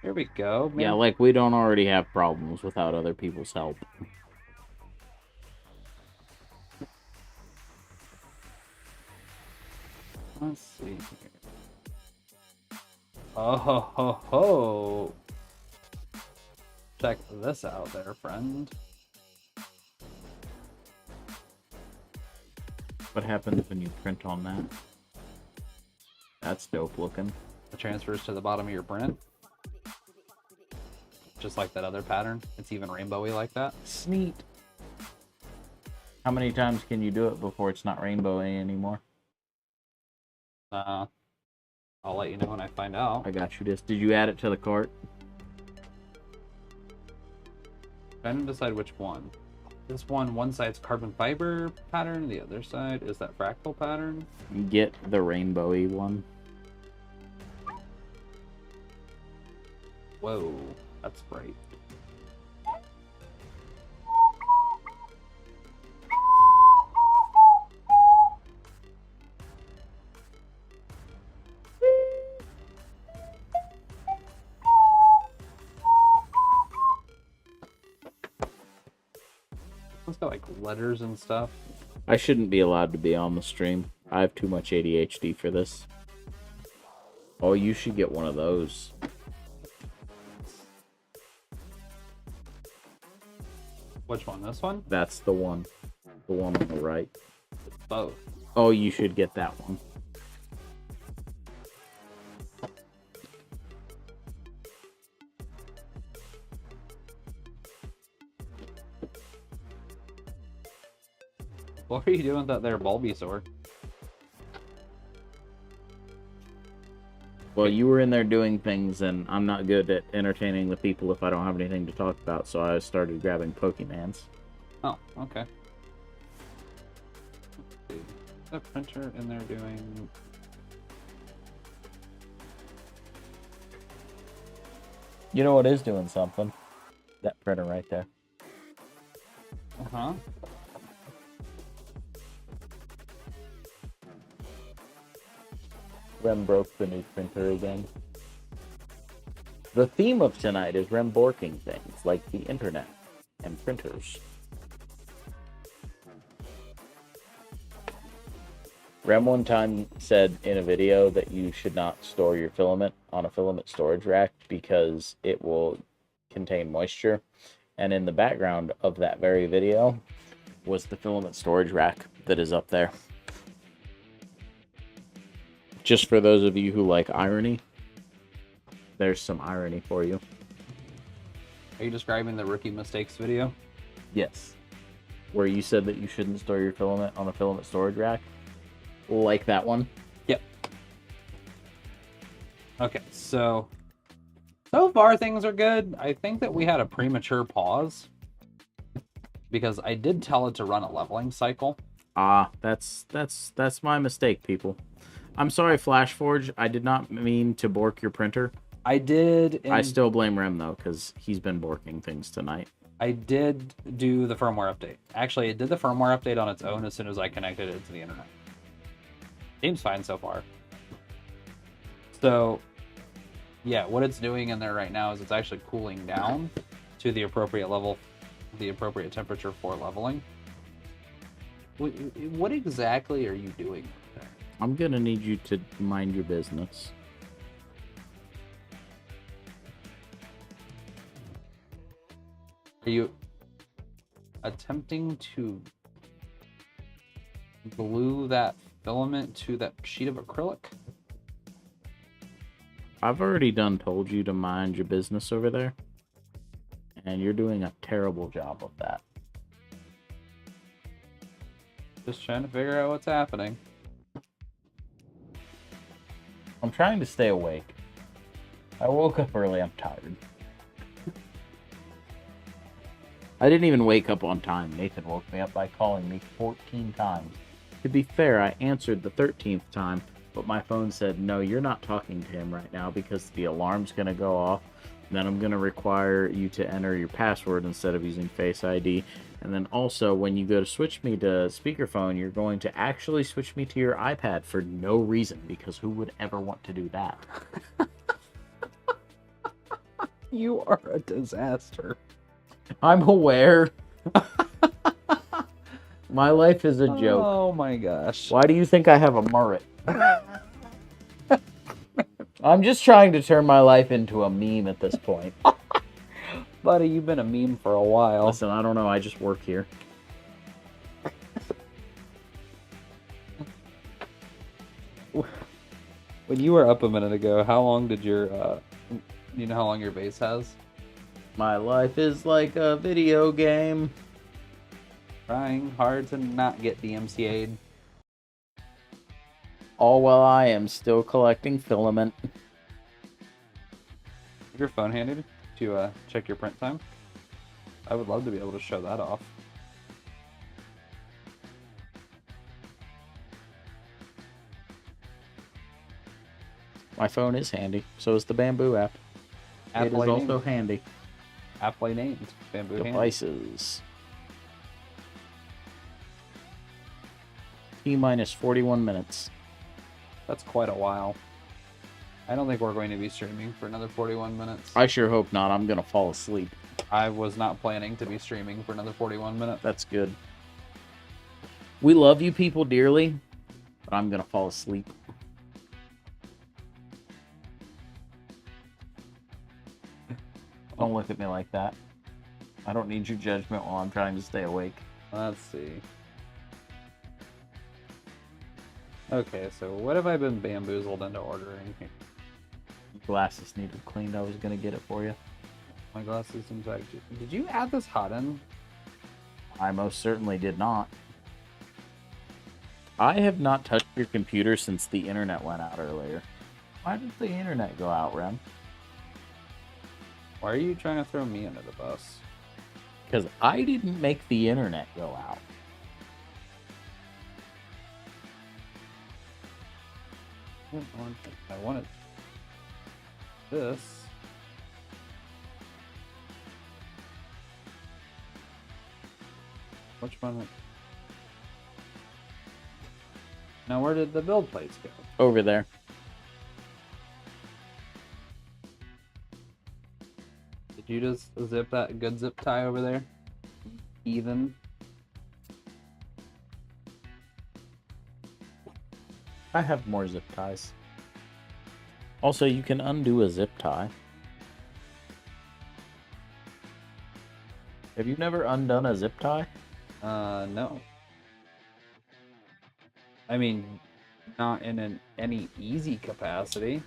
Here we go. Yeah, like we don't already have problems without other people's help. Let's see here. Oh ho ho ho! Check this out there, friend. What happens when you print on that? That's dope looking. It transfers to the bottom of your print. Just like that other pattern. It's even rainbowy like that. Sneak. How many times can you do it before it's not rainbowy anymore? I'll let you know when I find out. I got you this. Did you add it to the cart? Trying to decide which one. This one side's carbon fiber pattern, the other side is that fractal pattern. Get the rainbowy one. Whoa, that's bright. It's got like letters and stuff. I shouldn't be allowed to be on the stream. I have too much ADHD for this. Oh, you should get one of those. Which one? This one? That's the one. The one on the right. It's both. Oh, you should get that one. What are you doing with that there Bulbasaur? Well, you were in there doing things, and I'm not good at entertaining the people if I don't have anything to talk about, so I started grabbing Pokemans. Oh, okay. Let's see. Is that printer in there doing... You know what is doing something? That printer right there. Uh-huh. Rem broke the new printer again. The theme of tonight is Rem borking things, like the internet and printers. Rem one time said in a video that you should not store your filament on a filament storage rack because it will contain moisture. And in the background of that very video was the filament storage rack that is up there. Just for those of you who like irony, there's some irony for you. Are you describing the rookie mistakes video? Yes. Where you said that you shouldn't store your filament on a filament storage rack? Like that one? Yep. Okay, so far things are good. I think that we had a premature pause because I did tell it to run a leveling cycle. Ah, that's my mistake, people. I'm sorry, FlashForge. I did not mean to bork your printer. I did. I still blame Rem, though, because he's been borking things tonight. I did do the firmware update. Actually, it did the firmware update on its own as soon as I connected it to the internet. Seems fine so far. So, yeah, what it's doing in there right now is it's actually cooling down to the appropriate level, the appropriate temperature for leveling. What exactly are you doing there? I'm going to need you to mind your business. Are you attempting to glue that filament to that sheet of acrylic? I've already told you to mind your business over there. And you're doing a terrible job of that. Just trying to figure out what's happening. I'm trying to stay awake. I woke up early, I'm tired. I didn't even wake up on time. Nathan woke me up by calling me 14 times. To be fair, I answered the 13th time, but my phone said, no, you're not talking to him right now because the alarm's going to go off Then I'm going to require you to enter your password instead of using Face ID. And then also, when you go to switch me to speakerphone, you're going to actually switch me to your iPad for no reason, because who would ever want to do that? You are a disaster. I'm aware. My life is a joke. Oh my gosh. Why do you think I have a mullet? I'm just trying to turn my life into a meme at this point. Buddy, you've been a meme for a while. Listen, I don't know. I just work here. When you were up a minute ago, how long did your, you know how long your base has? My life is like a video game. Trying hard to not get DMCA'd. All while I am still collecting filament. Your phone handy to check your print time? I would love to be able to show that off. My phone is handy. So is the Bambu app. It is also handy. Aptly named. Bambu handy. Devices. T-minus 41 minutes. That's quite a while. I don't think we're going to be streaming for another 41 minutes. I sure hope not. I'm going to fall asleep. I was not planning to be streaming for another 41 minutes. That's good. We love you people dearly, but I'm going to fall asleep. Don't look at me like that. I don't need your judgment while I'm trying to stay awake. Let's see. Okay, so what have I been bamboozled into ordering here? Glasses needed cleaned. I was going to get it for you. My glasses, in fact. Did you add this hot in? I most certainly did not. I have not touched your computer since the internet went out earlier. Why did the internet go out, Rem? Why are you trying to throw me under the bus? Because I didn't make the internet go out. I wanted this. Which one? Now, where did the build plates go? Over there. Did you just zip that good zip tie over there? Even. I have more zip ties. Also, you can undo a zip tie. Have you never undone a zip tie? No. I mean, not in any easy capacity.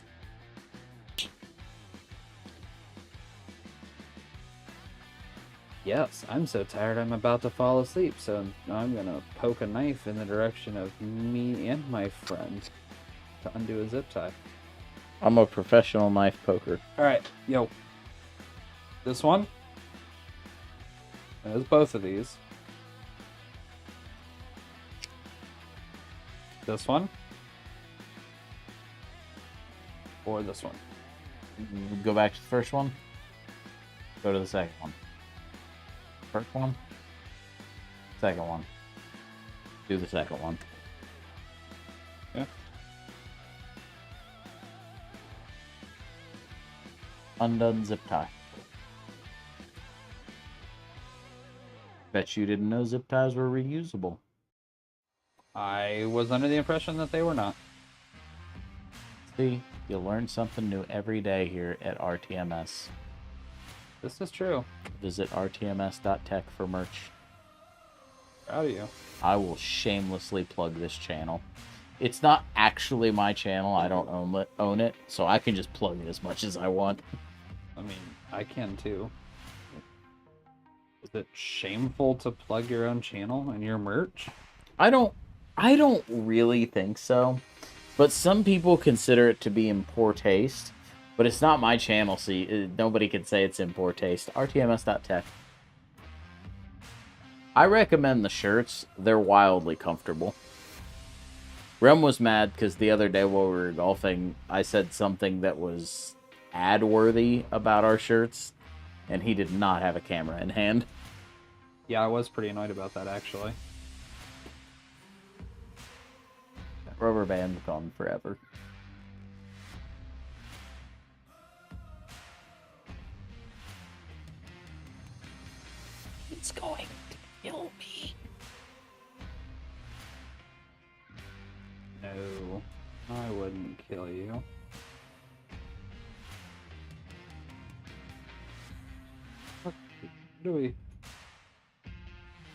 Yes, I'm so tired I'm about to fall asleep, so I'm gonna poke a knife in the direction of me and my friend to undo a zip tie. I'm a professional knife poker. Alright, yo. This one. There's both of these. This one. Or this one. Go back to the first one. Go to the second one. First one. Second one. Do the second one. Yeah. Undone zip tie. Bet you didn't know zip ties were reusable. I was under the impression that they were not. See, you learn something new every day here at RTMS. This is true. Visit rtms.tech for merch. Proud of you. I will shamelessly plug this channel. It's not actually my channel. I don't own it, so I can just plug it as much as I want. I mean, I can too. Is it shameful to plug your own channel and your merch? I don't really think so. But some people consider it to be in poor taste. But it's not my channel, so nobody can say it's in poor taste. rtms.tech. I recommend the shirts. They're wildly comfortable. Rem was mad because the other day while we were golfing, I said something that was ad-worthy about our shirts, and he did not have a camera in hand. Yeah, I was pretty annoyed about that, actually. That rubber band's gone forever. It's going to kill me. No, I wouldn't kill you. What do we...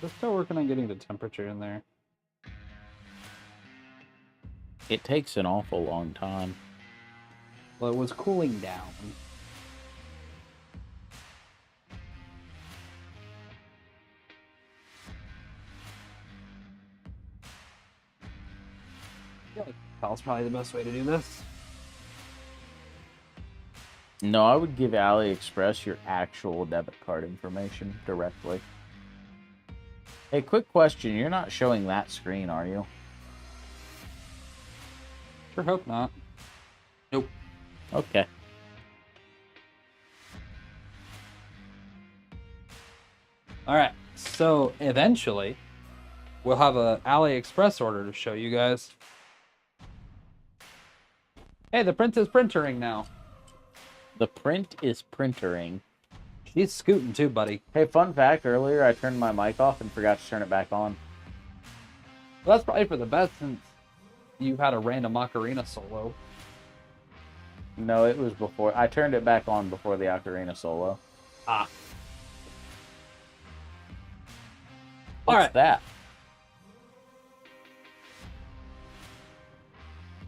We're still working on getting the temperature in there. It takes an awful long time. Well, it was cooling down. I feel like that's probably the best way to do this. No, I would give AliExpress your actual debit card information directly. Hey, quick question. You're not showing that screen, are you? Sure hope not. Nope. Okay. Alright, so eventually we'll have a AliExpress order to show you guys. Hey, the print is printering now. The print is printering. She's scooting too, buddy. Hey, fun fact, earlier I turned my mic off and forgot to turn it back on. Well, that's probably for the best since you had a random ocarina solo. No, it was before. I turned it back on before the ocarina solo. Ah. What's Alright. that?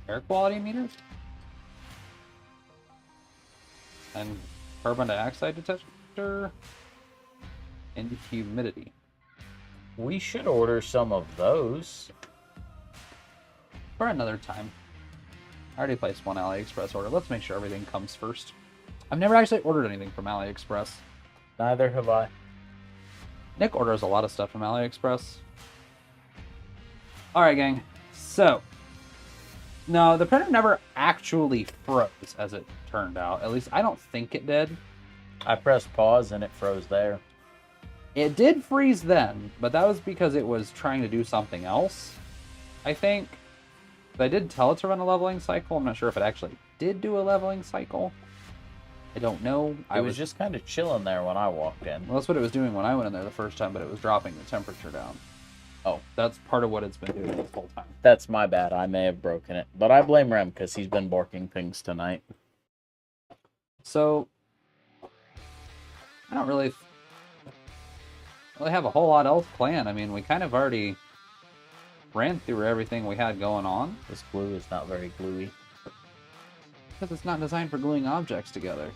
Air quality meters? And carbon dioxide detector? And humidity. We should order some of those. For another time. I already placed one AliExpress order. Let's make sure everything comes first. I've never actually ordered anything from AliExpress. Neither have I. Nick orders a lot of stuff from AliExpress. Alright, gang. So, no, the printer never actually froze, as it turned out. At least, I don't think it did. I pressed pause and it froze there. It did freeze then, but that was because it was trying to do something else, I think. But I did tell it to run a leveling cycle. I'm not sure if it actually did do a leveling cycle. I don't know. It was just kind of chilling there when I walked in. Well, that's what it was doing when I went in there the first time, but it was dropping the temperature down. Oh. That's part of what it's been doing this whole time. That's my bad. I may have broken it. But I blame Rem because he's been borking things tonight. So, I don't really have a whole lot else planned. I mean, we kind of already ran through everything we had going on. This glue is not very gluey. Because it's not designed for gluing objects together.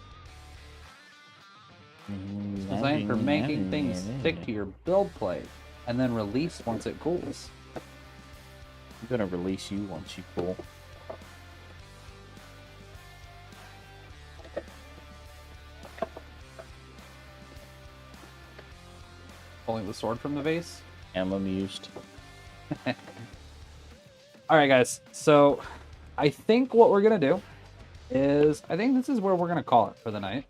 It's designed for making things stick to your build plate and then release once it cools. I'm going to release you once you cool. Pulling the sword from the vase. Am amused. Alright, guys. So, I think what we're going to do is, I think this is where we're going to call it for the night.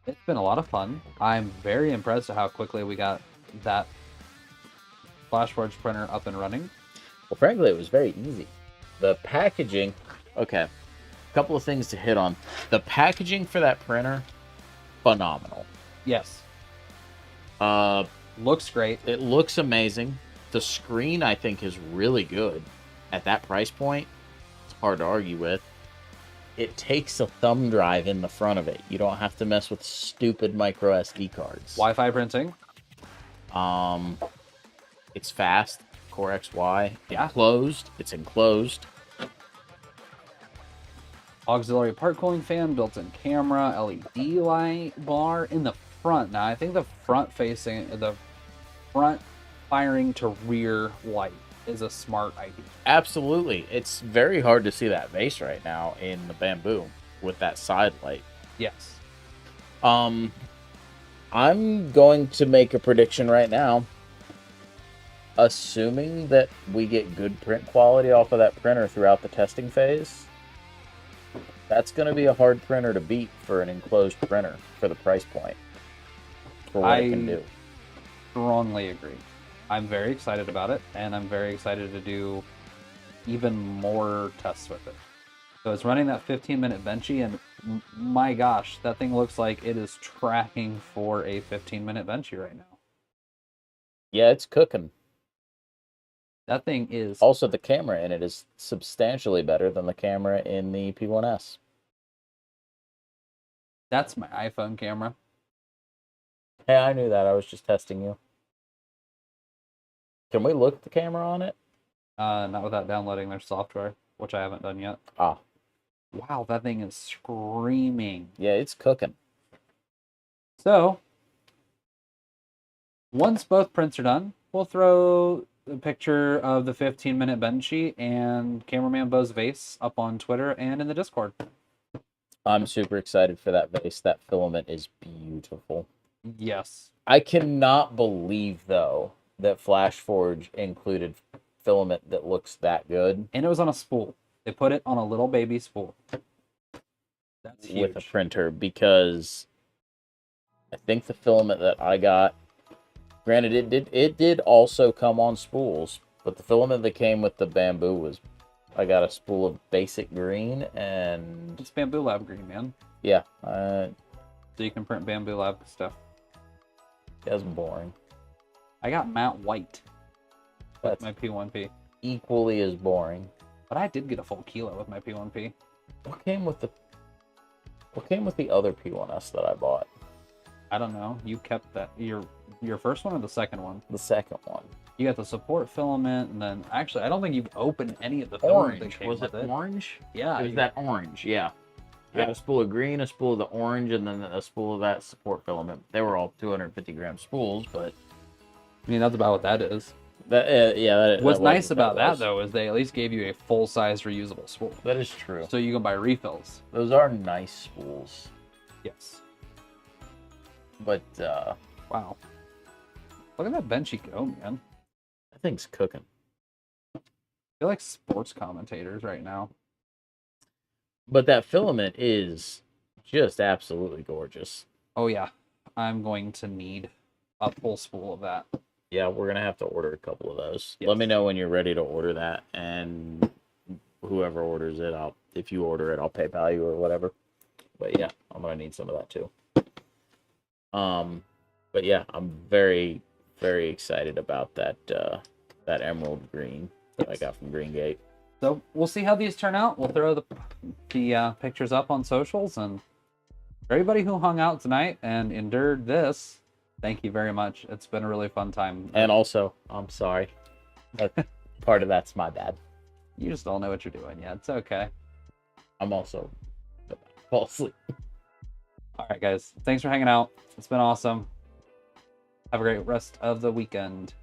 It's been a lot of fun. I'm very impressed at how quickly we got that FlashForge printer up and running. Well, frankly, it was very easy. The packaging... Okay. A couple of things to hit on. The packaging for that printer, phenomenal. Yes. Looks great. It looks amazing. The screen, I think, is really good. At that price point, it's hard to argue with. It takes a thumb drive in the front of it. You don't have to mess with stupid micro SD cards. Wi-Fi printing. It's fast. Core XY. Yeah. Enclosed. It's enclosed. Auxiliary part cooling fan, built-in camera, LED light bar in the front. Now, I think the front firing to rear light is a smart idea. Absolutely. It's very hard to see that vase right now in the Bambu with that side light. Yes. I'm going to make a prediction right now. Assuming that we get good print quality off of that printer throughout the testing phase, That's going to be a hard printer to beat for an enclosed printer for the price point. For what it can do. Strongly agree. I'm very excited about it, and I'm very excited to do even more tests with it. So it's running that 15-minute benchy, and my gosh, that thing looks like it is tracking for a 15-minute benchy right now. Yeah, it's cooking. That thing is... Also, the camera in it is substantially better than the camera in the P1S. That's my iPhone camera. Hey, I knew that. I was just testing you. Can we look at the camera on it? Not without downloading their software, which I haven't done yet. Ah. Wow, that thing is screaming. Yeah, it's cooking. So, once both prints are done, we'll throw a picture of the 15-minute benchy and cameraman Beau's vase up on Twitter and in the Discord. I'm super excited for that vase. That filament is beautiful. Yes. I cannot believe, though, that FlashForge included filament that looks that good. And it was on a spool. They put it on a little baby spool. That's huge. With a printer, because I think the filament that I got, granted, it did also come on spools, but the filament that came with the Bambu was, I got a spool of basic green, and It's Bambu Lab green, man. yeah, So you can print Bambu Lab stuff. that's boring. I got matte white with That's my P1P. equally as boring. But I did get a full kilo with my P1P. What came with the other P1S that I bought? I don't know. You kept that your first one or the second one? The second one. You got the support filament, and then actually, I don't think you've opened any of the filament that Orange. came Was with it orange? Yeah, It was that orange, yeah. I got a spool of green, a spool of the orange, and then a spool of that support filament. They were all 250-gram spools, but I mean, that's about what that is. that What's that nice was- about that was. though is they at least gave you a full-size reusable spool, That is true. so you can buy refills. Those are nice spools, Yes. but Wow. Look at that benchy go, man. that thing's cooking. I feel like sports commentators right now. But that filament is just absolutely gorgeous. Oh yeah, I'm going to need a full spool of that. Yeah, we're gonna have to order a couple of those. Yes. Let me know when you're ready to order that, and whoever orders it, if you order it, I'll PayPal you or whatever. But yeah, I'm gonna need some of that too. But yeah, I'm very, very excited about that that emerald green that I got from Green Gate. So we'll see how these turn out. We'll throw the pictures up on socials, and for everybody who hung out tonight and endured this, thank you very much. It's been a really fun time. And also, I'm sorry. Part of that's my bad. You just don't know what you're doing yet. It's okay. I'm also about to fall asleep. All right, guys. Thanks for hanging out. It's been awesome. Have a great rest of the weekend.